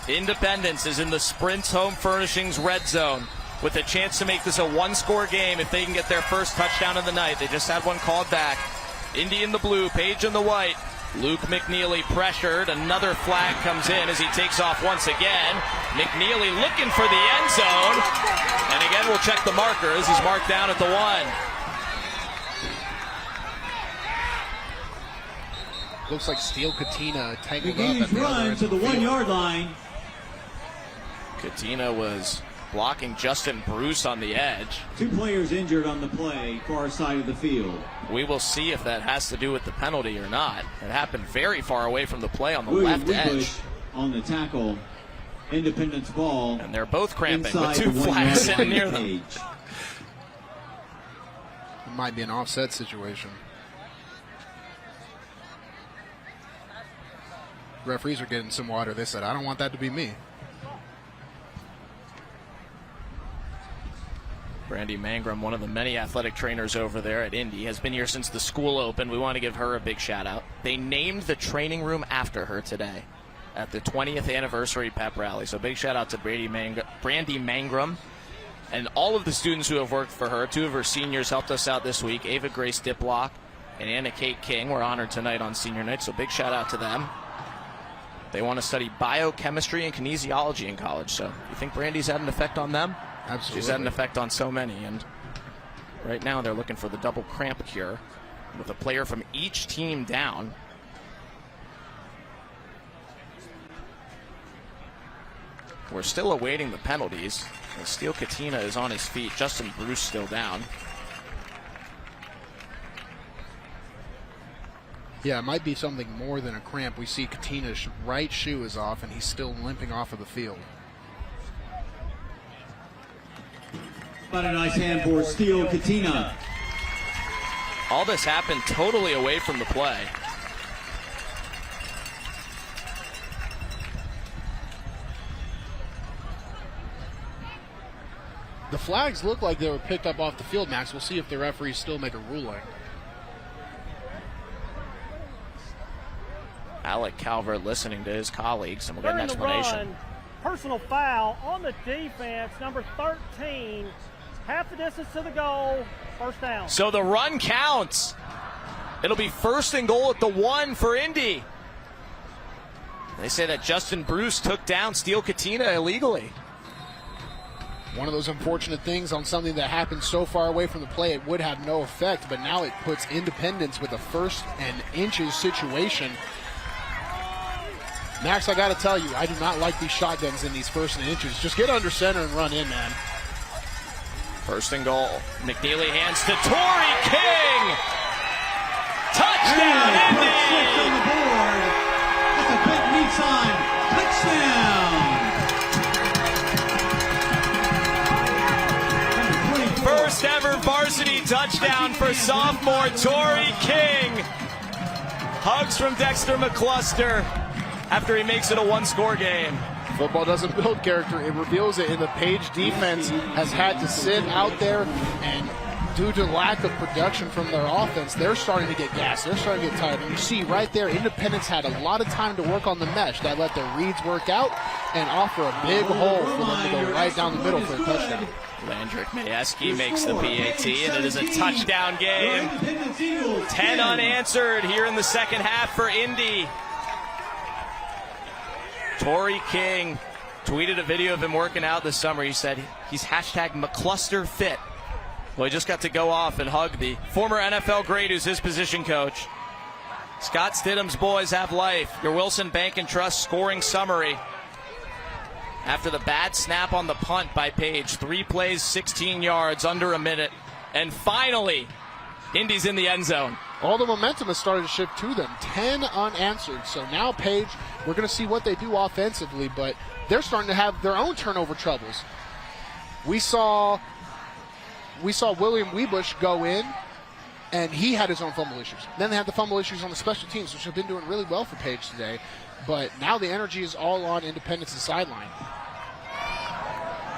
Independence is in the Sprint's Home Furnishings red zone with a chance to make this a one-score game if they can get their first touchdown of the night. They just had one called back. Indy in the blue, Page in the white. Luke McNeely pressured. Another flag comes in as he takes off once again. McNeely looking for the end zone. And again, we'll check the markers. He's marked down at the 1. Looks like Steel Katina tangled The up game's at the other run end to of the field. 1 yard line. Katina was blocking Justin Bruce on the edge. 2 players injured on the play, far side of the field. We will see if that has to do with the penalty or not. It happened very far away from the play on the William left edge. Webush on the tackle. Independence ball. And they're both cramping with inside 2 the 1 flags yard sitting near them. Page. It might be an offset situation. Referees are getting some water. They said, I don't want that to be me. Brandy Mangrum, one of the many athletic trainers over there at Indy, has been here since the school opened. We want to give her a big shout out. They named the training room after her today at the 20th anniversary pep rally. So big shout out to Brandy Mangrum and all of the students who have worked for her. 2 of her seniors helped us out this week. Ava Grace Diplock and Anna Kate King were honored tonight on senior night. So big shout out to them. They want to study biochemistry and kinesiology in college. So you think Brandy's had an effect on them? Absolutely. She's had an effect on so many, and right now they're looking for the double cramp cure with a player from each team down. We're still awaiting the penalties. And Steel Katina is on his feet. Justin Bruce still down. Yeah, it might be something more than a cramp. We see Katina's right shoe is off, and he's still limping off of the field. About a nice hand for Steel Katina. All this happened totally away from the play. The flags look like they were picked up off the field, Max. We'll see if the referees still make a ruling. Alec Calvert listening to his colleagues, and we'll get an explanation. Run, personal foul on the defense, number 13. Half the distance to the goal, first down. So the run counts. It'll be 1st and goal at the 1 for Indy. They say that Justin Bruce took down Steel Katina illegally. One of those unfortunate things on something that happened so far away from the play, it would have no effect, but now it puts Independence with a 1st and inches situation. Max, I got to tell you, I do not like these shotguns in these 1st and inches. Just get under center and run in, man. 1st and goal. McNeely hands to Torrey King. Touchdown, Indy! On the board. That's a big knee time. Touchdown! First ever varsity touchdown for sophomore Torrey King. Hugs from Dexter McCluster after he makes it a 1-score game. Football doesn't build character, it reveals it, and the Page defense has had to sit out there, and due to lack of production from their offense, they're starting to get gassed. They're starting to get tired. And you see right there, Independence had a lot of time to work on the mesh. That let their reads work out and offer a big hole for them to go right down the middle for a touchdown. Landrick Mayeski makes the PAT, and it is a touchdown game. 10 unanswered here in the second half for Indy. Torrey King tweeted a video of him working out this summer. He said he's #McClusterFit. Well, he just got to go off and hug the former NFL great who's his position coach. Scott Stidham's boys have life. Your Wilson Bank and Trust scoring summary. After the bad snap on the punt by Page, 3 plays, 16 yards, under a minute. And finally, Indy's in the end zone. All the momentum has started to shift to them. 10 unanswered. So now Page, we're going to see what they do offensively, but they're starting to have their own turnover troubles. We saw William Webush go in, and he had his own fumble issues. Then they had the fumble issues on the special teams, which have been doing really well for Page today. But now the energy is all on Independence's sideline.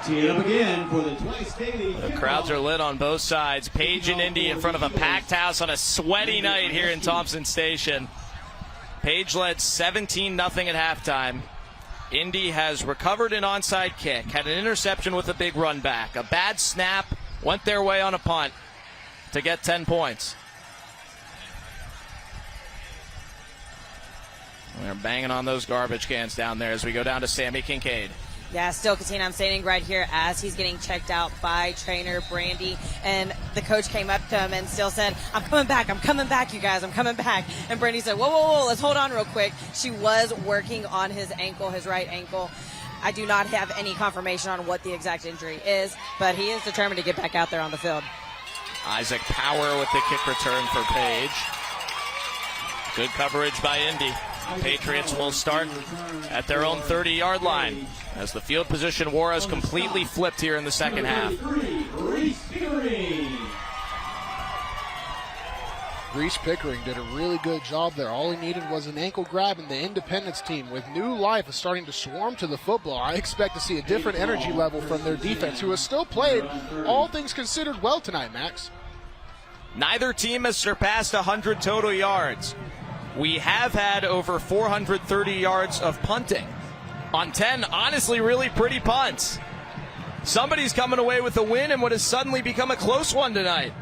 Tee it up again for the Twice Daily. The crowds are lit on both sides. Page and Indy in front of a packed house on a sweaty night here in Thompson Station. Page led 17-0 at halftime. Indy has recovered an onside kick, had an interception with a big run back. A bad snap, went their way on a punt to get 10 points. We're banging on those garbage cans down there as we go down to Sammy Kincaid. Yeah, still Katina, I'm standing right here as he's getting checked out by trainer Brandy, and the coach came up to him and still said, I'm coming back, you guys, I'm coming back. And Brandy said, whoa, let's hold on real quick. She was working on his ankle, his right ankle. I do not have any confirmation on what the exact injury is, but he is determined to get back out there on the field. Isaac Power with the kick return for Page. Good coverage by Indy. Patriots will start at their own 30-yard line as the field position war has completely flipped here in the second half. Reese Pickering did a really good job there. All he needed was an ankle grab, and the Independence team with new life is starting to swarm to the football. I expect to see a different energy level from their defense, who has still played, all things considered, well tonight, Max. Neither team has surpassed 100 total yards. We have had over 430 yards of punting on 10, honestly, really pretty punts. Somebody's coming away with a win in what has suddenly become a close one tonight.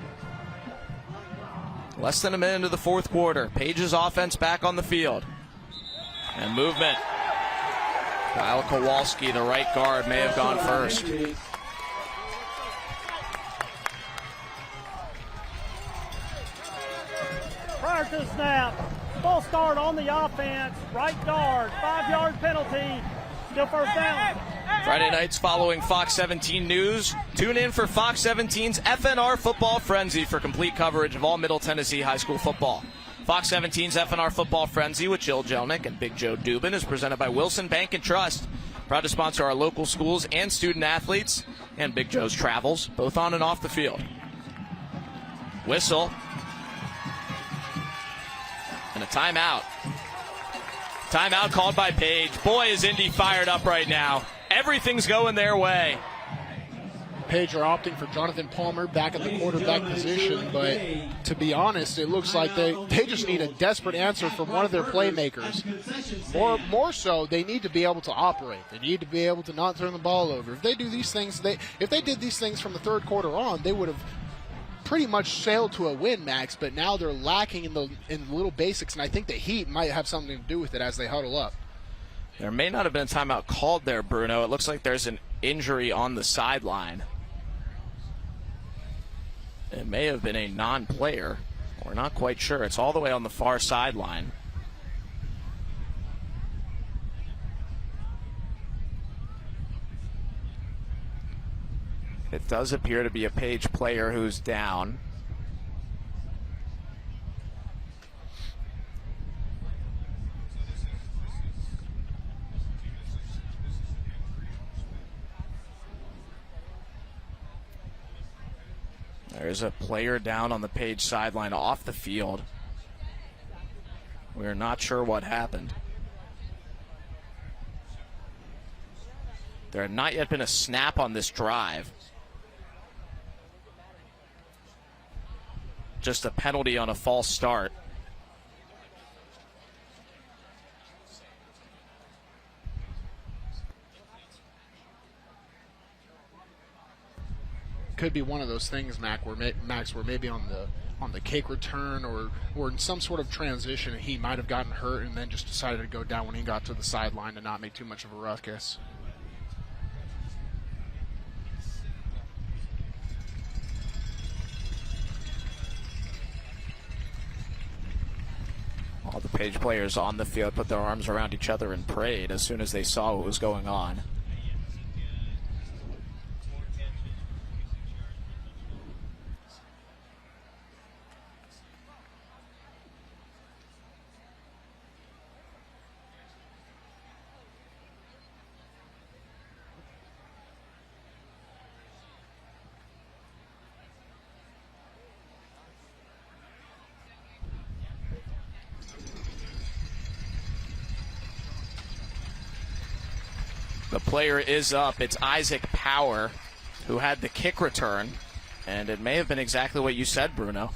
Less than a minute into the fourth quarter. Page's offense back on the field. And movement. Kyle Kowalski, the right guard, may have gone first. Prior to the snap, full start on the offense, right guard, 5-yard penalty, still first down. Friday nights following Fox 17 News. Tune in for Fox 17's FNR Football Frenzy for complete coverage of all Middle Tennessee high school football. Fox 17's FNR Football Frenzy with Jill Jelnick and Big Joe Dubin is presented by Wilson Bank and Trust. Proud to sponsor our local schools and student athletes and Big Joe's travels, both on and off the field. Whistle. And a timeout. Timeout called by Page. Boy, is Indy fired up right now. Everything's going their way. Page are opting for Jonathan Palmer back at the quarterback position, but to be honest, it looks like they just need a desperate answer from one of their playmakers. More so, they need to be able to operate. They need to be able to not turn the ball over. If they do these things, if they did these things from the third quarter on, they would have pretty much sailed to a win, Max, but now they're lacking in the little basics, and I think the heat might have something to do with it as they huddle up. There may not have been a timeout called there, Bruno. It looks like there's an injury on the sideline. It may have been a non-player. We're not quite sure. It's all the way on the far sideline. It does appear to be a Page player who's down. There's a player down on the Page sideline off the field. We're not sure what happened. There had not yet been a snap on this drive. Just a penalty on a false start. Could be one of those things, Max, where maybe on the kick return or in some sort of transition he might have gotten hurt and then just decided to go down when he got to the sideline and not make too much of a ruckus. All the Page players on the field put their arms around each other and prayed as soon as they saw what was going on. player is up. It's Isaac Power, who had the kick return, and it may have been exactly what you said, Bruno.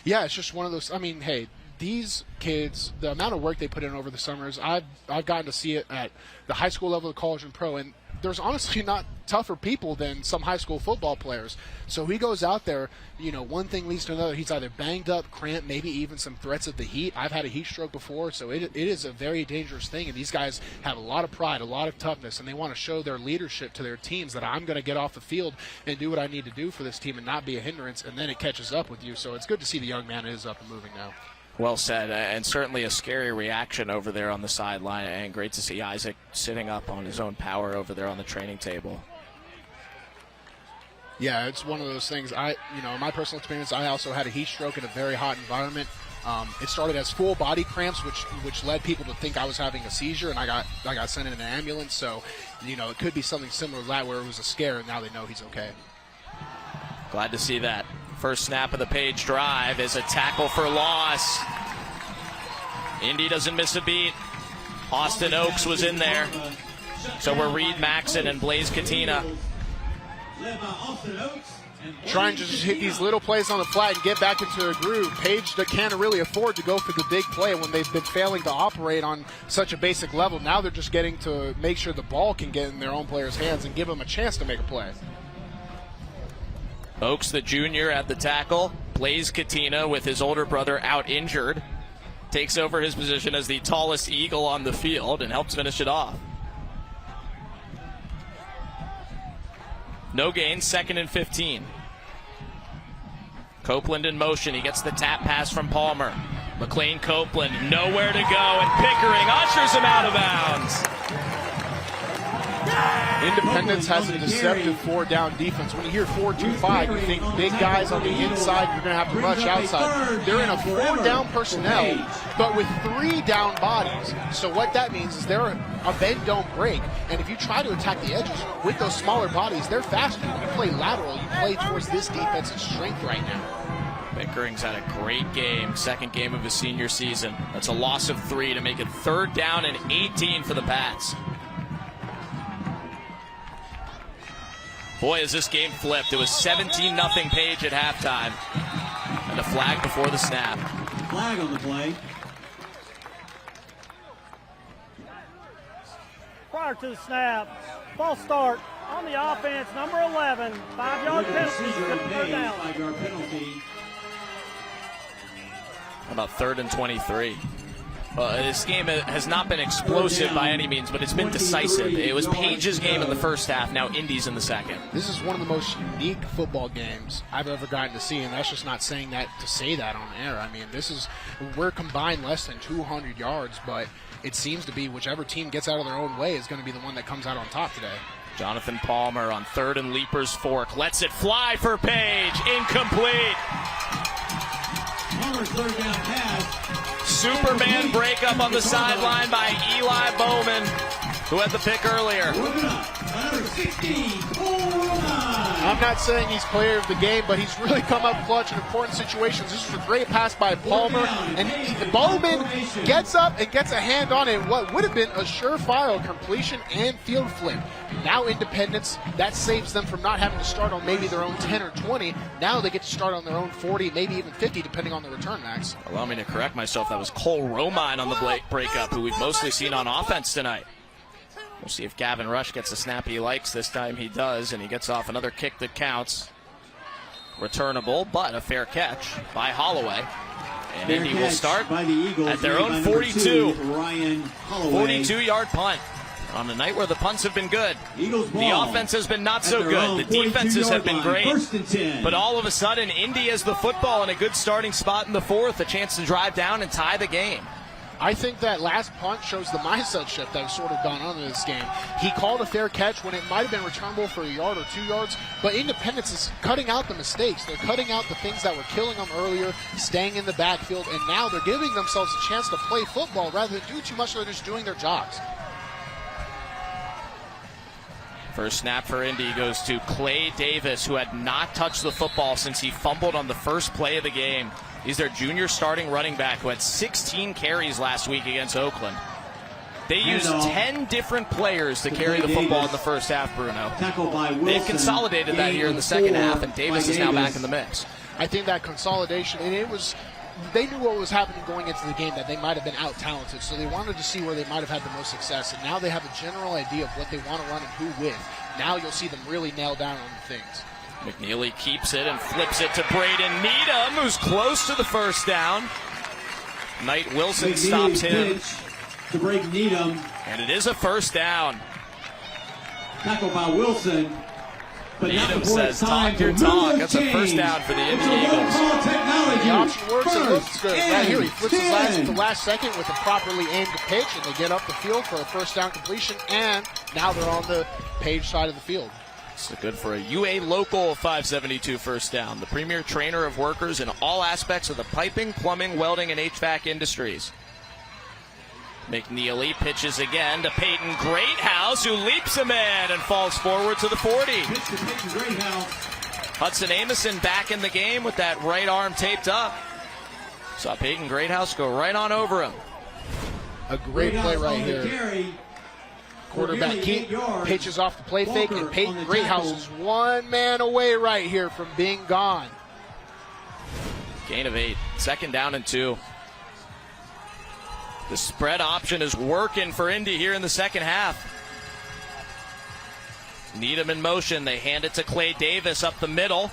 Yeah, it's just one of those. I mean, hey, these kids, the amount of work they put in over the summers, I've gotten to see it at the high school level, the college, and pro, and there's honestly not tougher people than some high school football players. So he goes out there, one thing leads to another. He's either banged up, cramped, maybe even some threats of the heat. I've had a heat stroke before, so it is a very dangerous thing, and these guys have a lot of pride, a lot of toughness, and they want to show their leadership to their teams that I'm going to get off the field and do what I need to do for this team and not be a hindrance, and then it catches up with you. So it's good to see the young man is up and moving now. Well said, and certainly a scary reaction over there on the sideline, and great to see Isaac sitting up on his own power over there on the training table. Yeah, it's one of those things. In my personal experience, I also had a heat stroke in a very hot environment. It started as full body cramps, which led people to think I was having a seizure, and I got sent in an ambulance. So, it could be something similar to that, where it was a scare, and now they know he's okay. Glad to see that. First snap of the Page drive is a tackle for loss. Indy doesn't miss a beat. Austin Oaks was in there. So we're Reed Maxon and Blaze Katina. Trying to just hit these little plays on the flat and get back into a groove. Page that can't really afford to go for the big play when they've been failing to operate on such a basic level. Now they're just getting to make sure the ball can get in their own players' hands and give them a chance to make a play. Oaks, the junior, at the tackle. Blaze Katina, with his older brother out injured, takes over his position as the tallest Eagle on the field and helps finish it off. No gain, 2nd and 15. Copeland in motion. He gets the tap pass from Palmer. McLean Copeland, nowhere to go, and Pickering ushers him out of bounds. Independence has a deceptive 4-down defense. When you hear 4-2-5, you think big guys on the inside, you're going to have to rush outside. They're in a 4-down personnel, but with 3 down bodies. So what that means is they're a bend don't break. And if you try to attack the edges with those smaller bodies, they're faster. When you play lateral, you play towards this defense's strength right now. Pickering's had a great game, 2nd game of his senior season. That's a loss of 3 to make it 3rd down and 18 for the Pats. Boy, has this game flipped. It was 17-0 Page at halftime. And a flag before the snap. Flag on the play. Prior to the snap, false start on the offense, number 11, 5-yard penalty, 3rd down. 5-yard penalty. About 3rd and 23. This game has not been explosive by any means, but it's been decisive. It was Page's game in the first half, now Indy's in the second. This is one of the most unique football games I've ever gotten to see, and that's just not saying that to say that on air. I mean, we're combined less than 200 yards, but it seems to be whichever team gets out of their own way is going to be the one that comes out on top today. Jonathan Palmer on 3rd and Leaper's Fork. Lets it fly for Page. Incomplete. Palmer's 3rd down pass. Superman breakup on the sideline by Eli Bowman, who had the pick earlier. I'm not saying he's player of the game, but he's really come up clutch in important situations. This was a great pass by Palmer, and Bowman gets up and gets a hand on it. What would have been a surefire completion and field flip. Now Independence, that saves them from not having to start on maybe their own 10 or 20. Now they get to start on their own 40, maybe even 50, depending on the return, Max. Allow me to correct myself. That was Cole Romine on the breakup, who we've mostly seen on offense tonight. We'll see if Gavin Rush gets the snap he likes. This time he does, and he gets off another kick that counts. Returnable, but a fair catch by Holloway. And Indy will start at their own 42. 42-yard punt. On a night where the punts have been good. The offense has been not so good. The defenses have been great. But all of a sudden, Indy has the football in a good starting spot in the 4th, a chance to drive down and tie the game. I think that last punt shows the mindset shift that has sort of gone on in this game. He called a fair catch when it might have been returnable for a yard or 2 yards, but Independence is cutting out the mistakes. They're cutting out the things that were killing them earlier, staying in the backfield, and now they're giving themselves a chance to play football rather than do too much. They're just doing their jobs. First snap for Indy goes to Clay Davis, who had not touched the football since he fumbled on the first play of the game. He's their junior starting running back who had 16 carries last week against Oakland. They used 10 different players to carry the football in the first half, Bruno. They've consolidated that here in the second half, and Davis is now back in the mix. I think that consolidation, and they knew what was happening going into the game, that they might have been out-talented, so they wanted to see where they might have had the most success, and now they have a general idea of what they want to run and who with. Now you'll see them really nail down on the things. McNeely keeps it and flips it to Braden Needham, who's close to the first down. Knight Wilson stops him. To break Needham. And it is a first down. Tackled by Wilson. But Needham says, talk your talk. That's a first down for the Indy Eagles. The option works, it looks good. Right here, he flips his last at the last second with a properly aimed pitch, and they get up the field for a first down completion, and now they're on the Page side of the field. It's good for a UA local 572 first down. The premier trainer of workers in all aspects of the piping, plumbing, welding, and HVAC industries. McNeely pitches again to Peyton Greathouse, who leaps him in and falls forward to the 40. Hudson Amison back in the game with that right arm taped up. Saw Peyton Greathouse go right on over him. A great play right here. Quarterback keep pitches off the play fake, and Peyton Greathouse is one man away right here from being gone. Gain of 8. Second down and 2. The spread option is working for Indy here in the second half. Needham in motion. They hand it to Clay Davis up the middle.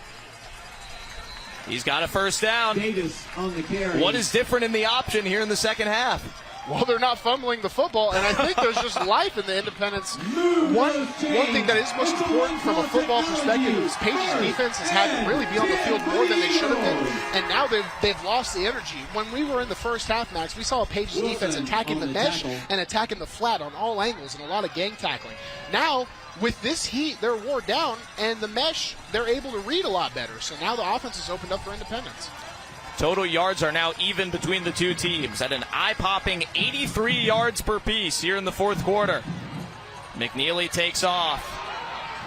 He's got a first down. Davis on the carry. What is different in the option here in the second half? Well, they're not fumbling the football, and I think there's just life in the Independence. One thing that is most important from a football perspective is Page's defense has had to really be on the field more than they should have been, and now they've lost the energy. When we were in the first half, Max, we saw Page's defense attacking the mesh and attacking the flat on all angles and a lot of gang tackling. Now, with this heat, they're wore down, and the mesh, they're able to read a lot better. So now the offense is opened up for Independence. Total yards are now even between the two teams at an eye-popping 83 yards per piece here in the fourth quarter. McNeely takes off.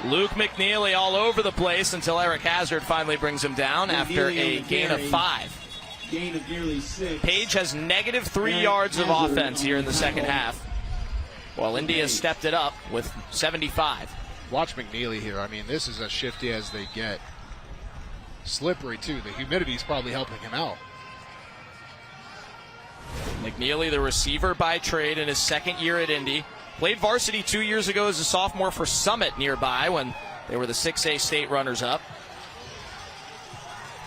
Luke McNeely all over the place until Eric Hazard finally brings him down after a gain of 5. Gain of nearly 6. Page has negative 3 yards of offense here in the second half, while Indy has stepped it up with 75. Watch McNeely here. I mean, this is as shifty as they get. Slippery, too. The humidity is probably helping him out. McNeely, the receiver by trade in his second year at Indy. Played varsity 2 years ago as a sophomore for Summit nearby when they were the 6A state runners-up.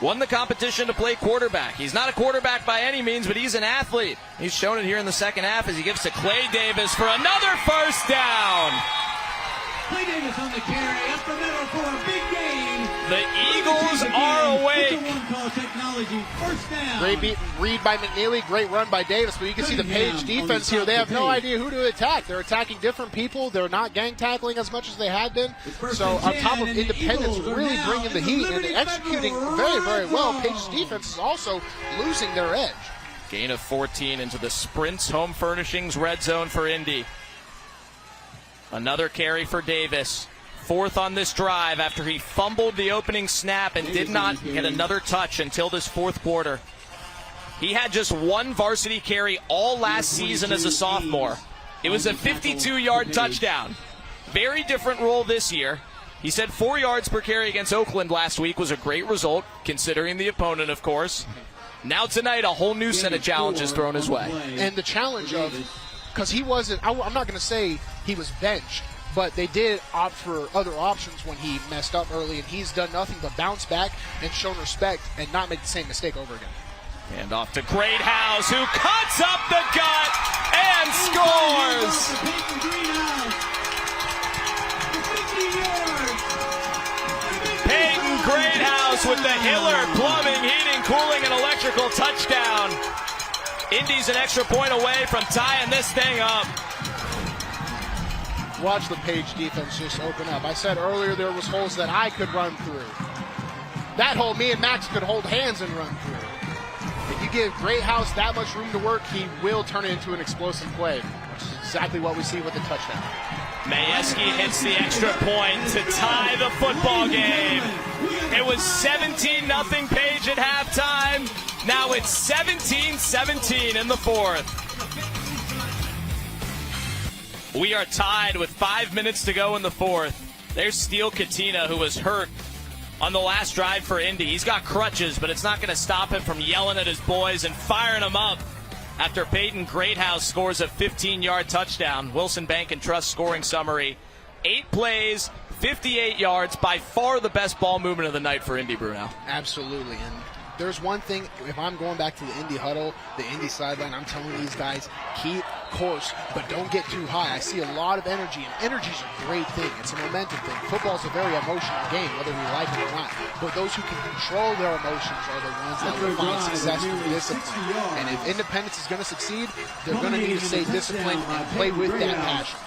Won the competition to play quarterback. He's not a quarterback by any means, but he's an athlete. He's shown it here in the second half as he gives to Clay Davis for another first down. Clay Davis on the carry, up the middle for a big gain. The Eagles are awake. Great read by McNeely, great run by Davis, but you can see the Page defense here. They have no idea who to attack. They're attacking different people. They're not gang tackling as much as they had been. So on top of Independence really bringing the heat and executing very, very well, Page's defense is also losing their edge. Gain of 14 into the Sprints Home Furnishings red zone for Indy. Another carry for Davis. Fourth on this drive after he fumbled the opening snap and did not get another touch until this fourth quarter. He had just one varsity carry all last season as a sophomore. It was a 52-yard touchdown. Very different role this year. He said 4 yards per carry against Oakland last week was a great result, considering the opponent, of course. Now tonight, a whole new set of challenges thrown his way. And the challenge of, because he wasn't, I'm not going to say he was benched, but they did opt for other options when he messed up early, and he's done nothing but bounce back and shown respect and not make the same mistake over again. And off to Greathouse, who cuts up the gut and scores! Peyton Greathouse with the Hiller Plumbing, Heating, Cooling, and Electrical touchdown. Indy's an extra point away from tying this thing up. Watch the Page defense just open up. I said earlier there was holes that I could run through. That hole me and Max could hold hands and run through. If you give Greathouse that much room to work, he will turn it into an explosive play, which is exactly what we see with the touchdown. Majewski hits the extra point to tie the football game. It was 17-0 Page at halftime. Now it's 17-17 in the fourth. We are tied with 5 minutes to go in the fourth. There's Steele Katina, who was hurt on the last drive for Indy. He's got crutches, but it's not going to stop him from yelling at his boys and firing them up after Peyton Greathouse scores a 15-yard touchdown. Wilson Bank and Trust scoring summary. 8 plays, 58 yards, by far the best ball movement of the night for Indy, Bruno. Absolutely. And there's one thing, if I'm going back to the Indy huddle, the Indy sideline, I'm telling these guys, keep course, but don't get too high. I see a lot of energy, and energy's a great thing. It's a momentum thing. Football's a very emotional game, whether we like it or not. But those who can control their emotions are the ones that will find success through discipline. And if Independence is going to succeed, they're going to need to stay disciplined and play with that passion.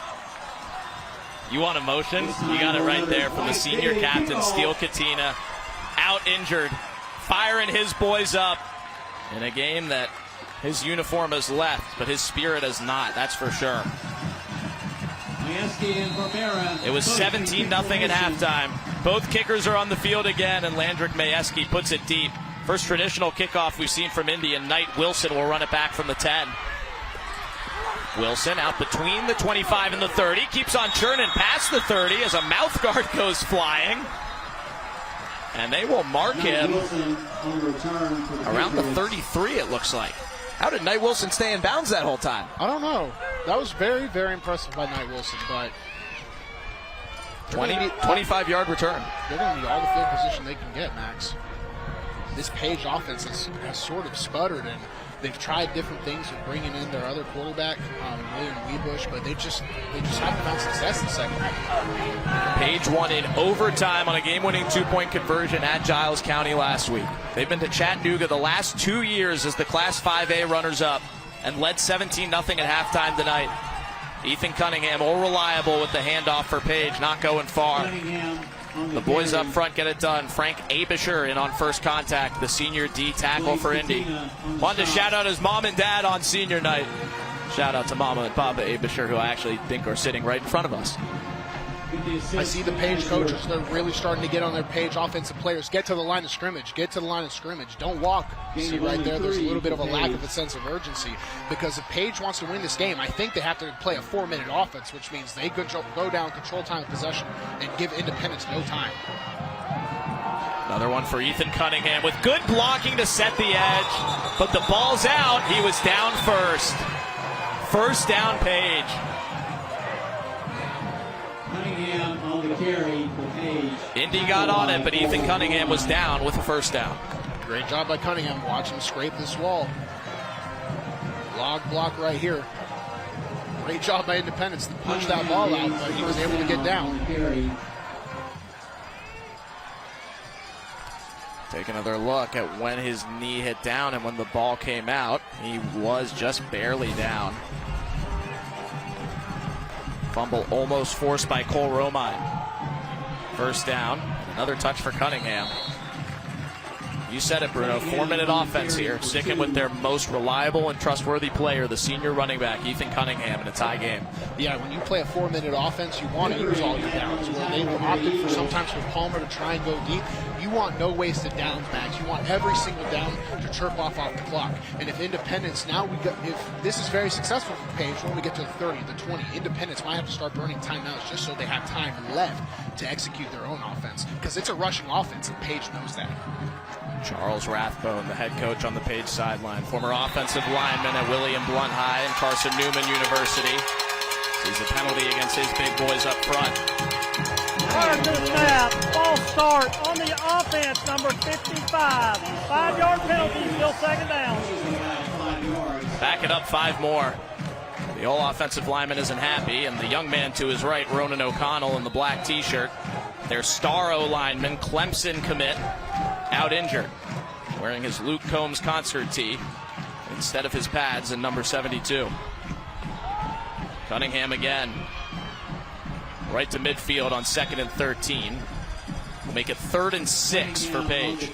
You want emotion? You got it right there from the senior captain, Steele Katina, out injured, firing his boys up in a game that his uniform has left, but his spirit has not, that's for sure. It was 17-0 at halftime. Both kickers are on the field again, and Landrick Majewski puts it deep. First traditional kickoff we've seen from Indy, and Knight Wilson will run it back from the 10. Wilson out between the 25 and the 30, keeps on churning past the 30 as a mouth guard goes flying. And they will mark him around the 33, it looks like. How did Knight Wilson stay in bounds that whole time? I don't know. That was very, very impressive by Knight Wilson, but 25-yard return. They're going to need all the field position they can get, Max. This Page offense has sort of sputtered, and they've tried different things with bringing in their other quarterback, William Weebush, but they just haven't found success in the second half. Page won in overtime on a game-winning 2-point conversion at Giles County last week. They've been to Chattanooga the last 2 years as the Class 5A runners-up and led 17-0 at halftime tonight. Ethan Cunningham, all reliable with the handoff for Page, not going far. The boys up front get it done. Frank Abisher in on first contact, the senior D tackle for Indy. Wanted to shout out his mom and dad on senior night. Shout out to Mama and Papa Abisher, who I actually think are sitting right in front of us. I see the Page coaches. They're really starting to get on their Page offensive players. Get to the line of scrimmage. Get to the line of scrimmage. Don't walk. You see right there, there's a little bit of a lack of a sense of urgency. Because if Page wants to win this game, I think they have to play a 4-minute offense, which means they go down, control time of possession, and give Independence no time. Another one for Ethan Cunningham with good blocking to set the edge. But the ball's out. He was down first. First down, Page. Cunningham on the carry for Page. Indy got on it, but Ethan Cunningham was down with a first down. Great job by Cunningham. Watch him scrape this wall. Log block right here. Great job by Independence to punch that ball out, but he was able to get down. Take another look at when his knee hit down and when the ball came out. He was just barely down. Fumble almost forced by Cole Romine. First down. Another touch for Cunningham. You said it, Bruno. 4-minute offense here. Sticking with their most reliable and trustworthy player, the senior running back, Ethan Cunningham, in a tie game. Yeah, when you play a 4-minute offense, you want to use all your downs. Where they were opted for sometimes for Palmer to try and go deep, you want no wasted downs, Max. You want every single down to chirp off the clock. And if Independence, if this is very successful for Page, when we get to the 30, the 20, Independence might have to start burning timeouts just so they have time left to execute their own offense. Because it's a rushing offense, and Page knows that. Charles Rathbone, the head coach on the Page sideline, former offensive lineman at William Blount High and Carson Newman University. Sees a penalty against his big boys up front. Prior to the snap, false start on the offense, number 55. 5-yard penalty, still second down. Back it up 5 more. The all offensive lineman isn't happy, and the young man to his right, Ronan O'Connell in the black t-shirt. Their star O-lineman, Clemson commit, out injured, wearing his Luke Combs concert tee instead of his pads in number 72. Cunningham again, right to midfield on 2nd and 13. We'll make it 3rd and 6 for Page.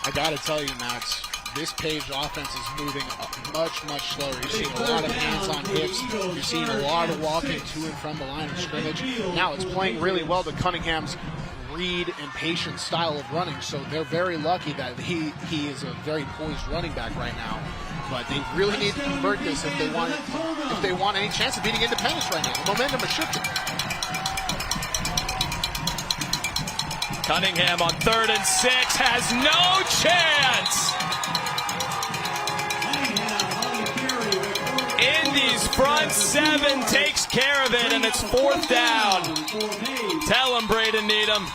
I got to tell you, Max, this Page offense is moving much, much slower. You're seeing a lot of hands on hips. You're seeing a lot of walking to and from the line of scrimmage. Now it's playing really well to Cunningham's read and patient style of running, so they're very lucky that he is a very poised running back right now. but they really need to convert this if they want any chance of beating Independence right now. The momentum is shifting. Cunningham on 3rd and 6 has no chance. Indy's front 7 takes care of it, and it's 4th down. Tell him, Braden Needham.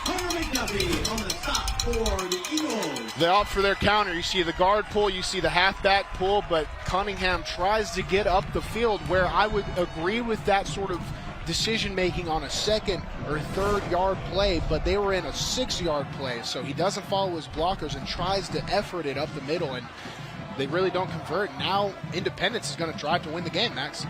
They opt for their counter. You see the guard pull, you see the halfback pull, but Cunningham tries to get up the field, where I would agree with that sort of decision-making on a 2nd or 3rd yard play, but they were in a 6-yard play, so he doesn't follow his blockers and tries to effort it up the middle, and they really don't convert. Now Independence is going to drive to win the game, Max.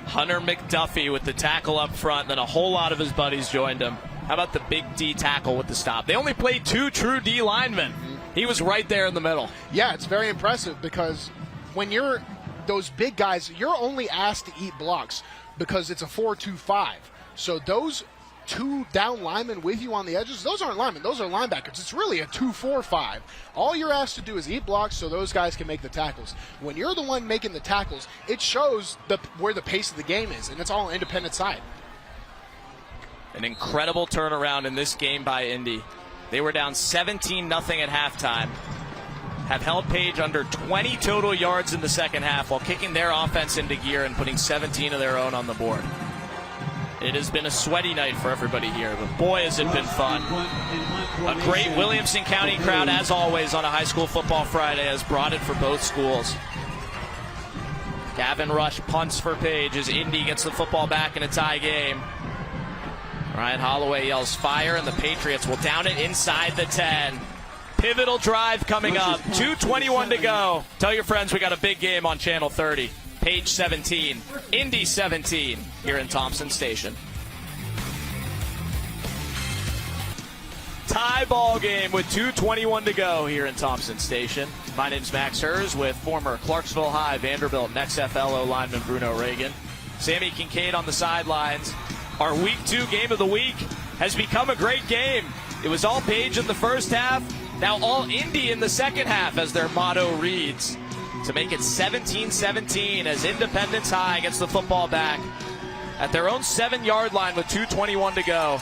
Hunter McDuffie with the tackle up front, then a whole lot of his buddies joined him. How about the big D tackle with the stop? They only played 2 true D linemen. He was right there in the middle. Yeah, it's very impressive, because when you're those big guys, you're only asked to eat blocks because it's a 4-2-5. So those 2 down linemen with you on the edges, those aren't linemen, those are linebackers. It's really a 2-4-5. All you're asked to do is eat blocks so those guys can make the tackles. When you're the one making the tackles, it shows where the pace of the game is, and it's all on Independent side. An incredible turnaround in this game by Indy. They were down 17-0 at halftime, have held Page under 20 total yards in the second half while kicking their offense into gear and putting 17 of their own on the board. It has been a sweaty night for everybody here, but boy, has it been fun. A great Williamson County crowd, as always, on a high school football Friday, has brought it for both schools. Gavin Rush punts for Page as Indy gets the football back in a tie game. Ryan Holloway yells fire, and the Patriots will down it inside the 10. Pivotal drive coming up. 2:21 to go. Tell your friends we got a big game on Channel 30. Page 17, Indy 17, here in Thompson Station. Tie ball game with 2:21 to go here in Thompson Station. My name's Max Hers with former Clarksville High, Vanderbilt, and XFL lineman Bruno Reagan. Sammy Kincaid on the sidelines. Our Week 2 game of the week has become a great game. It was all Page in the first half, now all Indy in the second half, as their motto reads, to make it 17-17 as Independence High gets the football back at their own 7-yard line with 2:21 to go.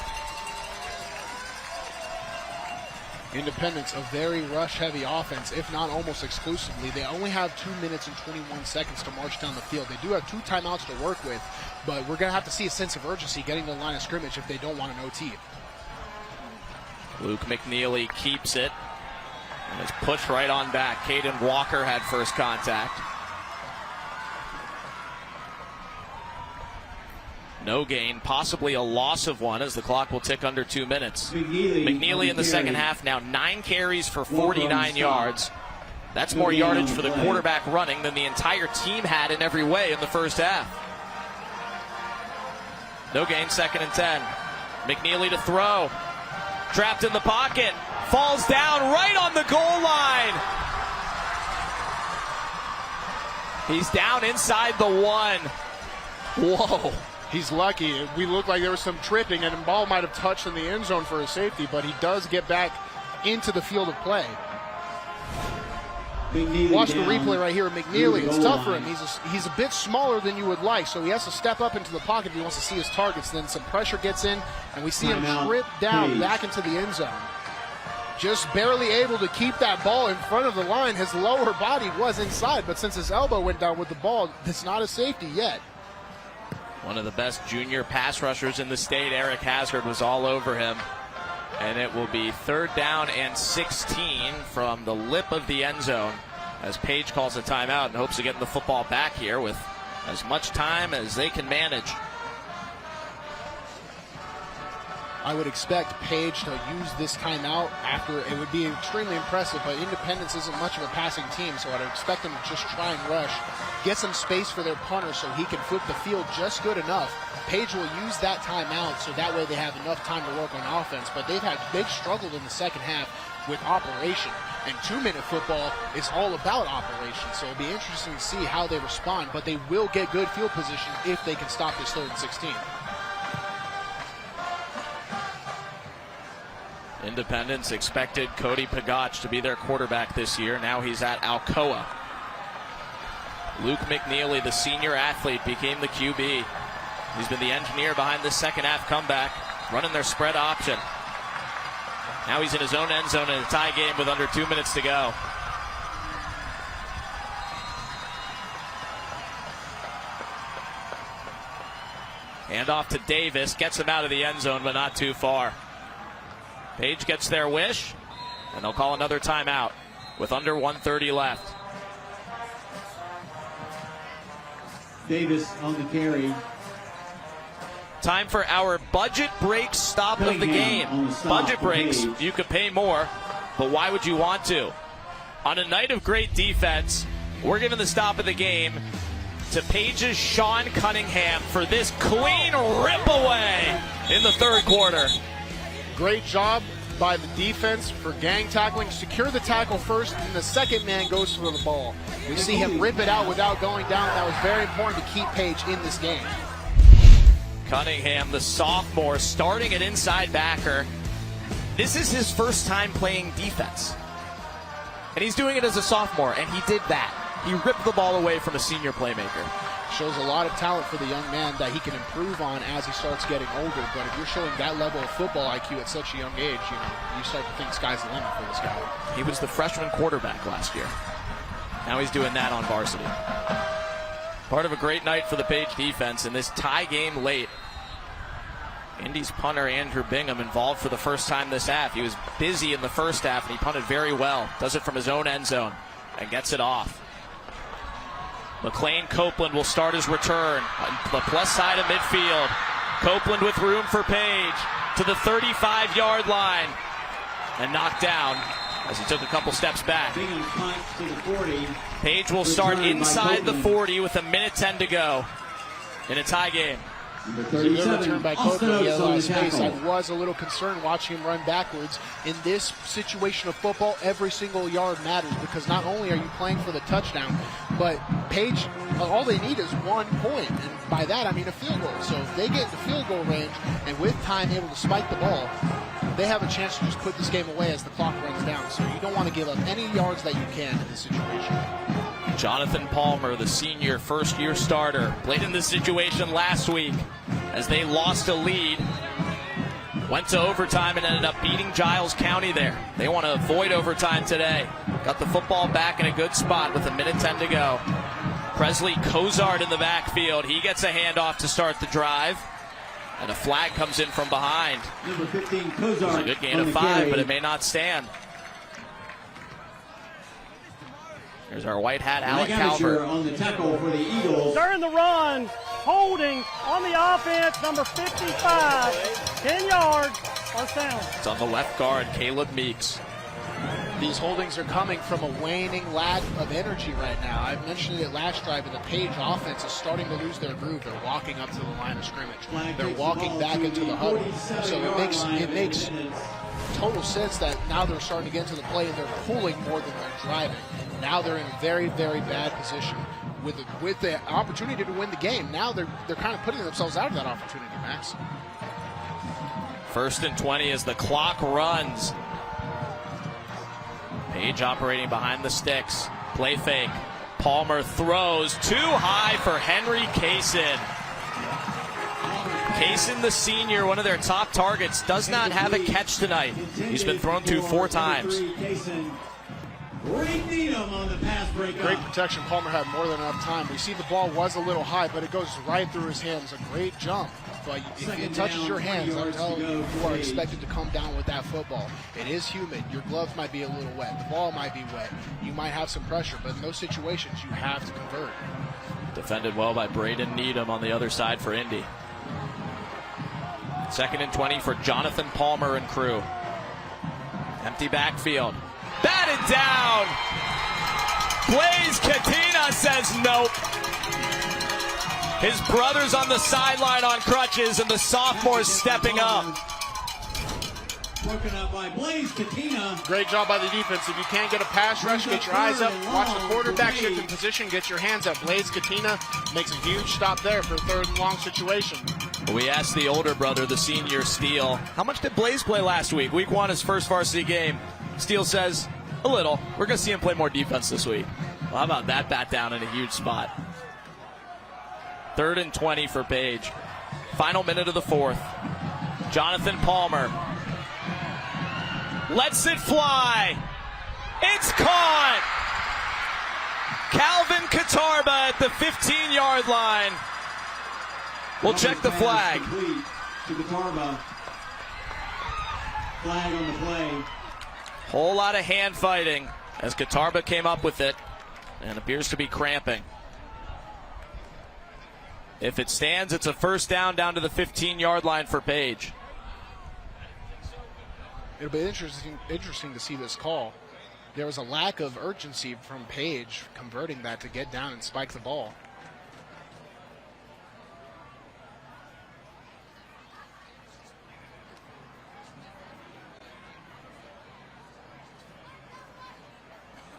Independence, a very rush-heavy offense, if not almost exclusively. They only have 2 minutes and 21 seconds to march down the field. They do have 2 timeouts to work with, but we're going to have to see a sense of urgency getting to the line of scrimmage if they don't want an OT. Luke McNeely keeps it and is pushed right on back. Caden Walker had first contact. No gain, possibly a loss of one, as the clock will tick under 2 minutes. McNeely in the second half now 9 carries for 49 yards. That's more yardage for the quarterback running than the entire team had in every way in the first half. No gain, 2nd and 10. McNeely to throw. Trapped in the pocket. Falls down right on the goal line. He's down inside the 1. Whoa. He's lucky. We looked like there was some tripping, and the ball might have touched in the end zone for a safety, but he does get back into the field of play. Watch the replay right here of McNeely. It's tough for him. He's a bit smaller than you would like, so he has to step up into the pocket if he wants to see his targets. Then some pressure gets in, and we see him trip down back into the end zone. Just barely able to keep that ball in front of the line. His lower body was inside, but since his elbow went down with the ball, it's not a safety yet. One of the best junior pass rushers in the state, Eric Hazard, was all over him. And it will be 3rd down and 16 from the lip of the end zone as Page calls a timeout and hopes of getting the football back here with as much time as they can manage. I would expect Page to use this timeout after. It would be extremely impressive, but Independence isn't much of a passing team, so I'd expect them to just try and rush, get some space for their punter so he can flip the field just good enough. Page will use that timeout so that way they have enough time to work on offense, but they've struggled in the second half with operation, and 2-minute football is all about operation, so it'll be interesting to see how they respond, but they will get good field position if they can stop this 3rd and 16. Independence expected Cody Pagach to be their quarterback this year. Now he's at Alcoa. Luke McNeely, the senior athlete, became the QB. He's been the engineer behind this second half comeback, running their spread option. Now he's in his own end zone in a tie game with under 2 minutes to go. Hand off to Davis, gets him out of the end zone, but not too far. Page gets their wish, and they'll call another timeout with under 1:30 left. Davis on the carry. Time for our budget break stop of the game. Budget breaks, you could pay more, but why would you want to? On a night of great defense, we're giving the stop of the game to Page's Sean Cunningham for this clean rip away in the third quarter. Great job by the defense for gang tackling. Secure the tackle first, and the second man goes for the ball. We see him rip it out without going down. That was very important to keep Page in this game. Cunningham, the sophomore, starting at inside backer. This is his first time playing defense. And he's doing it as a sophomore, and he did that. He ripped the ball away from a senior playmaker. Shows a lot of talent for the young man that he can improve on as he starts getting older. But if you're showing that level of football IQ at such a young age, you start to think sky's the limit for this guy. He was the freshman quarterback last year. Now he's doing that on varsity. Part of a great night for the Page defense in this tie game late. Indy's punter Andrew Bingham involved for the first time this half. He was busy in the first half, and he punted very well. Does it from his own end zone and gets it off. McLean Copeland will start his return on the plus side of midfield. Copeland with room for Page to the 35-yard line and knocked down as he took a couple steps back. Page will start inside the 40 with 1:10 to go in a tie game. Good return by Copeland. He had a lot of space. I was a little concerned watching him run backwards. In this situation of football, every single yard matters because not only are you playing for the touchdown, but Page, all they need is 1 point. And by that, I mean a field goal. So if they get in the field goal range and with time able to spike the ball, they have a chance to just put this game away as the clock runs down. So you don't want to give up any yards that you can in this situation. Jonathan Palmer, the senior first-year starter, played in this situation last week as they lost a lead. Went to overtime and ended up beating Giles County there. They want to avoid overtime today. Got the football back in a good spot with 1:10 to go. Presley Cozart in the backfield. He gets a handoff to start the drive. And a flag comes in from behind. Number 15, Cozart. It's a good gain of 5, but it may not stand. Here's our white hat, Alec Calvert. On the tackle for the Eagles. During the run, holding on the offense, number 55, 10 yards, first down. It's on the left guard, Caleb Meeks. These holdings are coming from a waning lack of energy right now. I mentioned it last drive, but the Page offense is starting to lose their groove. They're walking up to the line of scrimmage. They're walking back into the huddle. So it makes total sense that now they're starting to get into the play and they're pulling more than they're driving. Now they're in a very, very bad position with the opportunity to win the game. Now they're kind of putting themselves out of that opportunity, Max. 1st and 20 as the clock runs. Page operating behind the sticks. Play fake. Palmer throws too high for Henry Kaysen. Kaysen, the senior, one of their top targets, does not have a catch tonight. He's been thrown to 4 times. Great protection. Palmer had more than enough time. We see the ball was a little high, but it goes right through his hands. A great jump. But if it touches your hands, I'm telling you, you are expected to come down with that football. It is humid. Your gloves might be a little wet. The ball might be wet. You might have some pressure, but in those situations, you have to convert. Defended well by Braden Needham on the other side for Indy. 2nd and 20 for Jonathan Palmer and crew. Empty backfield. Batted down. Blaze Katina says nope. His brother's on the sideline on crutches, and the sophomore's stepping up. Broken up by Blaze Katina. Great job by the defense. If you can't get a pass rush, get your eyes up, watch the quarterback shift in position, get your hands up. Blaze Katina makes a huge stop there for a 3rd and long situation. We asked the older brother, the senior Steele, how much did Blaze play last week? Week 1, his first varsity game. Steele says, a little. We're going to see him play more defense this week. Well, how about that bat down in a huge spot? 3rd and 20 for Page. Final minute of the 4th. Jonathan Palmer lets it fly. It's caught. Calvin Katarba at the 15-yard line. We'll check the flag. To Katarba. Flag on the play. Whole lot of hand fighting as Katarba came up with it and appears to be cramping. If it stands, it's a first down to the 15-yard line for Page. It'll be interesting to see this call. There was a lack of urgency from Page converting that to get down and spike the ball.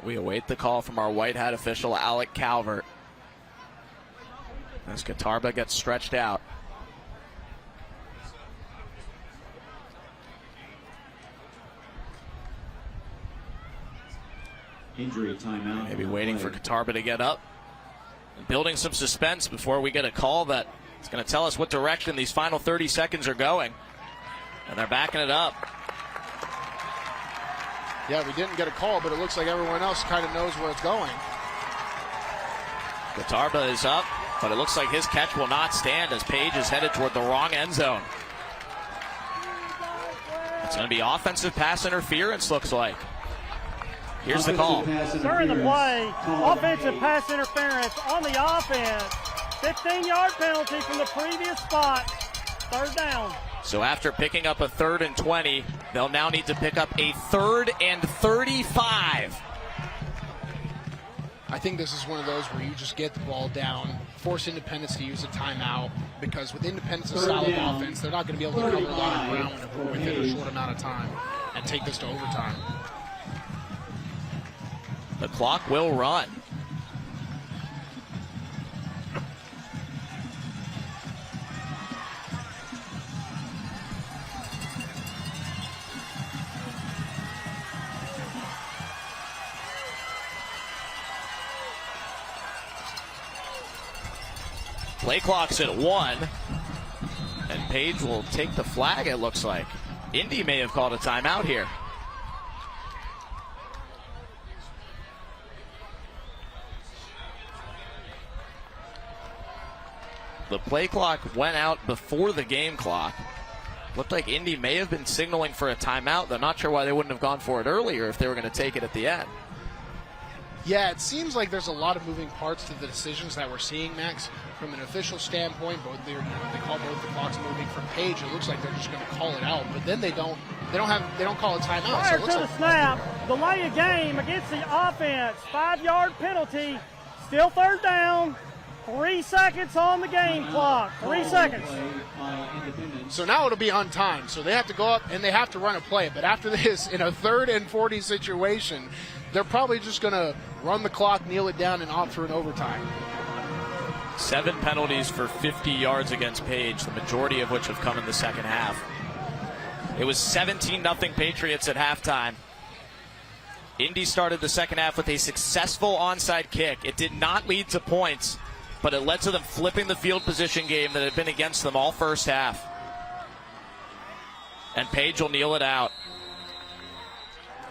We await the call from our white hat official, Alec Calvert, as Katarba gets stretched out. Injury timeout. Maybe waiting for Katarba to get up. Building some suspense before we get a call that is going to tell us what direction these final 30 seconds are going. And they're backing it up. Yeah, we didn't get a call, but it looks like everyone else kind of knows where it's going. Katarba is up, but it looks like his catch will not stand as Page is headed toward the wrong end zone. It's going to be offensive pass interference, looks like. Here's the call. During the play, offensive pass interference on the offense. 15-yard penalty from the previous spot. 3rd down. So after picking up a 3rd and 20, they'll now need to pick up a 3rd and 35. I think this is one of those where you just get the ball down, force Independence to use a timeout, because with Independence's style of offense, they're not going to be able to cover a lot of ground within a short amount of time and take this to overtime. The clock will run. Play clock's at 1, and Page will take the flag, it looks like. Indy may have called a timeout here. The play clock went out before the game clock. Looked like Indy may have been signaling for a timeout. They're not sure why they wouldn't have gone for it earlier if they were going to take it at the end. Yeah, it seems like there's a lot of moving parts to the decisions that we're seeing, Max. From an official standpoint, both they call both the clocks moving. From Page, it looks like they're just going to call it out, but then they don't call a timeout. Prior So to the snap, delay of game against the offense, 5-yard penalty, still 3rd down. 3 seconds on the game clock. 3 seconds. So now it'll be on time. So they have to go up and they have to run a play. But after this, in a 3rd and 40 situation, they're probably just going to run the clock, kneel it down, and opt for an overtime. 7 penalties for 50 yards against Page, the majority of which have come in the second half. It was 17-0 Patriots at halftime. Indy started the second half with a successful onside kick. It did not lead to points, but it led to them flipping the field position game that had been against them all first half. And Page will kneel it out.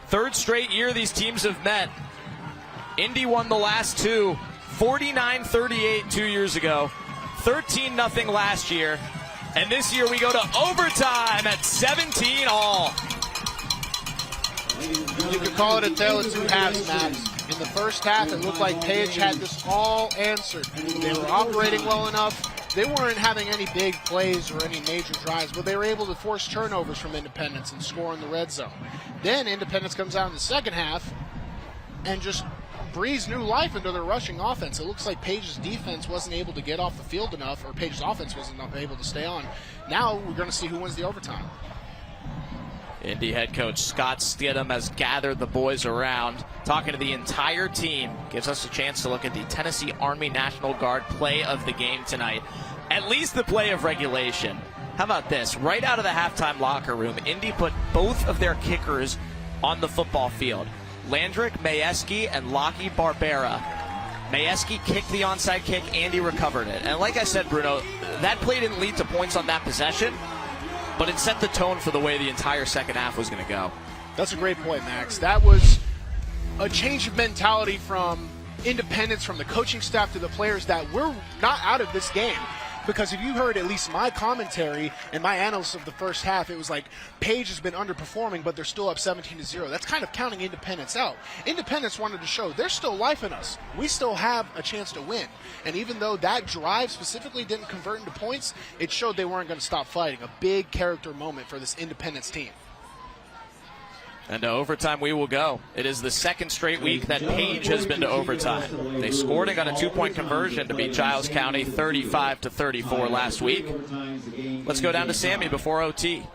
3rd straight year these teams have met. Indy won the last 2, 49-38 2 years ago, 13-0 last year, and this year we go to overtime at 17-all. You could call it a tale of 2 halves, Matt. In the first half, it looked like Page had this all answered. They were operating well enough. They weren't having any big plays or any major drives, but they were able to force turnovers from Independence and score in the red zone. Then Independence comes out in the second half and just breathes new life into their rushing offense. It looks like Page's defense wasn't able to get off the field enough, or Page's offense wasn't able to stay on. Now we're going to see who wins the overtime. Indy head coach Scott Stidham has gathered the boys around, talking to the entire team. Gives us a chance to look at the Tennessee Army National Guard play of the game tonight. At least the play of regulation. How about this? Right out of the halftime locker room, Indy put both of their kickers on the football field. Landrick Majewski and Lockie Barbera Majewski kicked the onside kick. Andy recovered it. And like I said, Bruno, that play didn't lead to points on that possession, but it set the tone for the way the entire second half was going to go. That's a great point, Max. That was a change of mentality from Independence, from the coaching staff to the players, that we're not out of this game. Because if you heard at least my commentary and my analysis of the first half, it was like Page has been underperforming, but they're still up 17-0. That's kind of counting Independence out. Independence wanted to show there's still life in us. We still have a chance to win. And even though that drive specifically didn't convert into points, it showed they weren't going to stop fighting. A big character moment for this Independence team. And to overtime we will go. It is the second straight week that Page has been to overtime. They scored and got a 2-point conversion to beat Giles County 35-34 last week. Let's go down to Sammy before OT.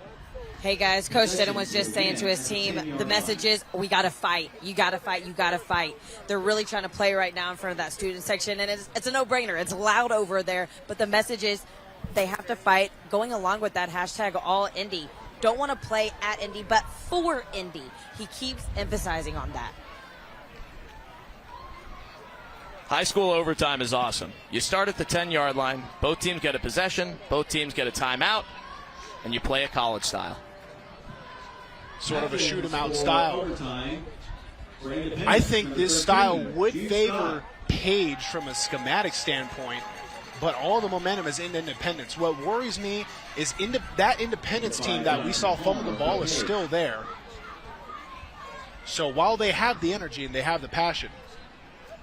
Hey guys, Coach Denham was just saying to his team, the message is, we got to fight. You got to fight. You got to fight. They're really trying to play right now in front of that student section, and it's a no-brainer. It's loud over there, but the message is they have to fight. Going along with that hashtag all Indy. Don't want to play at Indy, but for Indy. He keeps emphasizing on that. High school overtime is awesome. You start at the 10-yard line. Both teams get a possession. Both teams get a timeout. And you play a college style. Sort of a shoot-'em-out style. I think this style would favor Page from a schematic standpoint, but all the momentum is in Independence. What worries me is that Independence team that we saw fumble the ball is still there. So while they have the energy and they have the passion.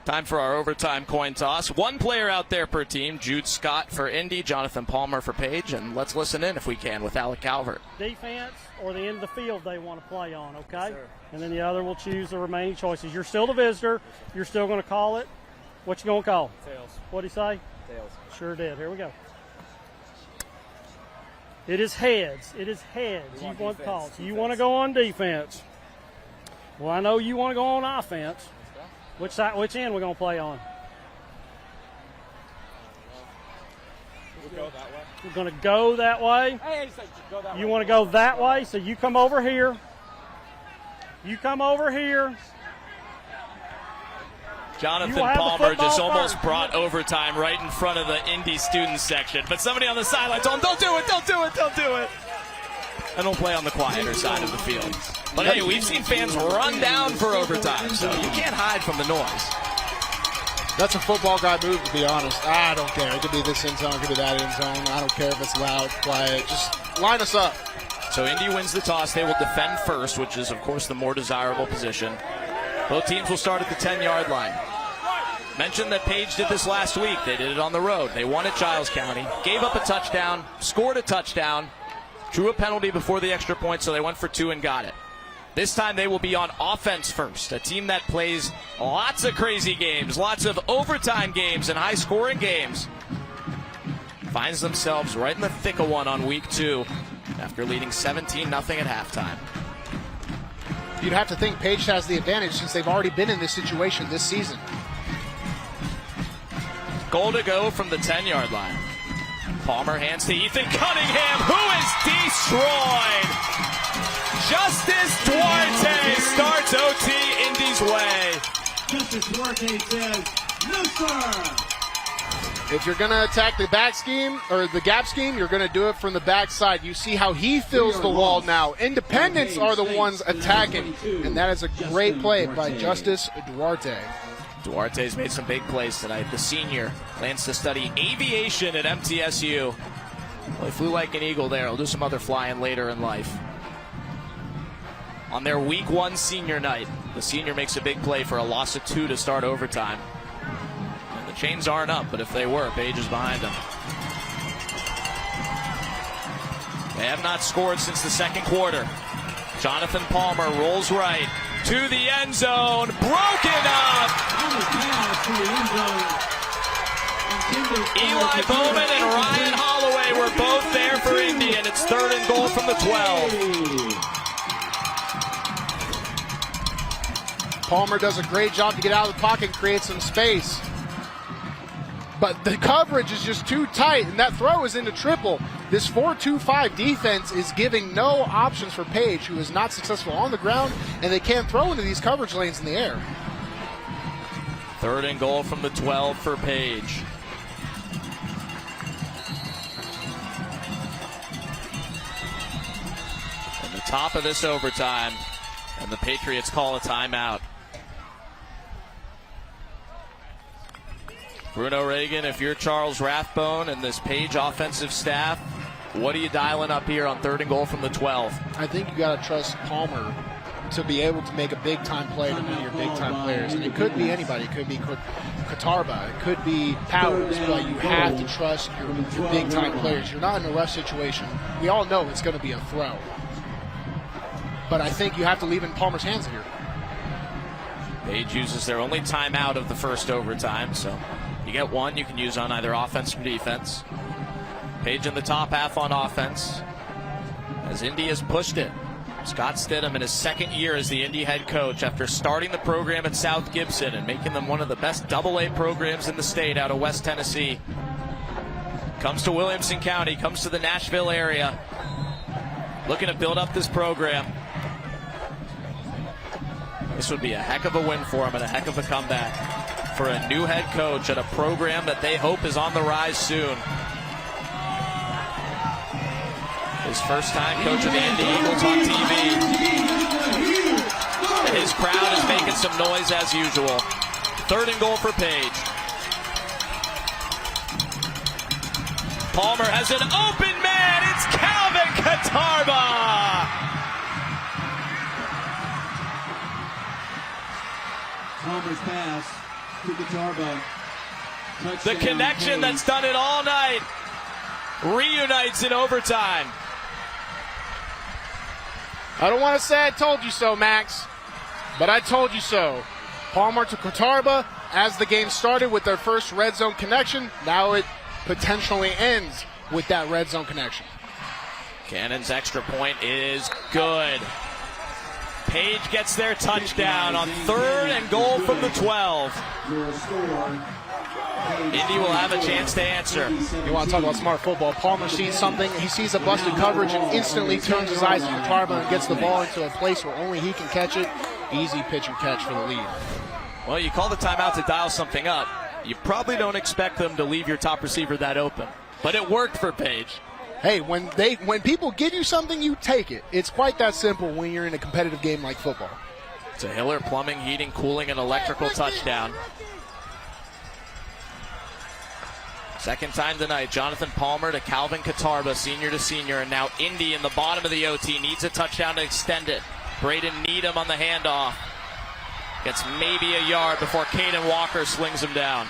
Time for our overtime coin toss. One player out there per team. Jude Scott for Indy, Jonathan Palmer for Page, and let's listen in if we can with Alec Calvert. Defense or the end of the field they want to play on, okay? Yes, and then the other will choose the remaining choices. You're still the visitor. You're still going to call it. What you going to call? Tails. What'd he say? Tails. Sure did. Here we go. It is heads. It is heads. You want calls. You want to go on defense. Well, I know you want to go on offense. Which side? Which end we going to play on? We'll go that way. We're going to go that way. Hey, go that way. You want to go that way, so you come over here. You come over here. Jonathan Palmer just almost brought overtime right in front of the Indy student section. But somebody on the sideline told him, don't do it, don't do it, don't do it. And we'll play on the quieter side of the field. But hey, we've seen fans run down for overtime, so you can't hide from the noise. That's a football guy move, to be honest. I don't care. It could be this end zone, it could be that end zone. I don't care if it's loud, quiet. Just line us up. So Indy wins the toss. They will defend first, which is, of course, the more desirable position. Both teams will start at the 10-yard line. Mentioned that Page did this last week. They did it on the road. They won at Giles County, gave up a touchdown, scored a touchdown, drew a penalty before the extra point, so they went for 2 and got it. This time they will be on offense first, a team that plays lots of crazy games, lots of overtime games and high-scoring games. Finds themselves right in the thick of one on week 2 after leading 17-0 at halftime. You'd have to think Page has the advantage since they've already been in this situation this season. Goal to go from the 10-yard line. Palmer hands to Ethan Cunningham, who is destroyed. Justice Duarte starts OT Indy's way. Justice Duarte says, no sir. If you're going to attack the back scheme or the gap scheme, you're going to do it from the backside. You see how he fills the wall now. Independents are the ones attacking, and that is a great play by Justice Duarte. Duarte's made some big plays tonight. The senior plans to study aviation at MTSU. Well, he flew like an eagle there. He'll do some other flying later in life. On their week 1 senior night, the senior makes a big play for a loss of 2 to start overtime. And the chains aren't up, but if they were, Page is behind them. They have not scored since the second quarter. Jonathan Palmer rolls right to the end zone, broken up. Eli Bowman and Ryan Holloway were both there for Indy, and it's 3rd and goal from the 12. Palmer does a great job to get out of the pocket and create some space. But the coverage is just too tight, and that throw is into triple. This 4-2-5 defense is giving no options for Page, who is not successful on the ground, and they can't throw into these coverage lanes in the air. 3rd and goal from the 12 for Page. And the top of this overtime, and the Patriots call a timeout. Bruno Reagan, if you're Charles Rathbone and this Page offensive staff, what are you dialing up here on 3rd and goal from the 12? I think you got to trust Palmer to be able to make a big-time play to one of your big-time players. And it could be anybody. It could be Katarba. It could be Powers. But you have to trust your big-time players. You're not in a rush situation. We all know it's going to be a throw. But I think you have to leave it in Palmer's hands here. Page uses their only timeout of the first overtime, so you get one you can use on either offense or defense. Page in the top half on offense, as Indy has pushed it. Scott Stidham in his 2nd year as the Indy head coach after starting the program at South Gibson and making them one of the best AA programs in the state out of West Tennessee. Comes to Williamson County, comes to the Nashville area, looking to build up this program. This would be a heck of a win for him and a heck of a comeback for a new head coach at a program that they hope is on the rise soon. His first time coaching the Indy Eagles on TV. His crowd is making some noise as usual. 3rd and goal for Page. Palmer has an open man. It's Calvin Katarba. Palmer's pass to Katarba. The connection that's done it all night reunites in overtime. I don't want to say I told you so, Max, but I told you so. Palmer to Katarba as the game started with their first red zone connection. Now it potentially ends with that red zone connection. Cannon's extra point is good. Page gets their touchdown on 3rd and goal from the 12. Indy will have a chance to answer. You want to talk about smart football. Palmer sees something. He sees a busted coverage and instantly turns his eyes to Katarba and gets the ball into a place where only he can catch it. Easy pitch and catch for the lead. Well, you call the timeout to dial something up. You probably don't expect them to leave your top receiver that open. But it worked for Page. Hey, when people give you something, you take it. It's quite that simple when you're in a competitive game like football. It's a Hiller Plumbing, Heating, Cooling, and Electrical touchdown. Second time tonight, Jonathan Palmer to Calvin Katarba, senior to senior, and now Indy in the bottom of the OT needs a touchdown to extend it. Braden Needham on the handoff. Gets maybe a yard before Caden Walker slings him down.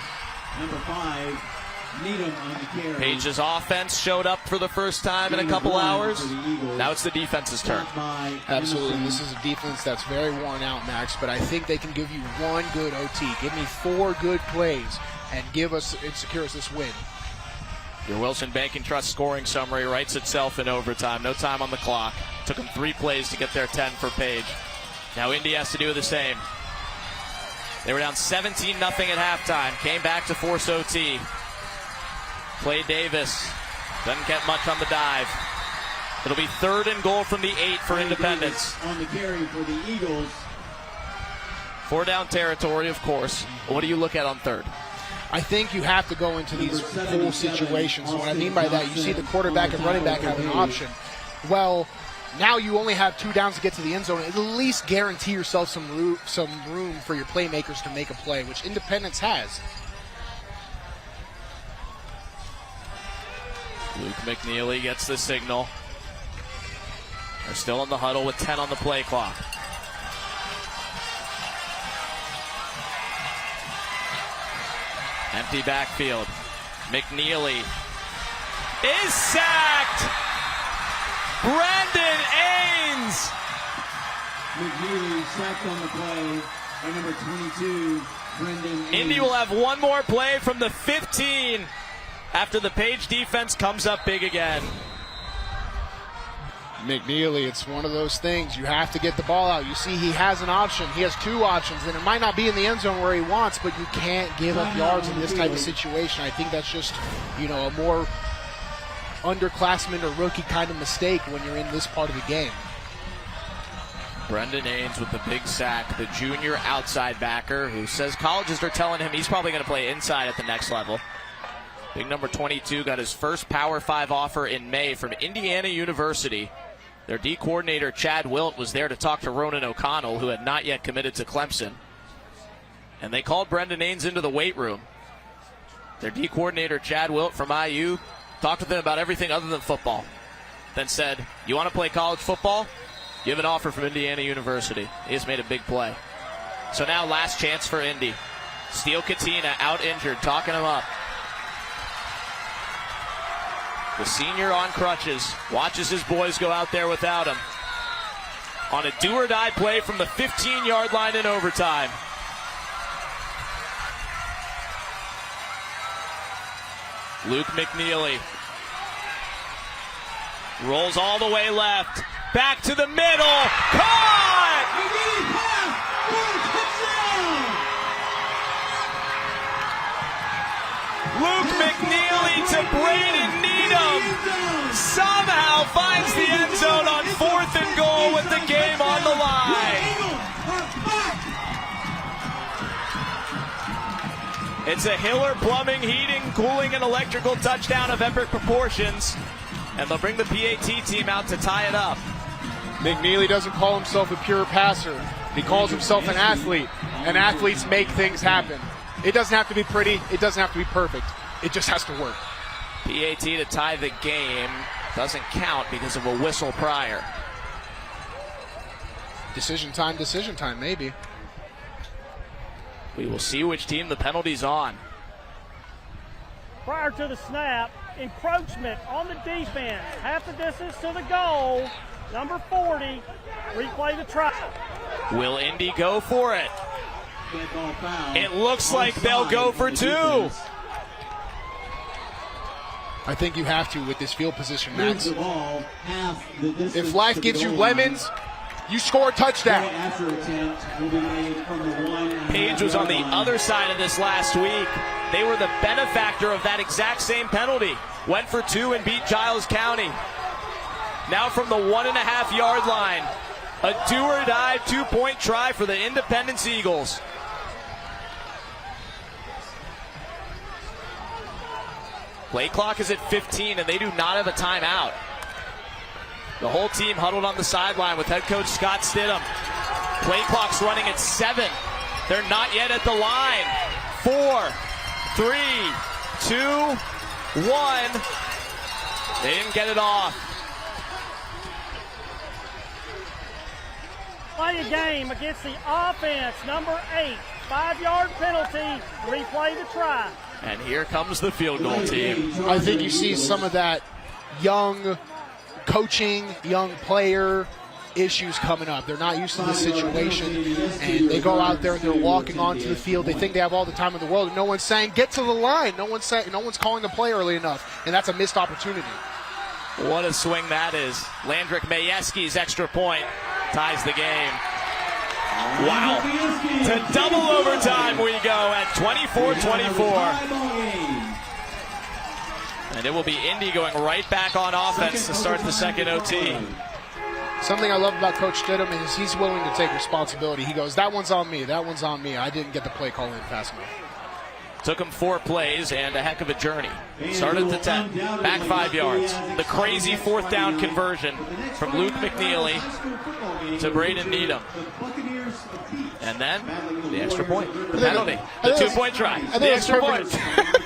Number 5, Needham on the carry. Page's offense showed up for the first time in a couple hours. Now it's the defense's turn. Absolutely. This is a defense that's very worn out, Max, but I think they can give you one good OT. Give me 4 good plays and secure us this win. Your Wilson Bank and Trust scoring summary writes itself in overtime. No time on the clock. Took them 3 plays to get their 10 for Page. Now Indy has to do the same. They were down 17-0 at halftime. Came back to force OT. Clay Davis doesn't get much on the dive. It'll be 3rd and goal from the 8 for Independence. On the carry for the Eagles. 4 down territory, of course. What do you look at on 3rd? I think you have to go into these full situations. What I mean by that, you see the quarterback and running back have an option. Well, now you only have 2 downs to get to the end zone. At least guarantee yourself some room for your playmakers to make a play, which Independence has. Luke McNeely gets the signal. They're still in the huddle with 10 on the play clock. Empty backfield. McNeely is sacked. Brandon Ains. McNeely sacked on the play by number 22, Brendan Ains. Indy will have one more play from the 15 after the Page defense comes up big again. McNeely, it's one of those things. You have to get the ball out. You see he has an option. He has 2 options, and it might not be in the end zone where he wants, but you can't give up yards in this type of situation. I think that's just, a more underclassman or rookie kind of mistake when you're in this part of the game. Brendan Ains with the big sack, the junior outside backer who says colleges are telling him he's probably going to play inside at the next level. Big number 22 got his first Power 5 offer in May from Indiana University. Their D coordinator, Chad Wilt, was there to talk to Ronan O'Connell, who had not yet committed to Clemson. And they called Brendan Ains into the weight room. Their D coordinator, Chad Wilt from IU, talked with them about everything other than football. Then said, you want to play college football? You have an offer from Indiana University. He just made a big play. So now last chance for Indy. Steele Katina out injured, talking him up. The senior on crutches watches his boys go out there without him. On a do-or-die play from the 15-yard line in overtime. Luke McNeely rolls all the way left. Back to the middle. Caught! Luke McNeely to Braden Needham. Somehow finds the end zone on 4th and goal with the game on the line. It's a Hiller Plumbing, Heating, Cooling, and Electrical touchdown of epic proportions. And they'll bring the PAT team out to tie it up. McNeely doesn't call himself a pure passer. He calls himself an athlete. And athletes make things happen. It doesn't have to be pretty. It doesn't have to be perfect. It just has to work. PAT to tie the game doesn't count because of a whistle prior. Decision time, maybe. We will see which team the penalty's on. Prior to the snap, encroachment on the defense. Half the distance to the goal. Number 40, replay the try. Will Indy go for it? It looks like they'll go for 2. I think you have to with this field position, Max. If life gives you lemons, you score a touchdown. Page was on the other side of this last week. They were the benefactor of that exact same penalty. Went for 2 and beat Giles County. Now from the 1.5-yard line, a do-or-die 2-point try for the Independence Eagles. Play clock is at 15, and they do not have a timeout. The whole team huddled on the sideline with head coach Scott Stidham. Play clock's running at 7. They're not yet at the line. 4, 3, 2, 1. They didn't get it off. Play a game against the offense, number 8. 5-yard penalty, replay the try. And here comes the field goal team. I think you see some of that young coaching, young player issues coming up. They're not used to the situation, and they go out there and they're walking onto the field. They think they have all the time in the world. No one's saying, get to the line. No one's calling the play early enough, and that's a missed opportunity. What a swing that is. Landrick Majewski's extra point ties the game. Wow. To double overtime we go at 24-24. And it will be Indy going right back on offense to start the second OT. Something I love about Coach Stidham is he's willing to take responsibility. He goes, that one's on me, that one's on me. I didn't get the play call in fast enough. Took him 4 plays and a heck of a journey. Started at the 10, back 5 yards. The crazy 4th down conversion from Luke McNeely to Braden Needham. And then the extra point, the penalty, the 2-point try, the extra point.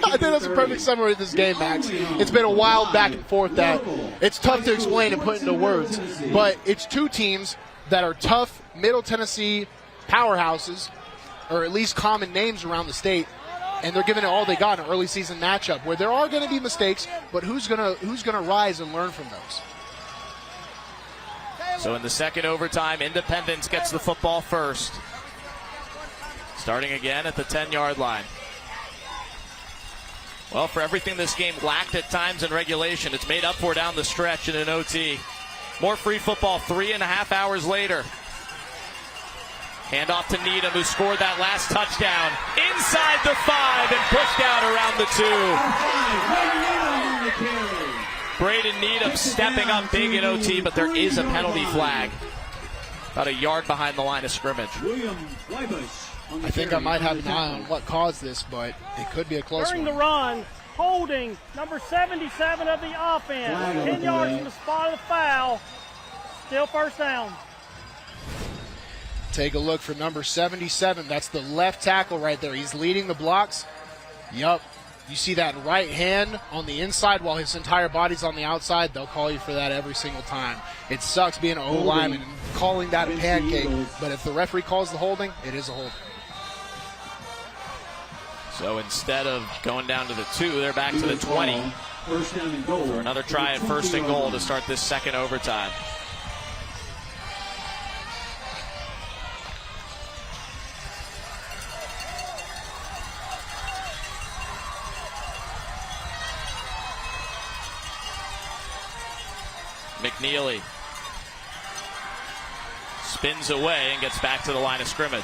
I think that's a perfect summary of this game, Max. It's been a wild back and forth that it's tough to explain and put into words, but it's 2 teams that are tough Middle Tennessee powerhouses, or at least common names around the state, and they're giving it all they got in an early season matchup where there are going to be mistakes, but who's gonna rise and learn from those? So in the second overtime, Independence gets the football first. Starting again at the 10-yard line. Well, for everything this game lacked at times in regulation, it's made up for down the stretch in an OT. More free football 3.5 hours later. Hand off to Needham, who scored that last touchdown. Inside the 5 and pushed out around the 2. Braden Needham stepping up big in OT, but there is a penalty flag. about a yard behind the line of scrimmage. I think I might have an eye on what caused this, but it could be a close During one. the run, holding number 77 of the offense. 10 yards from the spot of the foul. Still first down. Take a look for number 77. That's the left tackle right there. He's leading the blocks. Yup. You see that right hand on the inside while his entire body's on the outside. They'll call you for that every single time. It sucks being an O-lineman and calling that a pancake, but if the referee calls the holding, it is a holding. So instead of going down to the 2, they're back to the 20 for another try at first and goal to start this second overtime. McNeely spins away and gets back to the line of scrimmage.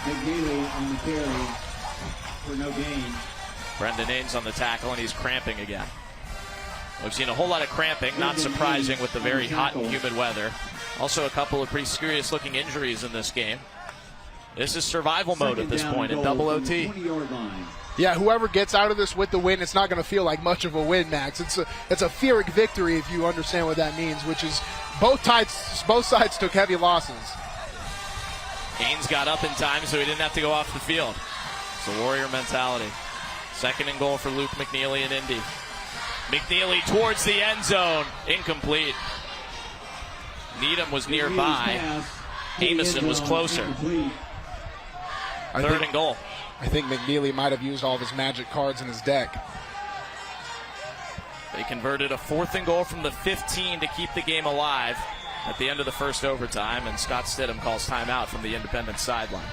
McNeely on the carry for no gain. Brendan Ains on the tackle, and he's cramping again. We've seen a whole lot of cramping, not surprising with the very hot and humid weather. Also a couple of pretty serious-looking injuries in this game. This is survival mode at this point in double OT. Yeah, whoever gets out of this with the win, it's not going to feel like much of a win, Max. It's a Pyrrhic victory if you understand what that means, which is both sides took heavy losses. Ains got up in time so he didn't have to go off the field. It's the Warrior mentality. Second and goal for Luke McNeely and Indy. McNeely towards the end zone. Incomplete. Needham was nearby. Amison was closer. Third and goal. I think McNeely might have used all of his magic cards in his deck. They converted a 4th and goal from the 15 to keep the game alive at the end of the first overtime, and Scott Stidham calls timeout from the Independence sideline.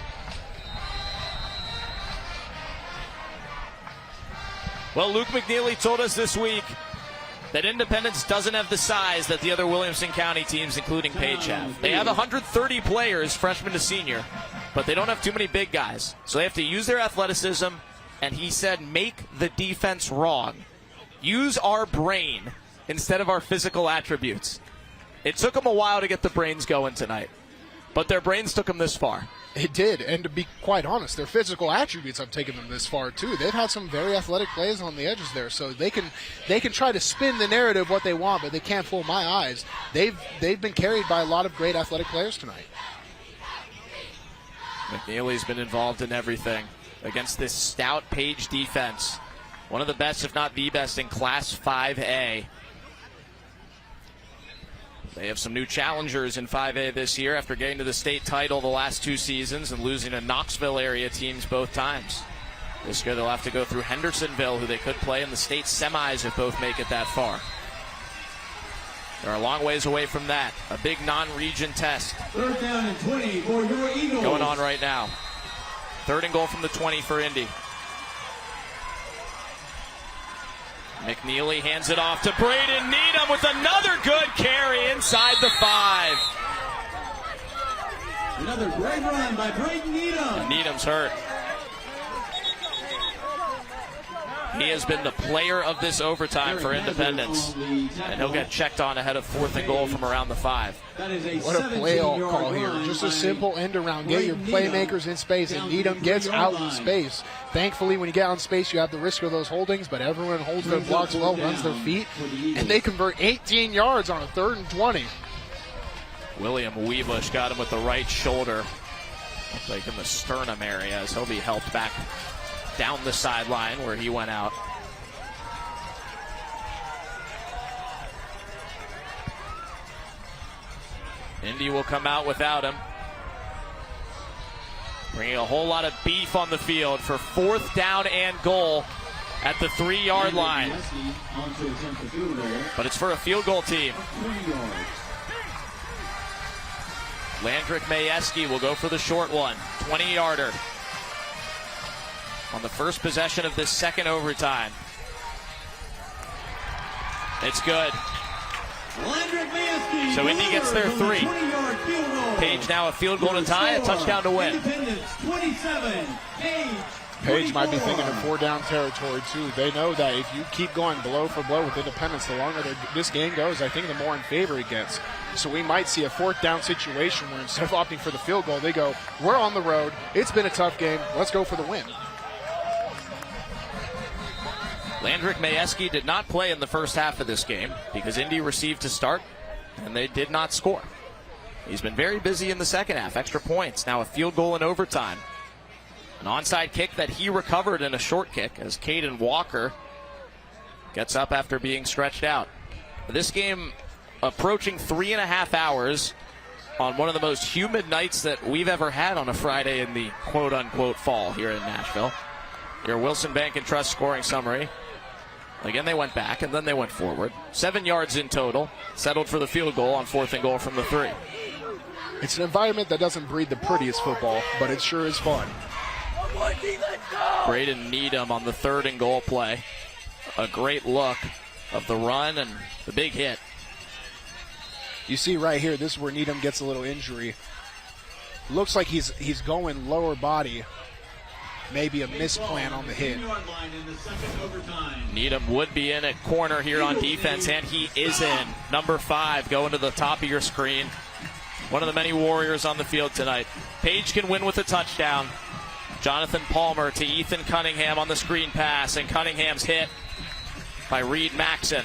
Well, Luke McNeely told us this week that Independence doesn't have the size that the other Williamson County teams, including Page, have. They have 130 players, freshman to senior, but they don't have too many big guys. So they have to use their athleticism, and he said, make the defense wrong. Use our brain instead of our physical attributes. It took them a while to get the brains going tonight, but their brains took them this far. It did, and to be quite honest, their physical attributes have taken them this far too. They've had some very athletic plays on the edges there, so they can try to spin the narrative what they want, but they can't fool my eyes. They've been carried by a lot of great athletic players tonight. McNeely's been involved in everything against this stout Page defense. One of the best, if not the best, in Class 5A. They have some new challengers in 5A this year after getting to the state title the last 2 seasons and losing to Knoxville area teams both times. This year they'll have to go through Hendersonville, who they could play in the state semis if both make it that far. They're a long ways away from that. A big non-region test. 3rd down and 20 for your Eagles. Going on right now. 3rd and goal from the 20 for Indy. McNeely hands it off to Braden Needham with another good carry inside the 5. Another great run by Braden Needham. Needham's hurt. He has been the player of this overtime for Independence, and he'll get checked on ahead of 4th and goal from around the 5. What a play call here. Just a simple end around. Get your playmakers in space, and Needham gets out in space. Thankfully, when you get out in space, you have the risk of those holdings, but everyone holds their blocks well, runs their feet, and they convert 18 yards on a 3rd and 20. William Weebush got him with the right shoulder, like in the sternum area, as he'll be helped back down the sideline where he went out. Indy will come out without him, bringing a whole lot of beef on the field for 4th down and goal at the 3-yard line. But it's for a field goal team. Landrick Majewski will go for the short one, 20-yarder. On the first possession of this second overtime. It's good. So Indy gets their 3. Page now a field goal to tie, a touchdown to win. Independence 27, Page Page might be thinking of 4-down territory, too. They know that if you keep going blow for blow with Independence, the longer this game goes, I think the more in favor it gets. So we might see a 4th-down situation where instead of opting for the field goal, they go, we're on the road. It's been a tough game. Let's go for the win. Landrick Majewski did not play in the first half of this game because Indy received to start, and they did not score. He's been very busy in the second half. Extra points, now a field goal in overtime. An onside kick that he recovered in a short kick as Caden Walker gets up after being stretched out. This game approaching 3.5 hours on one of the most humid nights that we've ever had on a Friday in the quote-unquote fall here in Nashville. Your Wilson Bank and Trust scoring summary. Again, they went back and then they went forward. 7 yards in total. Settled for the field goal on 4th and goal from the 3. It's an environment that doesn't breed the prettiest football, but it sure is fun. Braden Needham on the 3rd and goal play. A great look of the run and the big hit. You see right here, this is where Needham gets a little injury. Looks like he's going lower body. Maybe a misplan on the hit. Needham would be in at corner here on defense, and he is in. Number 5 going to the top of your screen. One of the many Warriors on the field tonight. Page can win with a touchdown. Jonathan Palmer to Ethan Cunningham on the screen pass, and Cunningham's hit by Reed Maxson.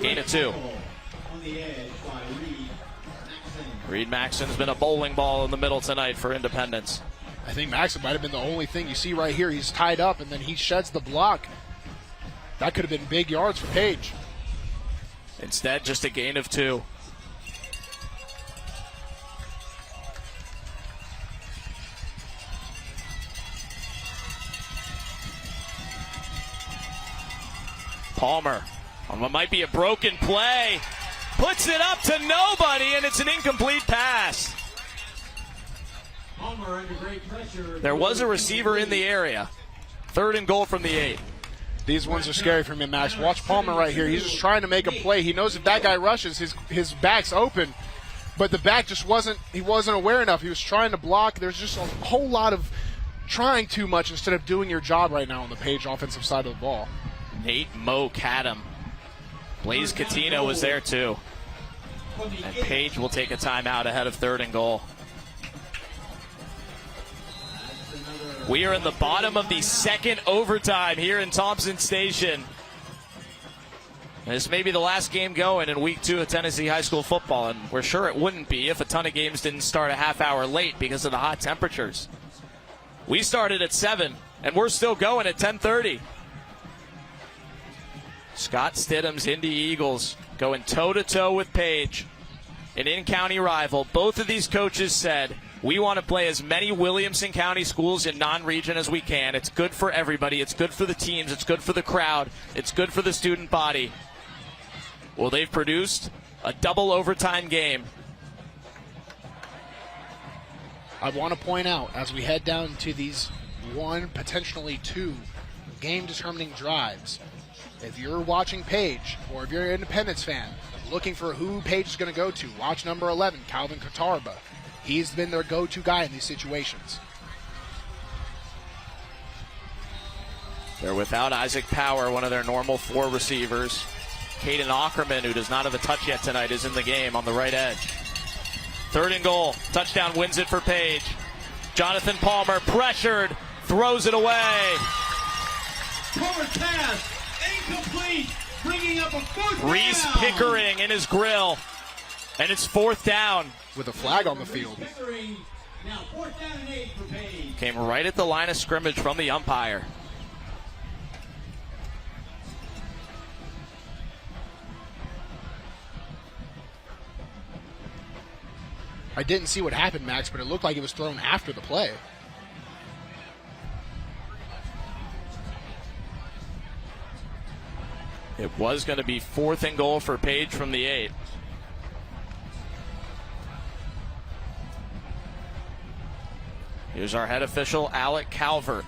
Gain of 2. Reed Maxson's been a bowling ball in the middle tonight for Independence. I think Maxson might have been the only thing. You see right here, he's tied up, and then he sheds the block. That could have been big yards for Page. Instead, just a gain of 2. Palmer on what might be a broken play. Puts it up to nobody, and it's an incomplete pass. There was a receiver in the area. 3rd and goal from the 8. These ones are scary for me, Max. Watch Palmer right here. He's just trying to make a play. He knows if that guy rushes, his back's open. But the back just wasn't aware enough. He was trying to block. There's just a whole lot of trying too much instead of doing your job right now on the Page offensive side of the ball. Nate Moak had him. Blaze Catino was there too. And Page will take a timeout ahead of 3rd and goal. We are in the bottom of the 2nd overtime here in Thompson Station. This may be the last game going in week 2 of Tennessee high school football, and we're sure it wouldn't be if a ton of games didn't start a half hour late because of the hot temperatures. We started at 7, and we're still going at 10:30. Scott Stidham's Indy Eagles going toe-to-toe with Page, an in-county rival. Both of these coaches said, we want to play as many Williamson County schools in non-region as we can. It's good for everybody. It's good for the teams. It's good for the crowd. It's good for the student body. Well, they've produced a double overtime game. I want to point out, as we head down to these 1, potentially 2 game-determining drives, if you're watching Page, or if you're an Independence fan, looking for who Page is going to go to, watch number 11, Calvin Katarba. He's been their go-to guy in these situations. They're without Isaac Power, one of their normal 4 receivers. Caden Ackerman, who does not have a touch yet tonight, is in the game on the right edge. 3rd and goal. Touchdown wins it for Page. Jonathan Palmer pressured, throws it away. Palmer's pass. Incomplete, bringing up a 4th down. Reese Pickering in his grill, and it's 4th down. With a flag on the field. Now 4th down and 8 for Page. Came right at the line of scrimmage from the umpire. I didn't see what happened, Max, but it looked like it was thrown after the play. It was going to be 4th and goal for Page from the 8. Here's our head official, Alec Calvert.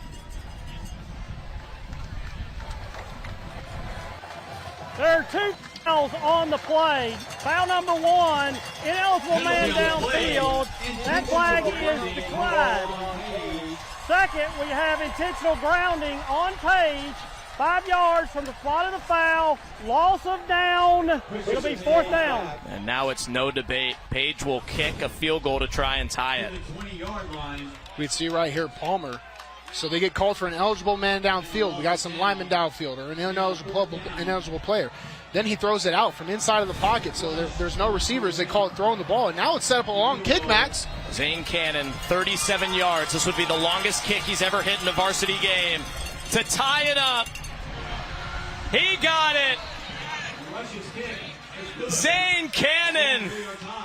There, 2. fouls on the play. Foul number 1, ineligible man downfield. That flag is declined. Second, we have intentional grounding on Page. 5 yards from the spot of the foul. Loss of down. It'll be 4th down. And now it's no debate. Page will kick a field goal to try and tie it. We'd see right here Palmer. So they get called for an eligible man downfield. We got some lineman downfield or an ineligible player. Then he throws it out from inside of the pocket, so there's no receivers. They call it throwing the ball, and now it's set up a long kick, Max. Zane Cannon, 37 yards. This would be the longest kick he's ever hit in a varsity game to tie it up. He got it. Zane Cannon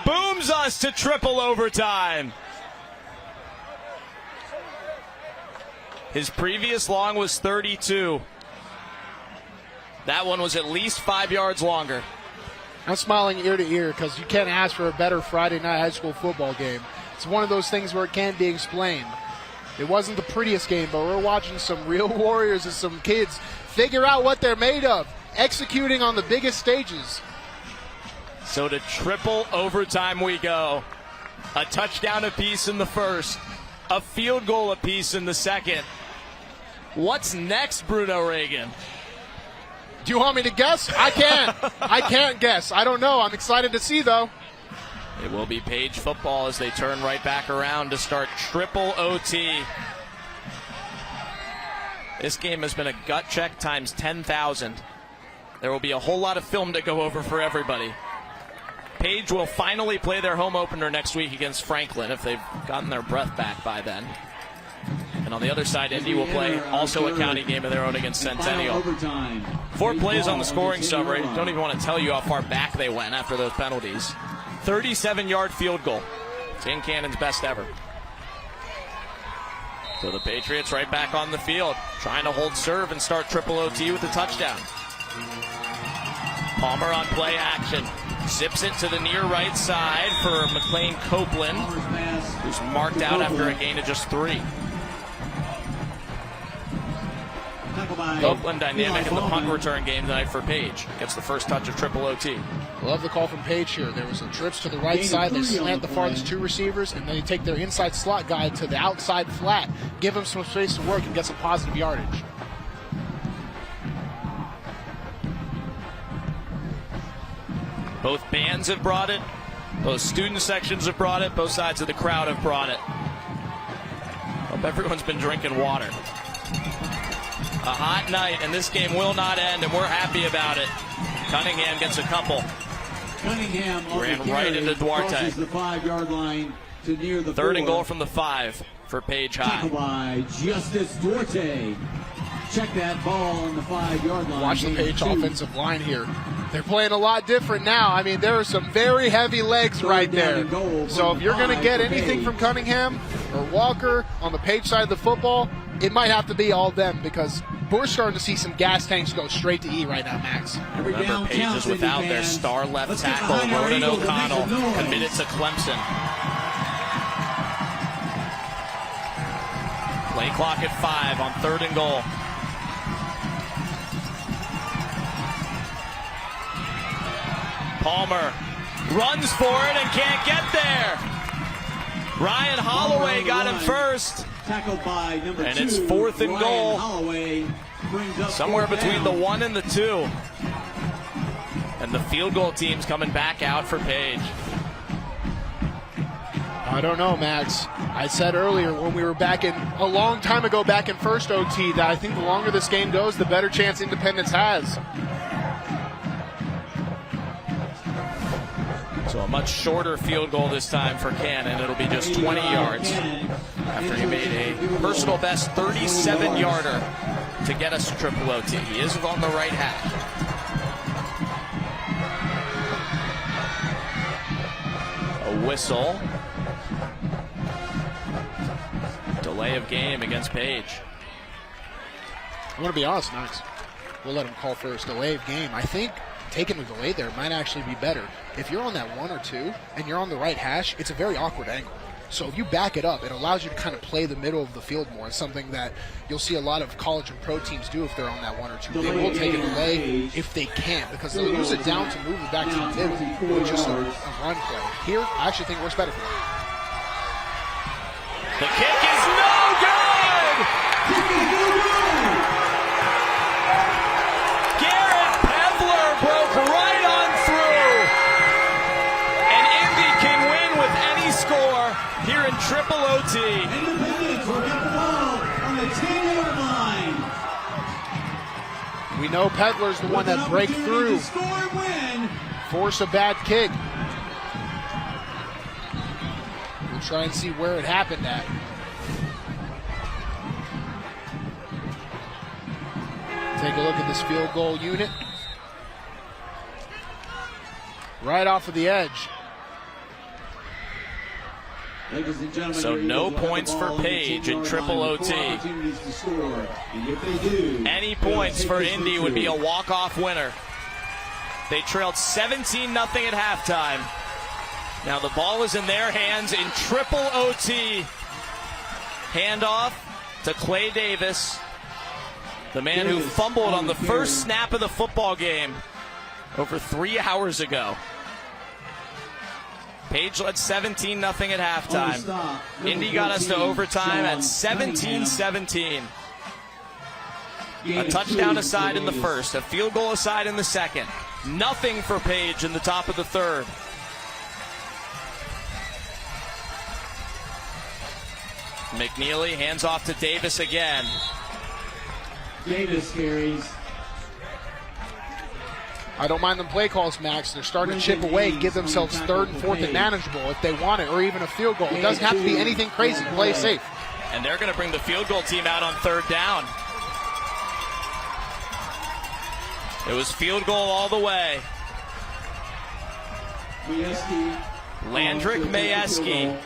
booms us to triple overtime. His previous long was 32. That one was at least 5 yards longer. I'm smiling ear to ear because you can't ask for a better Friday night high school football game. It's one of those things where it can't be explained. It wasn't the prettiest game, but we're watching some real warriors and some kids figure out what they're made of, executing on the biggest stages. So to triple overtime we go. A touchdown apiece in the first, a field goal apiece in the second. What's next, Bruno Reagan? Do you want me to guess? I can't. I can't guess. I don't know. I'm excited to see, though. It will be Page football as they turn right back around to start triple OT. This game has been a gut check times 10,000. There will be a whole lot of film to go over for everybody. Page will finally play their home opener next week against Franklin if they've gotten their breath back by then. And on the other side, Indy will play also a county game of their own against Centennial. 4 plays on the scoring summary. Don't even want to tell you how far back they went after those penalties. 37-yard field goal. Zane Cannon's best ever. So the Patriots right back on the field, trying to hold serve and start triple OT with a touchdown. Palmer on play action. Zips it to the near right side for McLean Copeland, who's marked out after a gain of just 3. Copeland dynamic in the punt return game tonight for Page. Gets the first touch of triple OT. Love the call from Page here. There was some trips to the right side. They slant the farthest 2 receivers, and they take their inside slot guy to the outside flat. Give him some space to work and get some positive yardage. Both bands have brought it. Both student sections have brought it. Both sides of the crowd have brought it. Hope everyone's been drinking water. A hot night, and this game will not end, and we're happy about it. Cunningham gets a couple. Cunningham ran right into Duarte. The 5-yard line to near the 3rd and 4. goal from the 5 for Page High. Tackle by Justice Duarte. Check that ball on the 5-yard line. Watch the Page offensive line here. They're playing a lot different now. I mean, there are some very heavy legs right there. So if you're going to get anything from Cunningham or Walker on the Page side of the football, it might have to be all them because we're starting to see some gas tanks go straight to E right now, Max. Remember, Page is without their star left tackle, Ronan O'Connell, committed to Clemson. Play clock at 5 on 3rd and goal. Palmer runs for it and can't get there. Ryan Holloway got him first. Tackled by number 2. And it's 4th and Ryan goal. Holloway brings up Somewhere 4th between down. the 1 and the 2. And the field goal team's coming back out for Page. I don't know, Max. I said earlier when we were a long time ago back in first OT that I think the longer this game goes, the better chance Independence has. So a much shorter field goal this time for Cannon. It'll be just 20 yards after he made a personal best 37-yarder to get us to triple OT. He is on the right hash. A whistle. Delay of game against Page. I want to be honest, Max. We'll let him call first. Delay of game. I think taking the delay there might actually be better. If you're on that 1 or 2 and you're on the right hash, it's a very awkward angle. So if you back it up, it allows you to kind of play the middle of the field more. It's something that you'll see a lot of college and pro teams do if they're on that 1 or 2. They will take it away if they can, because they'll use it down to move it back to the middle with just a run play. Here, I actually think it works better for them. The kick is no good! Garrett Pevler broke right on through. And Indy can win with any score here in triple OT. Independence will get the ball on the 10-yard line. We know Pedler's the one that break through, force a bad kick. We'll try and see where it happened at. Take a look at this field goal unit. Right off of the edge. So no points for Page in triple OT. Any points for Indy would be a walk-off winner. They trailed 17-0 at halftime. Now the ball is in their hands in triple OT. Handoff to Clay Davis, the man who fumbled on the first snap of the football game over 3 hours ago. Page led 17-0 at halftime. Indy got us to overtime at 17-17. A touchdown aside in the first, a field goal aside in the second. Nothing for Page in the top of the third. McNeely hands off to Davis again. Davis carries. I don't mind them play calls, Max. They're starting to chip away and give themselves 3rd and 4th and manageable if they want it, or even a field goal. It doesn't have to be anything crazy. Play safe. And they're going to bring the field goal team out on 3rd down. It was field goal all the way. Landrick Majewski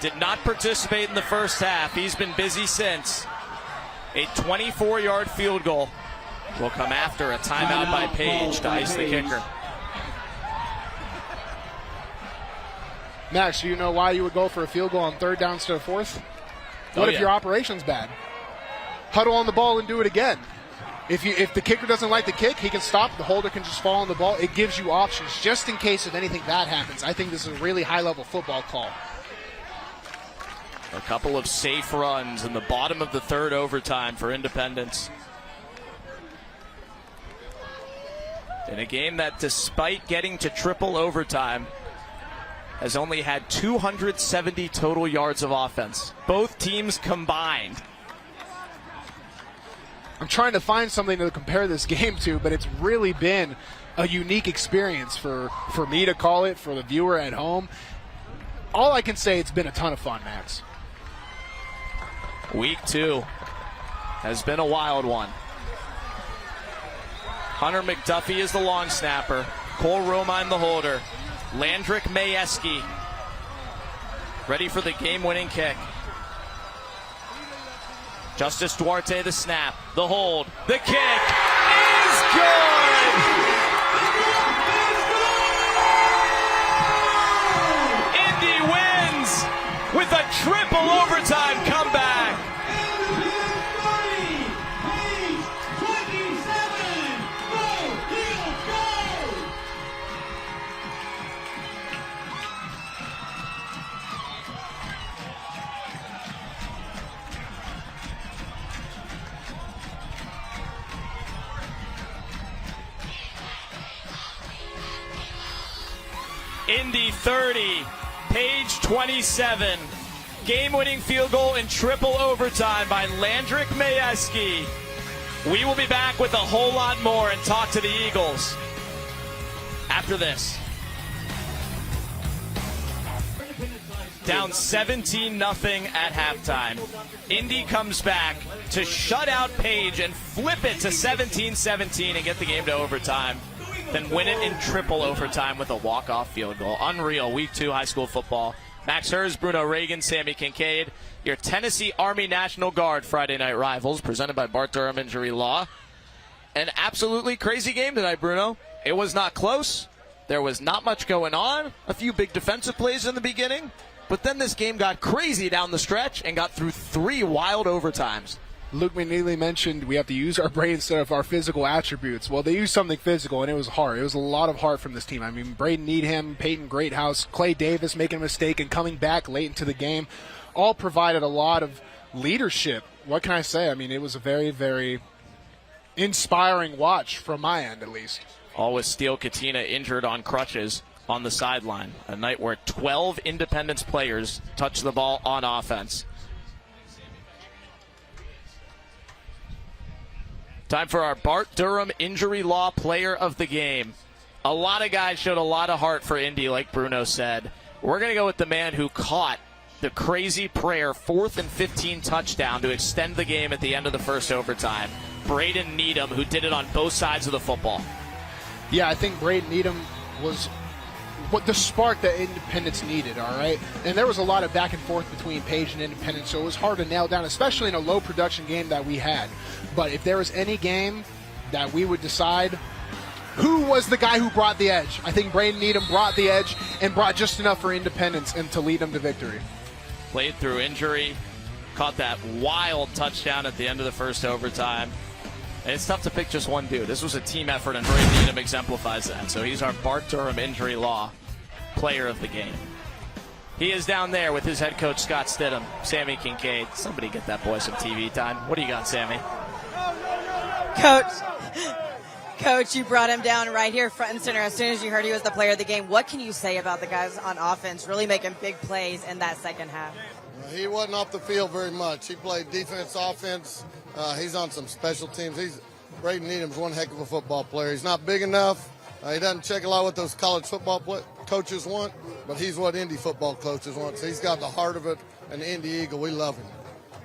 did not participate in the first half. He's been busy since. A 24-yard field goal will come after a timeout by Page to ice the kicker. Max, do you know why you would go for a field goal on 3rd down instead of 4th? What if your operation's bad? Huddle on the ball and do it again. If the kicker doesn't like the kick, he can stop. The holder can just fall on the ball. It gives you options just in case if anything bad happens. I think this is a really high-level football call. A couple of safe runs in the bottom of the 3rd overtime for Independence. In a game that, despite getting to triple overtime, has only had 270 total yards of offense. Both teams combined. I'm trying to find something to compare this game to, but it's really been a unique experience for me to call it, for the viewer at home. All I can say, it's been a ton of fun, Max. Week 2 has been a wild one. Hunter McDuffie is the long snapper. Cole Romine the holder. Landrick Majewski ready for the game-winning kick. Justice Duarte the snap. The hold. The kick is good! Indy wins with a triple overtime comeback. Indy 30, Page 27. Game-winning field goal in triple overtime by Landrick Majewski. We will be back with a whole lot more and talk to the Eagles after this. Down 17-0 at halftime. Indy comes back to shut out Page and flip it to 17-17 and get the game to overtime. Then win it in triple overtime with a walk-off field goal. Unreal. Week 2 high school football. Max Hers, Bruno Reagan, Sammy Kincaid. Your Tennessee Army National Guard Friday Night Rivals, presented by Bart Durham Injury Law. An absolutely crazy game tonight, Bruno. It was not close. There was not much going on. A few big defensive plays in the beginning. but then this game got crazy down the stretch and got through 3 wild overtimes. Luke McNeely mentioned we have to use our brain instead of our physical attributes. Well, they used something physical, and it was heart. It was a lot of heart from this team. I mean, Braden Needham, Peyton Greathouse, Clay Davis making a mistake and coming back late into the game all provided a lot of leadership. What can I say? I mean, it was a very, very inspiring watch from my end, at least. All with Steele Katina injured on crutches on the sideline. A night where 12 Independence players touched the ball on offense. Time for our Bart Durham Injury Law Player of the Game. A lot of guys showed a lot of heart for Indy, like Bruno said. We're going to go with the man who caught the crazy prayer 4th and 15 touchdown to extend the game at the end of the first overtime. Braden Needham, who did it on both sides of the football. Yeah, I think Braden Needham was what the spark that Independence needed, all right? And there was a lot of back and forth between Page and Independence, so it was hard to nail down, especially in a low production game that we had. But if there was any game that we would decide who was the guy who brought the edge, I think Braden Needham brought the edge and brought just enough for Independence and to lead them to victory. Played through injury, caught that wild touchdown at the end of the first overtime. And it's tough to pick just one dude. This was a team effort, and Braden Needham exemplifies that. So he's our Bart Durham Injury Law Player of the Game. He is down there with his head coach, Scott Stidham, Sammy Kincaid. Somebody get that boy some TV time. What do you got, Sammy? Coach, you brought him down right here front and center as soon as you heard he was the player of the game. What can you say about the guys on offense really making big plays in that second half? He wasn't off the field very much. He played defense, offense. He's on some special teams. Braden Needham's one heck of a football player. He's not big enough. He doesn't check a lot what those college football coaches want, but he's what Indy football coaches want. So he's got the heart of it, and the Indy Eagle, we love him.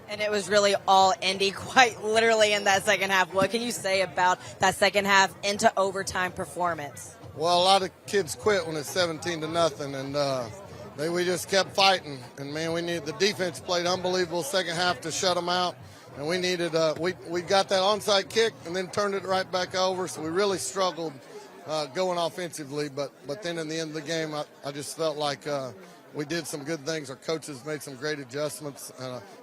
And it was really all Indy, quite literally, in that second half. What can you say about that second half into overtime performance? Well, a lot of kids quit when it's 17-0, and we just kept fighting. And, man, the defense played unbelievable second half to shut them out. And we needed we got that onside kick and then turned it right back over. So we really struggled going offensively. But then in the end of the game, I just felt like we did some good things. Our coaches made some great adjustments.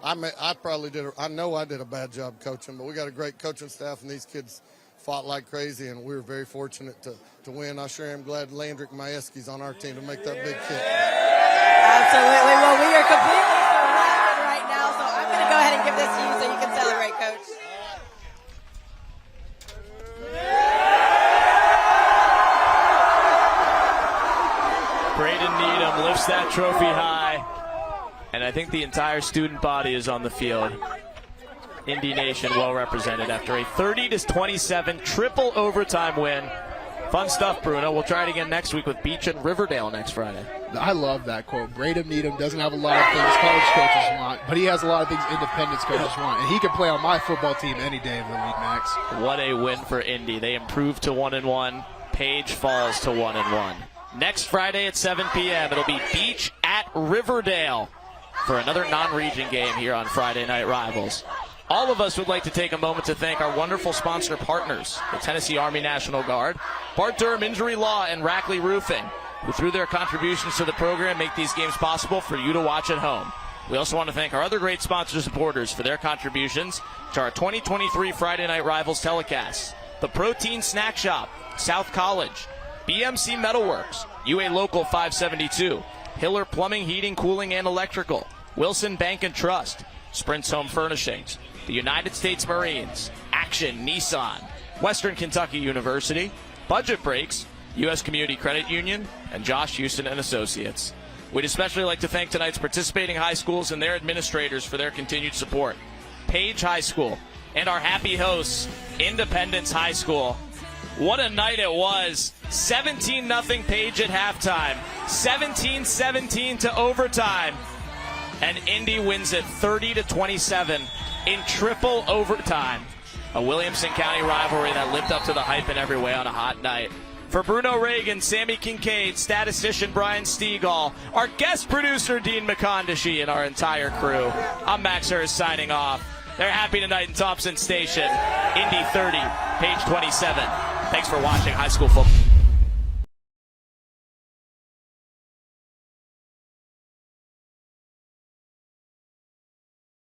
I know I did a bad job coaching, but we got a great coaching staff, and these kids fought like crazy, and we were very fortunate to win. I sure am glad Landrick Majewski's on our team to make that big kick. Absolutely. Well, we are completely surrounded right now, so I'm going to go ahead and give this to you so you can celebrate, Coach. Braden Needham lifts that trophy high, and I think the entire student body is on the field. Indy Nation well represented after a 30-27 triple overtime win. Fun stuff, Bruno. We'll try it again next week with Beach and Riverdale next Friday. I love that quote. Braden Needham doesn't have a lot of things college coaches want, but he has a lot of things Independence coaches want, and he can play on my football team any day of the week, Max. What a win for Indy. They improved to 1-1. Page falls to 1-1. Next Friday at 7 p.m., it'll be Beach at Riverdale for another non-region game here on Friday Night Rivals. All of us would like to take a moment to thank our wonderful sponsor partners, the Tennessee Army National Guard, Bart Durham Injury Law, and Rackley Roofing, who through their contributions to the program make these games possible for you to watch at home. We also want to thank our other great sponsor supporters for their contributions to our 2023 Friday Night Rivals telecasts. The Protein Snack Shop, South College, BMC Metalworks, UA Local 572, Hiller Plumbing, Heating, Cooling, and Electrical, Wilson Bank and Trust, Sprint's Home Furnishings, the United States Marines, Action Nissan, Western Kentucky University, Budget Breaks, U.S. Community Credit Union, and Josh Houston and Associates. We'd especially like to thank tonight's participating high schools and their administrators for their continued support. Page High School and our happy hosts, Independence High School. What a night it was. 17-0 Page at halftime. 17-17 to overtime. And Indy wins it 30-27 in triple overtime. A Williamson County rivalry that lived up to the hype in every way on a hot night. For Bruno Reagan, Sammy Kincaid, statistician Brian Stegall, our guest producer Dean McCondishi, and our entire crew, I'm Max Hurst signing off. They're happy tonight in Thompson Station. Indy 30, Page 27. Thanks for watching high school football.